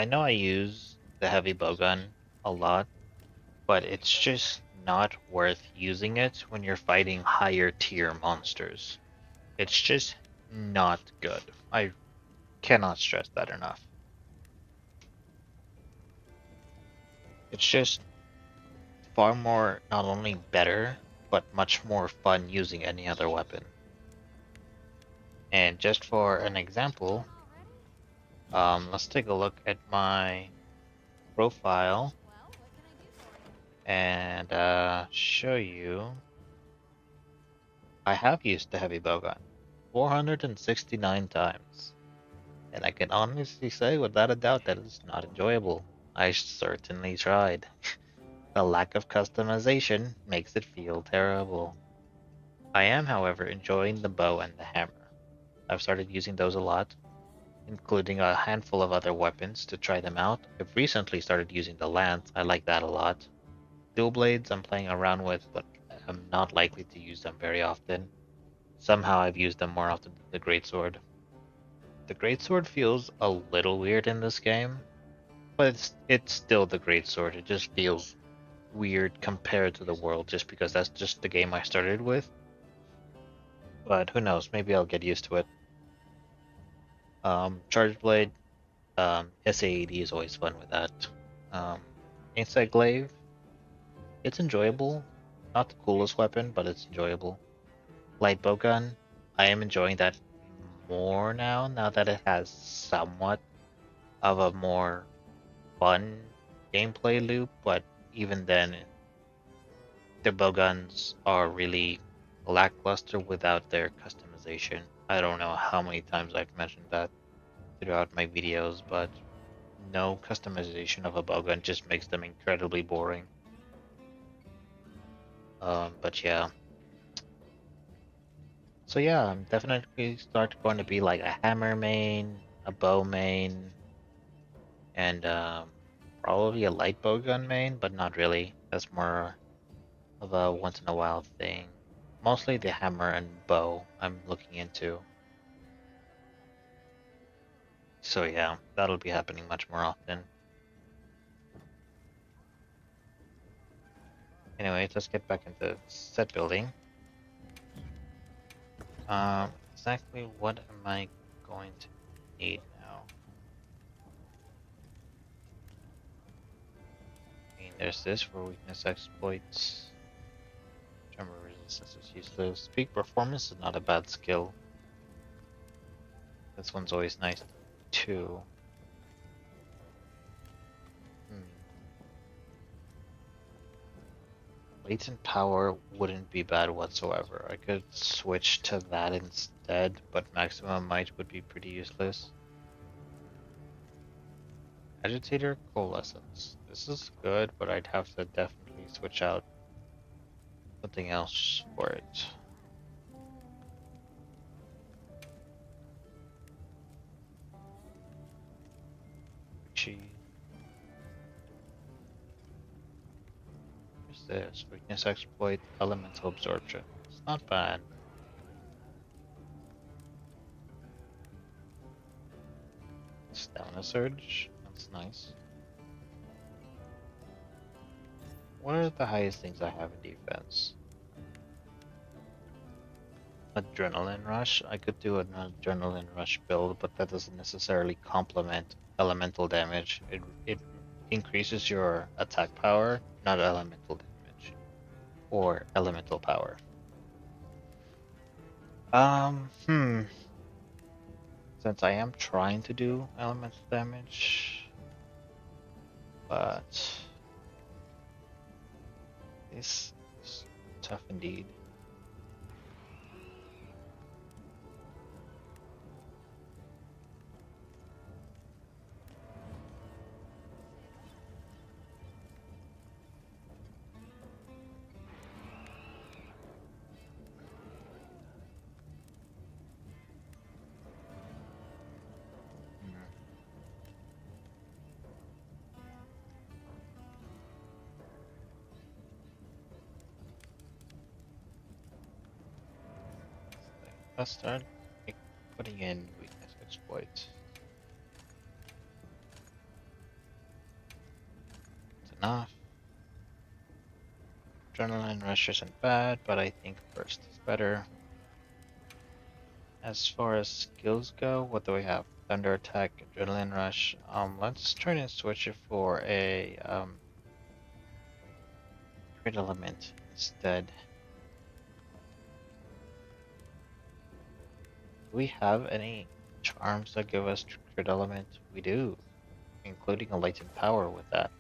I know I use the heavy bowgun a lot, but it's just not worth using it when you're fighting higher tier monsters. It's just not good. I cannot stress that enough. It's just far more not only better, but much more fun using any other weapon. And just for an example, let's take a look at my profile and show you. I have used the heavy bowgun 469 times, and I can honestly say without a doubt that it's not enjoyable. I certainly tried. The lack of customization makes it feel terrible. I am, however, enjoying the bow and the hammer. I've started using those a lot, including a handful of other weapons to try them out. I've recently started using the lance. I like that a lot. Dual blades I'm playing around with, but I'm not likely to use them very often. Somehow I've used them more often than the greatsword. The greatsword feels a little weird in this game, but it's still the greatsword. It just feels weird compared to the world just because that's just the game I started with. But who knows, maybe I'll get used to it. Charge blade, SAED is always fun with that. Insect glaive, it's enjoyable. Not the coolest weapon, but it's enjoyable. Light bowgun, I am enjoying that more now that it has somewhat of a more fun gameplay loop, but even then, the bowguns are really lackluster without their customization. I don't know how many times I've mentioned that throughout my videos, but no customization of a bowgun just makes them incredibly boring. But yeah. So yeah, I'm definitely going to be like a hammer main, a bow main, and probably a light bowgun main, but not really. That's more of a once in a while thing. Mostly the hammer and bow I'm looking into. So yeah, that'll be happening much more often. Anyway, let's get back into set building. Exactly what am I going to need now? I mean, there's this for weakness exploits. Tremor resistance is useless. Peak performance is not a bad skill. This one's always nice too. Latent power wouldn't be bad whatsoever. I could switch to that instead, but maximum might would be pretty useless. Agitator coalescence. This is good, but I'd have to definitely switch out something else for it. What's this? Weakness exploit, elemental absorption. It's not bad. Stamina surge. That's nice. What are the highest things I have in defense? Adrenaline rush. I could do an adrenaline rush build, but that doesn't necessarily complement elemental damage. It increases your attack power, not elemental damage or elemental power. since I am trying to do elemental damage, but this is tough indeed. Let's start putting in weakness exploits. It's enough. Adrenaline rush isn't bad, but I think burst is better. As far as skills go, what do we have? Thunder attack, adrenaline rush. Let's try to switch it for a crit element instead. Do we have any charms that give us crit element? We do, including a latent power with that.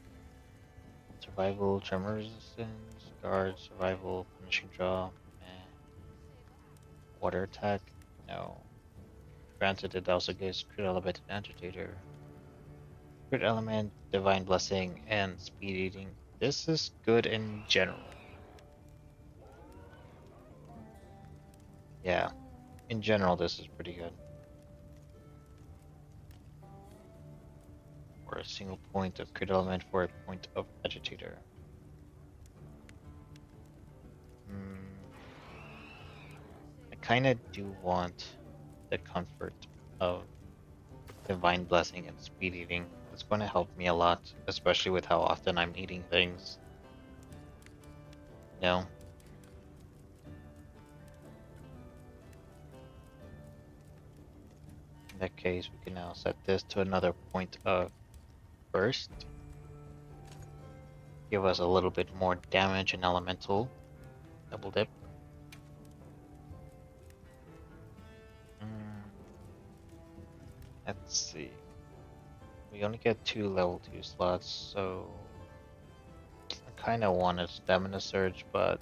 Survival, tremor resistance, guard, survival, punishing draw, water attack, no. Granted, it also gives crit element and agitator. Crit element, divine blessing, and speed eating. This is good in general. Yeah, in general, this is pretty good. For a single point of crit element for a point of agitator. I kinda do want the comfort of divine blessing and speed eating. It's going to help me a lot, especially with how often I'm eating things. No. In that case, we can now set this to another point of burst. Give us a little bit more damage and elemental. Double dip. Let's see. We only get 2 level 2 slots, so I kind of want a stamina surge, but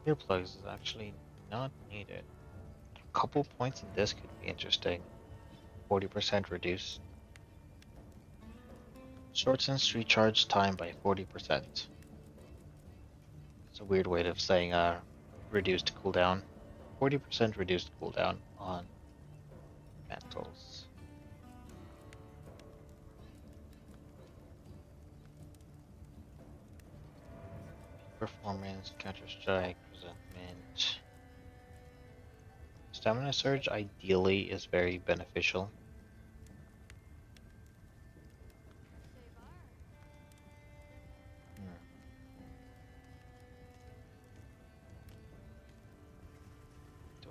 earplugs is actually not needed. A couple points in this could be interesting. 40% reduce. Shortens recharge time by 40%. It's a weird way of saying reduced cooldown. 40% reduced cooldown on mantles. Performance, counter strike, resentment. Stamina surge ideally is very beneficial.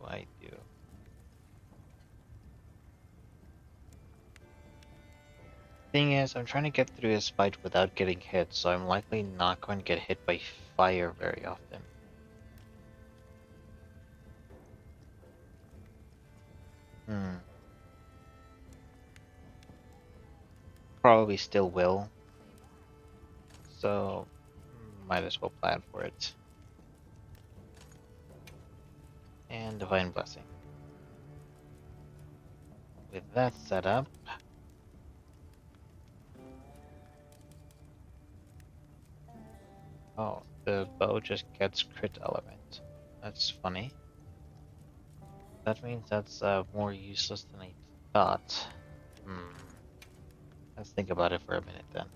I do. Thing is, I'm trying to get through this fight without getting hit, so I'm likely not going to get hit by fire very often. Probably still will. So, might as well plan for it. And Divine Blessing. With that set up, oh, the bow just gets crit element. That's funny. That means that's more useless than I thought. Let's think about it for a minute then.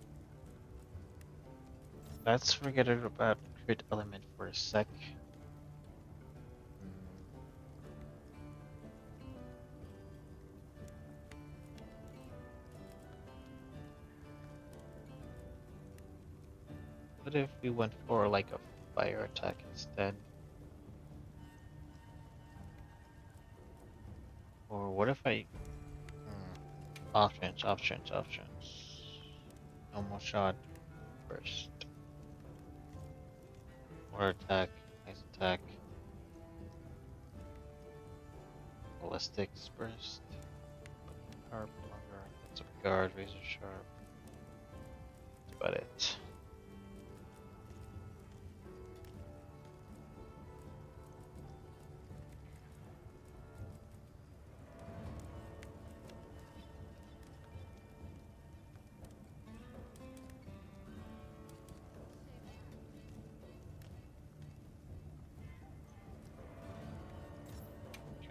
Let's forget about crit element for a sec. What if we went for like a fire attack instead? Or what if I... Options. Normal shot first. Water attack, ice attack. ballistics burst. Sharp, longer, that's a guard, razor sharp. That's about it.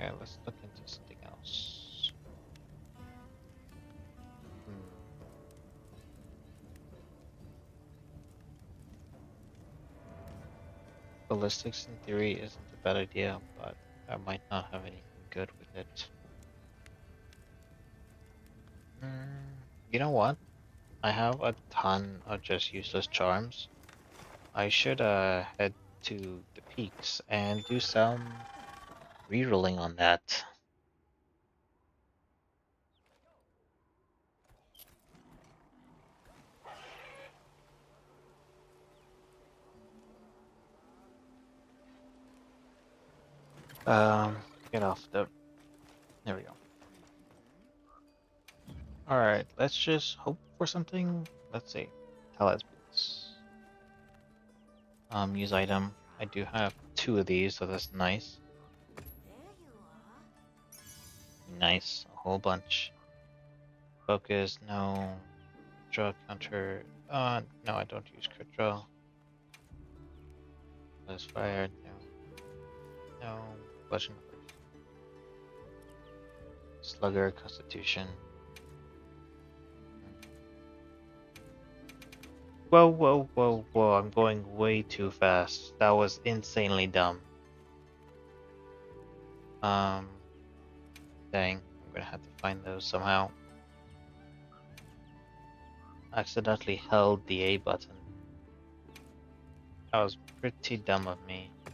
Okay, let's look into something else. Hmm. Ballistics in theory isn't a bad idea, but I might not have anything good with it. You know what? I have a ton of just useless charms. I should head to the peaks and do some rerolling on that. Get off the. There we go. Alright, let's just hope for something. Let's see. Talismans. Use item. I do have 2 of these, so that's nice. There you are. Nice, a whole bunch. Focus, no. Draw counter. No, I don't use crit draw. Less fire, no. No. Bludgeon. Slugger, Constitution. Whoa, whoa, whoa, whoa, I'm going way too fast. That was insanely dumb. Dang, I'm gonna have to find those somehow. Accidentally held the A button. That was pretty dumb of me. Are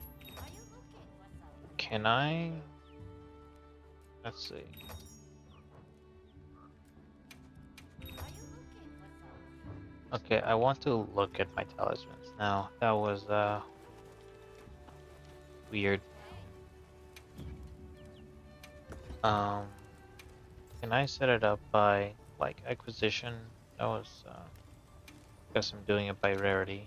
you looking for something? Can I? Let's see. Are you looking for something? Okay, I want to look at my talismans now. That was weird. Can I set it up by like acquisition? That was guess I'm doing it by rarity.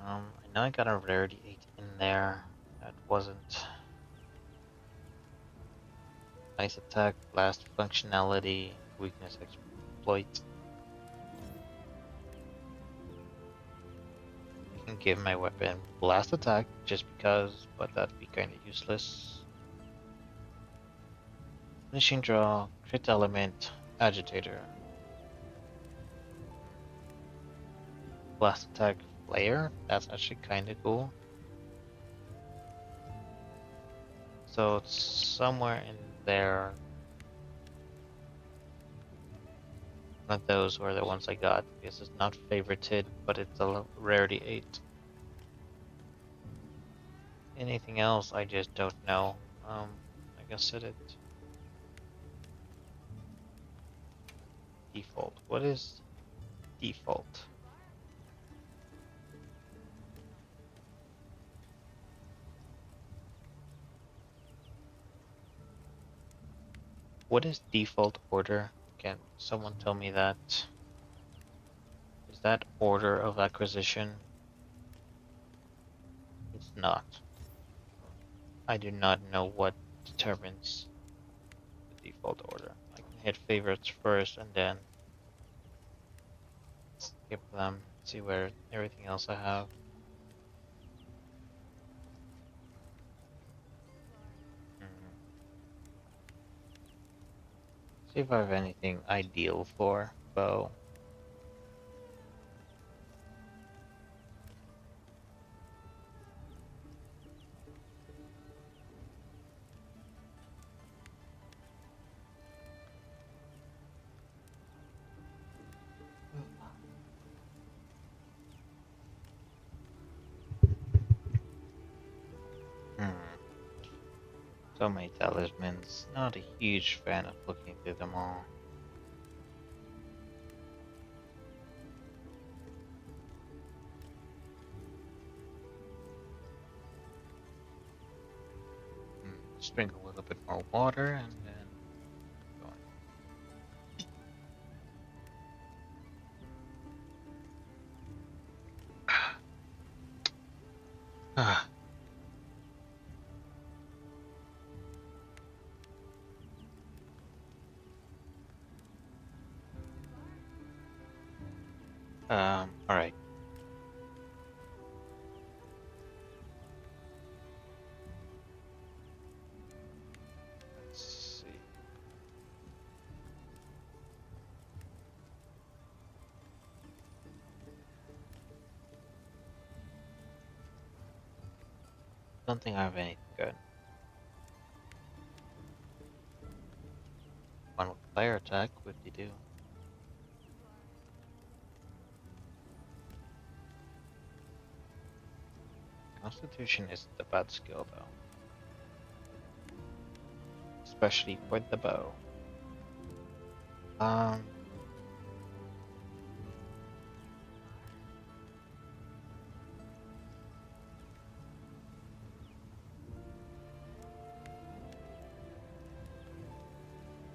I know I got a rarity 8 in there. That wasn't nice attack, blast functionality, weakness exploit. I can give my weapon blast attack just because, but that'd be kind of useless. Finishing draw, crit element, agitator. Blast attack, flare. That's actually kind of cool. So it's somewhere in there. One of those were the ones I got. Because it's not favorited, but it's a rarity 8. Anything else, I just don't know. I guess set it. Default. What is default? What is default order? Can someone tell me that? Is that order of acquisition? It's not. I do not know what determines the default order. I can hit favorites first and then skip them, see where everything else I have. See if I have anything ideal for bow. So many talismans. Not a huge fan of looking through them all. sprinkle a little bit more water and then go on. All right. Let's see. Don't think I have anything good. One with fire attack would you do? Constitution isn't a bad skill though. Especially for the bow. Um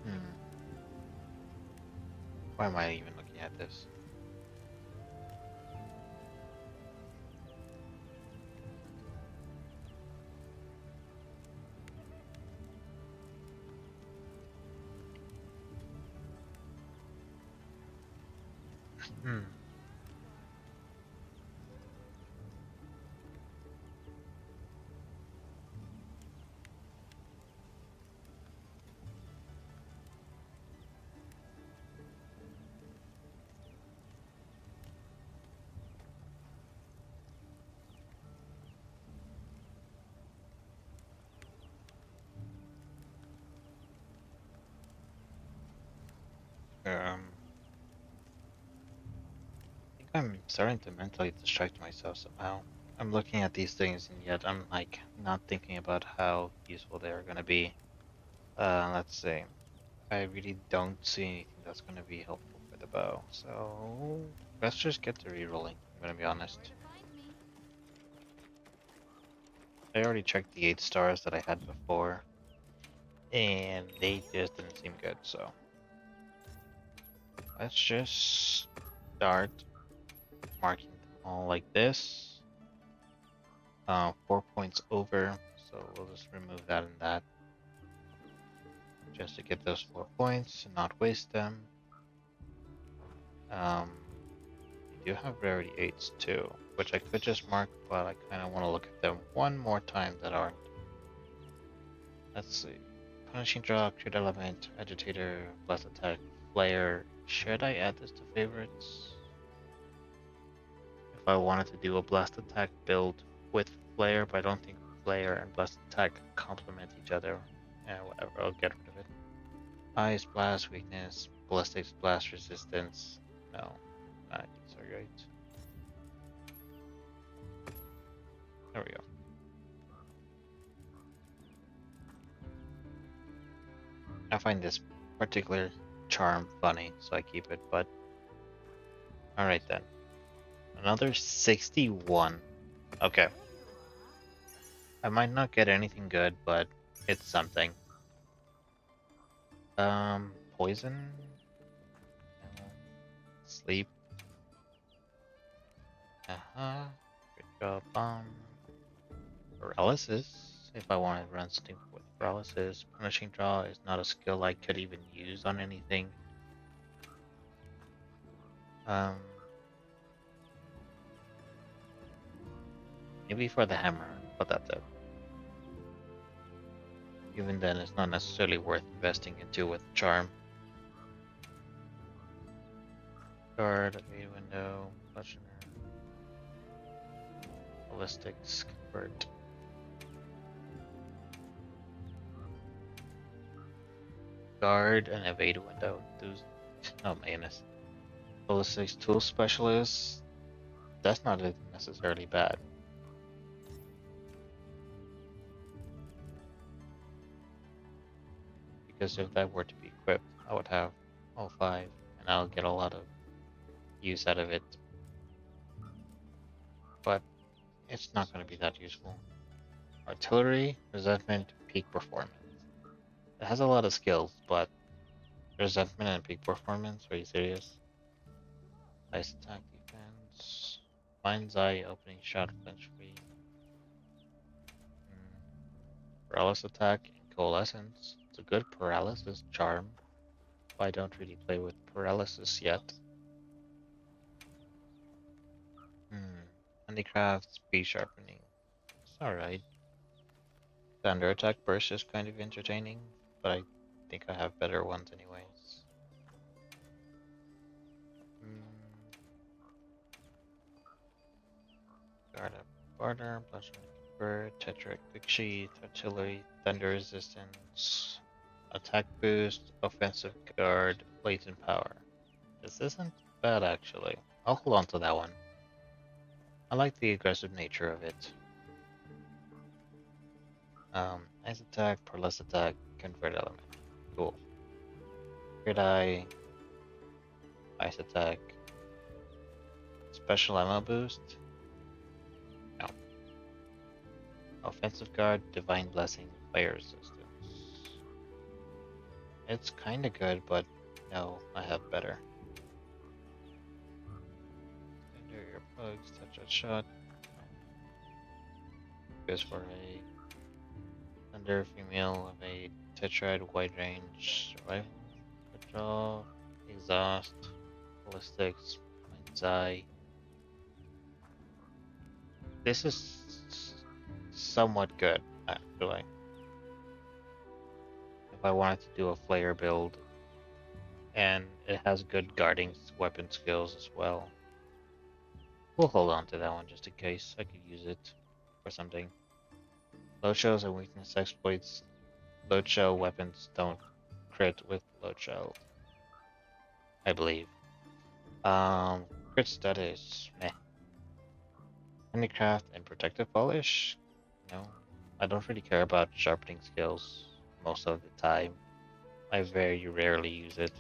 hmm. Why am I even looking at this? Hmm. I think I'm starting to mentally distract myself somehow. I'm looking at these things and yet I'm like not thinking about how useful they are gonna be. Let's see. I really don't see anything that's gonna be helpful for the bow. So let's just get to rerolling. I'm gonna be honest. I already checked the 8 stars that I had before, and they just didn't seem good. So let's just start marking them all like this. 4 points over, so we'll just remove that and that. Just to get those 4 points and not waste them. We do have rarity 8s too, which I could just mark, but I kind of want to look at them one more time that aren't. Let's see. Punishing draw, crit element, agitator, blast attack, flare. Should I add this to favorites? If I wanted to do a blast attack build with flare, but I don't think flare and blast attack complement each other. Whatever, I'll get rid of it. Ice blast, weakness, ballistics blast resistance. No, these are great. There we go. I find this particular charm funny, so I keep it, but alright then. Another 61. Okay. I might not get anything good, but it's something. Poison? No. Sleep. Good job. Paralysis. If I want to run something with paralysis. Punishing draw is not a skill I could even use on anything. Maybe for the hammer, but that's it. Even then, it's not necessarily worth investing into with charm. Guard, evade window, bludgeoner, ballistics, convert. Guard and evade window. Those, oh my goodness. Ballistics tool specialist. That's not necessarily bad. Because if that were to be equipped, I would have all 5, and I'll get a lot of use out of it. But it's not going to be that useful. Artillery, resentment, peak performance. It has a lot of skills, but resentment and peak performance. Are you serious? Ice attack defense, mind's eye, opening shot, flinch free. Paralysis attack and coalescence. It's a good paralysis charm. I don't really play with paralysis yet. Handicraft, speed sharpening. It's alright. Thunder attack burst is kind of entertaining, but I think I have better ones anyways. Guard up, barter, bludgeoning bird, tetraic quick sheath, artillery, thunder resistance, attack boost, offensive guard, latent power. This isn't bad actually. I'll hold on to that one. I like the aggressive nature of it. Ice attack, paralysis attack, convert element. Cool. Crit eye, ice attack, special ammo boost. No. Offensive guard, divine blessing, fire resistance. It's kinda good, but no, I have better. Thunder earplugs, touch that shot. Goes for a thunder female of a tetrad wide range rifle. Withdraw, exhaust, ballistics, mind's eye. This is somewhat good, actually. If I wanted to do a flare build, and it has good guarding weapon skills as well. We'll hold on to that one just in case. I could use it for something. Load shells and weakness exploits. Load shell weapons don't crit with load shell, I believe. Crit status, meh. Handicraft and protective polish? No. I don't really care about sharpening skills most of the time. I very rarely use it.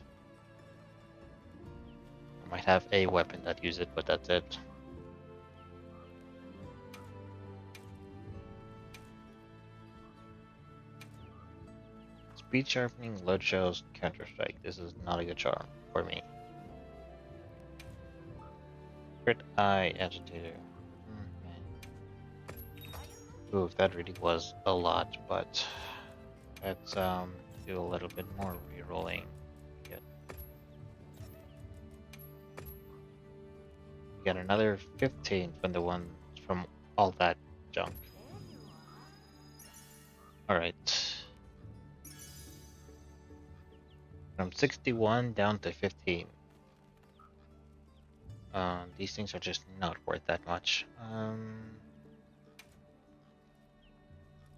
I might have a weapon that uses it, but that's it. Speed sharpening, load shells, counter strike. This is not a good charm for me. Crit eye, agitator. Ooh, that really was a lot, but let's do a little bit more rerolling. Get another 15 from the one from all that junk. Alright. From 61 down to 15. These things are just not worth that much.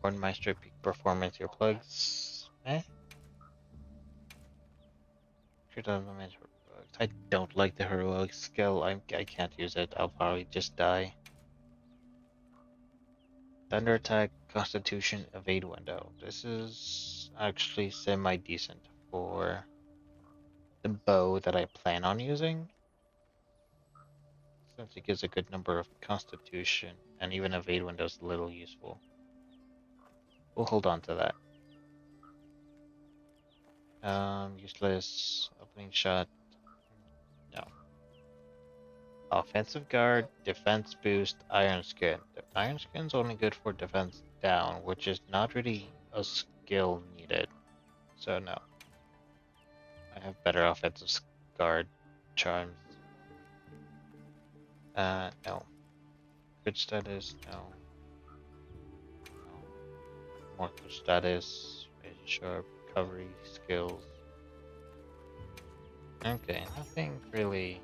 Hornmeister peak performance earplugs. I don't like the heroic skill. I can't use it. I'll probably just die. Thunder attack, constitution, evade window. This is actually semi-decent for the bow that I plan on using. Since it gives a good number of constitution, and even evade window is a little useful. We'll hold on to that. Useless, opening shot. No. Offensive guard, defense boost, iron skin. The iron skin's only good for defense down, which is not really a skill needed. So no. I have better offensive guard charms. No. Crit status, no. More crit status, razor sharp, recovery, skills. Okay, nothing really.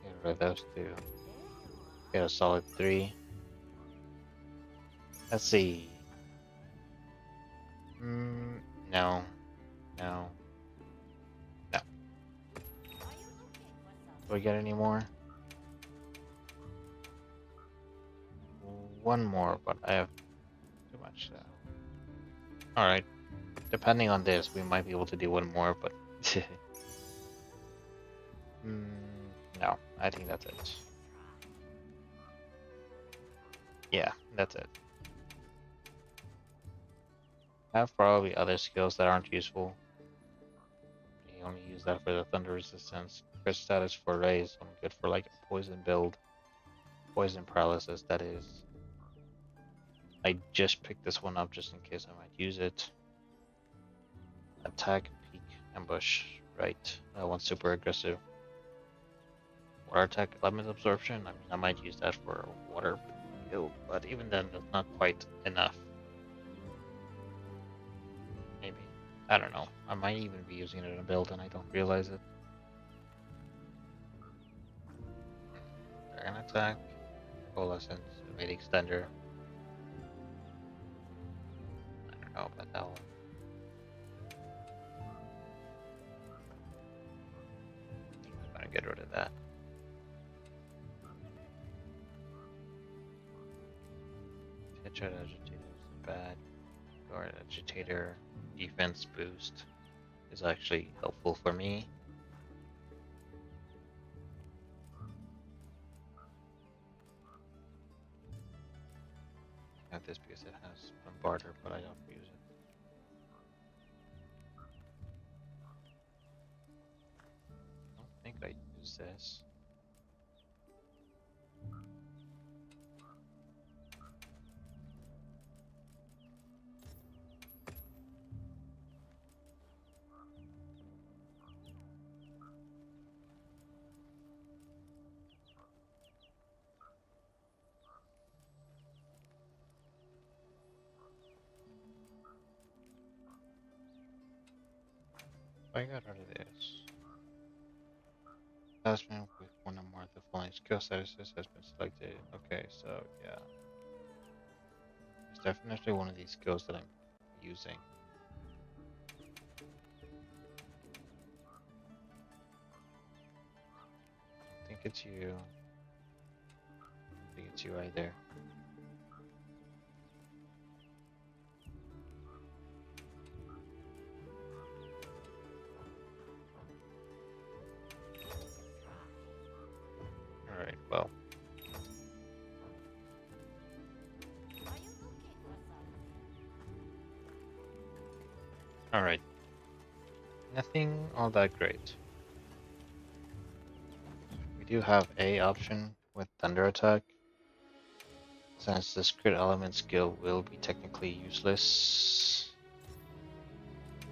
Get rid of those two. Get a solid 3. Let's see. No. No. No. Do we get any more? One more, but I have too much. Alright. Depending on this, we might be able to do one more, but... no, I think that's it. Yeah, that's it. I have probably other skills that aren't useful. You only use that for the thunder resistance. Crit status for raise, I'm good for like a poison build. Poison paralysis, that is. I just picked this one up just in case I might use it. Attack, peek, ambush. Right. That one's super aggressive. Water attack, element absorption. I mean, I might use that for water build, but even then, that's not quite enough. Maybe. I don't know. I might even be using it in a build and I don't realize it. Dragon attack, coalescence, evade extender. I don't know about that one. I'm gonna get rid of that. Headshot agitator is bad. Guard agitator defense boost is actually helpful for me. I have this because it has Bombarder, but I don't use it. I don't think I use this. I got rid of this. Attachment with one or more of the following skill statuses has been selected. Okay, so yeah. It's definitely one of these skills that I'm using. I think it's you. I think it's you either. Alright, well. Alright. Nothing all that great. We do have a option with Thunder Attack. Since this crit element skill will be technically useless.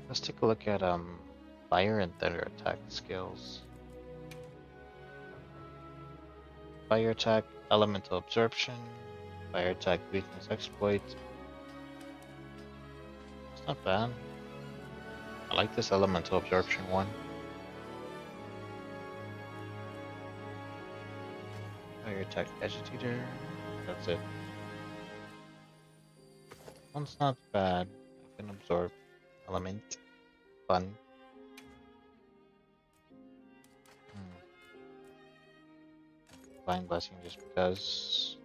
Let's take a look at Fire and Thunder Attack skills. Fire Attack, Elemental Absorption, Fire Attack, Weakness Exploit. It's not bad. I like this Elemental Absorption one. Fire Attack Agitator, that's it. One's not bad. I can absorb element. Fun. Flying Blessing just because.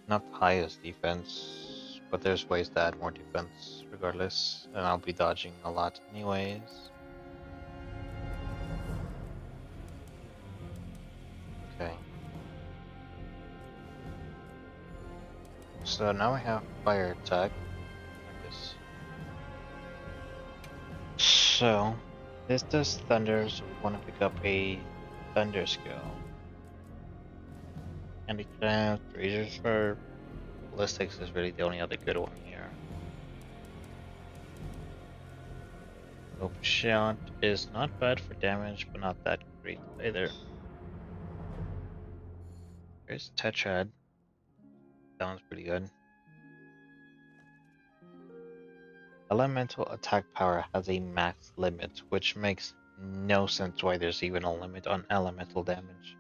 Not the highest defense, but there's ways to add more defense regardless, and I'll be dodging a lot anyways. Okay. So now we have Fire Attack. Like this. So, this does Thunder, so we want to pick up a Thunder skill. Handicraft, Razor's Sharp, Ballistics is really the only other good one here. Open Shot is not bad for damage, but not that great either. There's Tetrad. That one's pretty good. Elemental attack power has a max limit, which makes no sense why there's even a limit on elemental damage.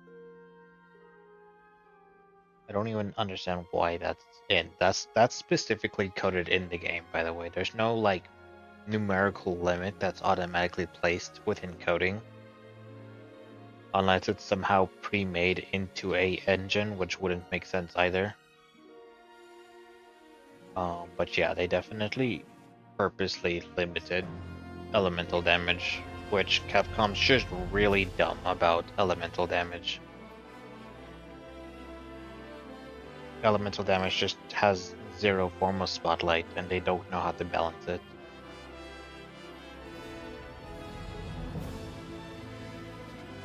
I don't even understand why that's in. That's specifically coded in the game, by the way. There's no like numerical limit that's automatically placed within coding. Unless it's somehow pre-made into a engine, which wouldn't make sense either. But yeah, they definitely purposely limited elemental damage which Capcom's just really dumb about elemental damage. Elemental damage just has zero form of spotlight, and they don't know how to balance it.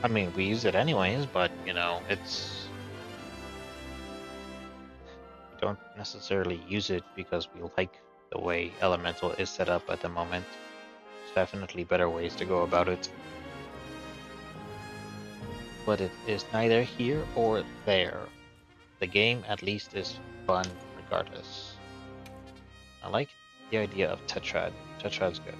I mean, we use it anyways, but you know, it's we don't necessarily use it because we like the way Elemental is set up at the moment. There's definitely better ways to go about it. But it is neither here or there. The game at least is fun regardless. I like the idea of Tetrad. Tetrad's good.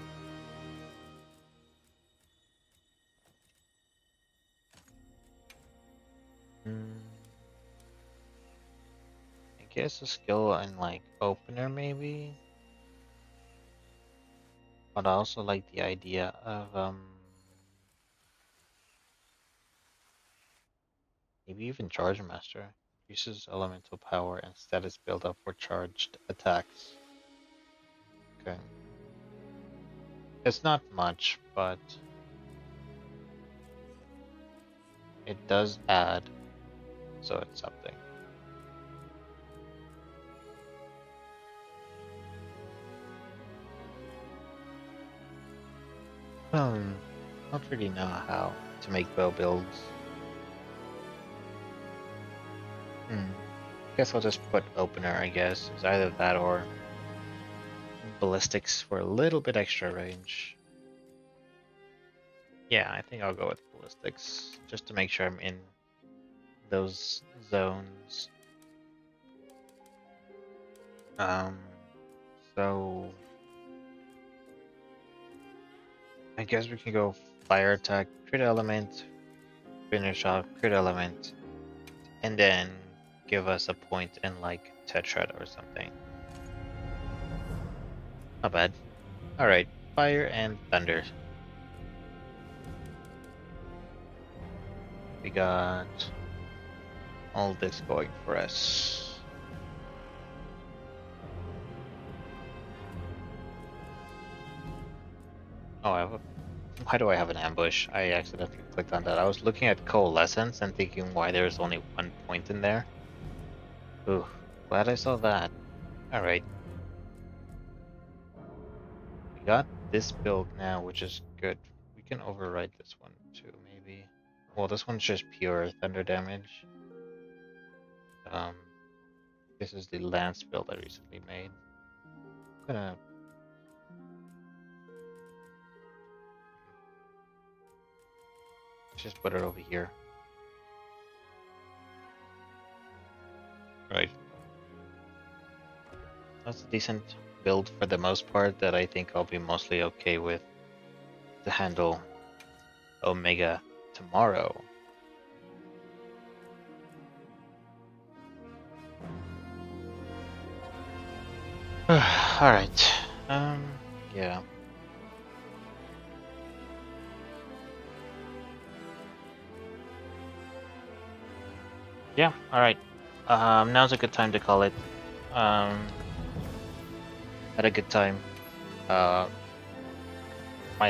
I guess a skill in like opener maybe. But I also like the idea of maybe even Charge Master. Uses elemental power and status build up for charged attacks. Okay. It's not much, but it does add, so it's something. Don't really know how to make bow builds. Guess I'll just put opener, I guess. It's either that or ballistics for a little bit extra range. Yeah, I think I'll go with ballistics, just to make sure I'm in those zones. So I guess we can go fire attack, crit element, finish off, crit element, and then give us a point in like Tetrad or something. Not bad. Alright, fire and thunder. We got all this going for us. Oh, why do I have an ambush? I accidentally clicked on that. I was looking at coalescence and thinking why there's only 1 point in there. Ooh, glad I saw that. Alright. We got this build now, which is good. We can override this one too, maybe. Well, this one's just pure thunder damage. This is the lance build I recently made. I'm gonna just put it over here. Right. That's a decent build for the most part that I think I'll be mostly okay with to handle Omega tomorrow. Alright. Yeah. Yeah, alright. Now's a good time to call it. Had a good time. My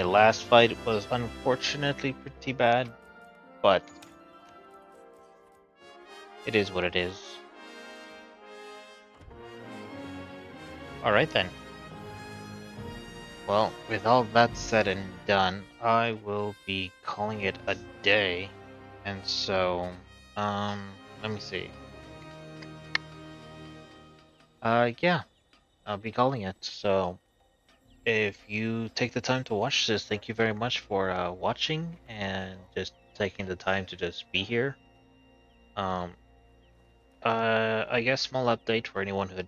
last fight was unfortunately pretty bad, but it is what it is. Alright then. Well, with all that said and done, I will be calling it a day. And so, let me see. Yeah, I'll be calling it. So, if you take the time to watch this, thank you very much for watching and just taking the time to just be here. I guess small update for anyone who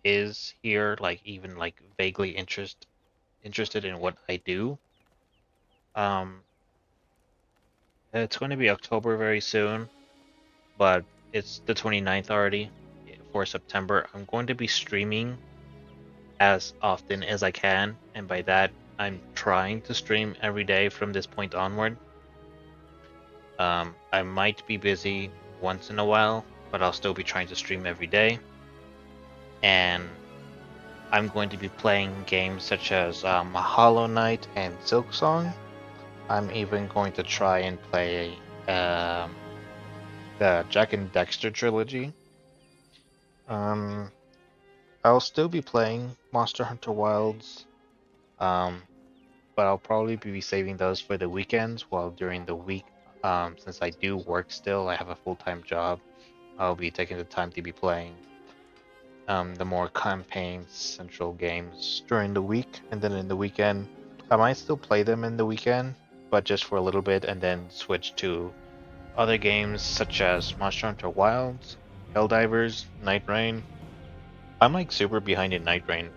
is here, like even like vaguely interested in what I do. It's going to be October very soon, but it's the 29th already for September. I'm going to be streaming as often as I can, and by that I'm trying to stream every day from this point onward. I might be busy once in a while, but I'll still be trying to stream every day. And I'm going to be playing games such as Hollow Knight and Silksong. I'm even going to try and play the Jack and Dexter trilogy. I'll still be playing Monster Hunter Wilds, um, but I'll probably be saving those for the weekends. While during the week, since I do work still, I have a full-time job. I'll be taking the time to be playing the more campaign central games during the week, and then in the weekend, I might still play them in the weekend, but just for a little bit, and then switch to other games such as Monster Hunter Wilds, Helldivers, Night Rain. I'm like super behind in Night Rain,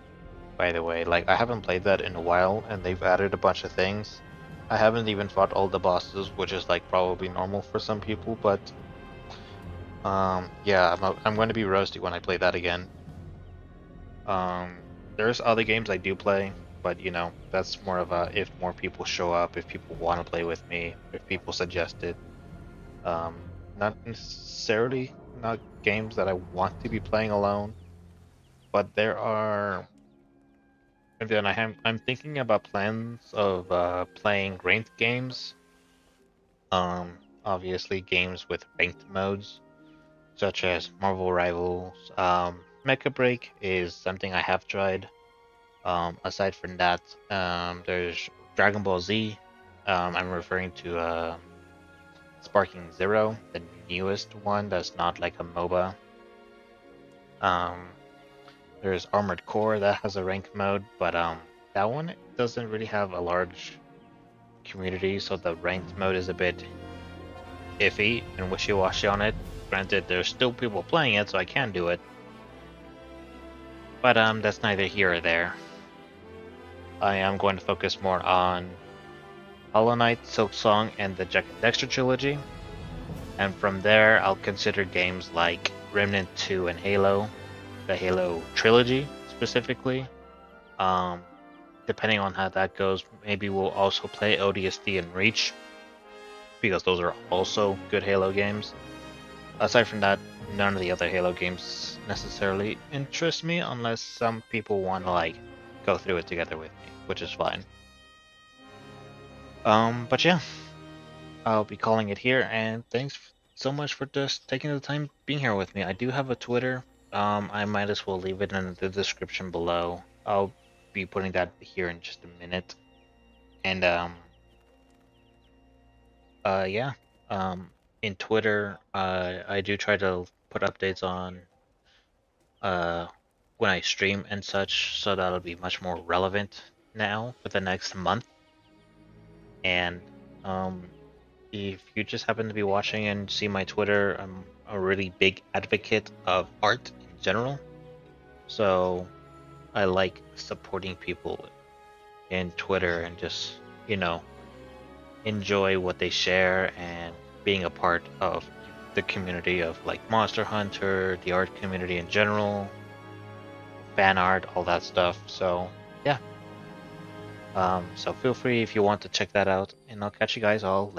by the way. Like I haven't played that in a while, and they've added a bunch of things. I haven't even fought all the bosses, which is like probably normal for some people, but yeah, I'm going to be roasty when I play that again. There's other games I do play, but you know, that's more of a if more people show up, if people want to play with me, if people suggest it. Um, Not necessarily not games that I want to be playing alone, but there are. And then I'm thinking about plans of playing ranked games. Obviously games with ranked modes, such as Marvel Rivals. Mecha Break is something I have tried. Aside from that, there's Dragon Ball Z. I'm referring to Sparking Zero, the newest one that's not like a MOBA. Um, there's Armored Core that has a ranked mode, but that one doesn't really have a large community, so the ranked mode is a bit iffy and wishy-washy on it. Granted, there's still people playing it, so I can do it. But that's neither here or there. I am going to focus more on Hollow Knight, Silksong, and the Jack and Dexter trilogy. And from there, I'll consider games like Remnant 2 and Halo, the Halo trilogy specifically. Depending on how that goes, maybe we'll also play ODST and Reach, because those are also good Halo games. Aside from that, none of the other Halo games necessarily interest me unless some people want to like go through it together with me, which is fine. But yeah, I'll be calling it here, and thanks so much for just taking the time being here with me. I do have a Twitter. I might as well leave it in the description below. I'll be putting that here in just a minute. And yeah. In Twitter, I do try to put updates on when I stream and such, so that'll be much more relevant now for the next month. And if you just happen to be watching and see my Twitter, I'm a really big advocate of art in general. So I like supporting people in Twitter and just, you know, enjoy what they share and being a part of the community of like Monster Hunter, the art community in general, fan art, all that stuff. So yeah. So feel free if you want to check that out, and I'll catch you guys all later.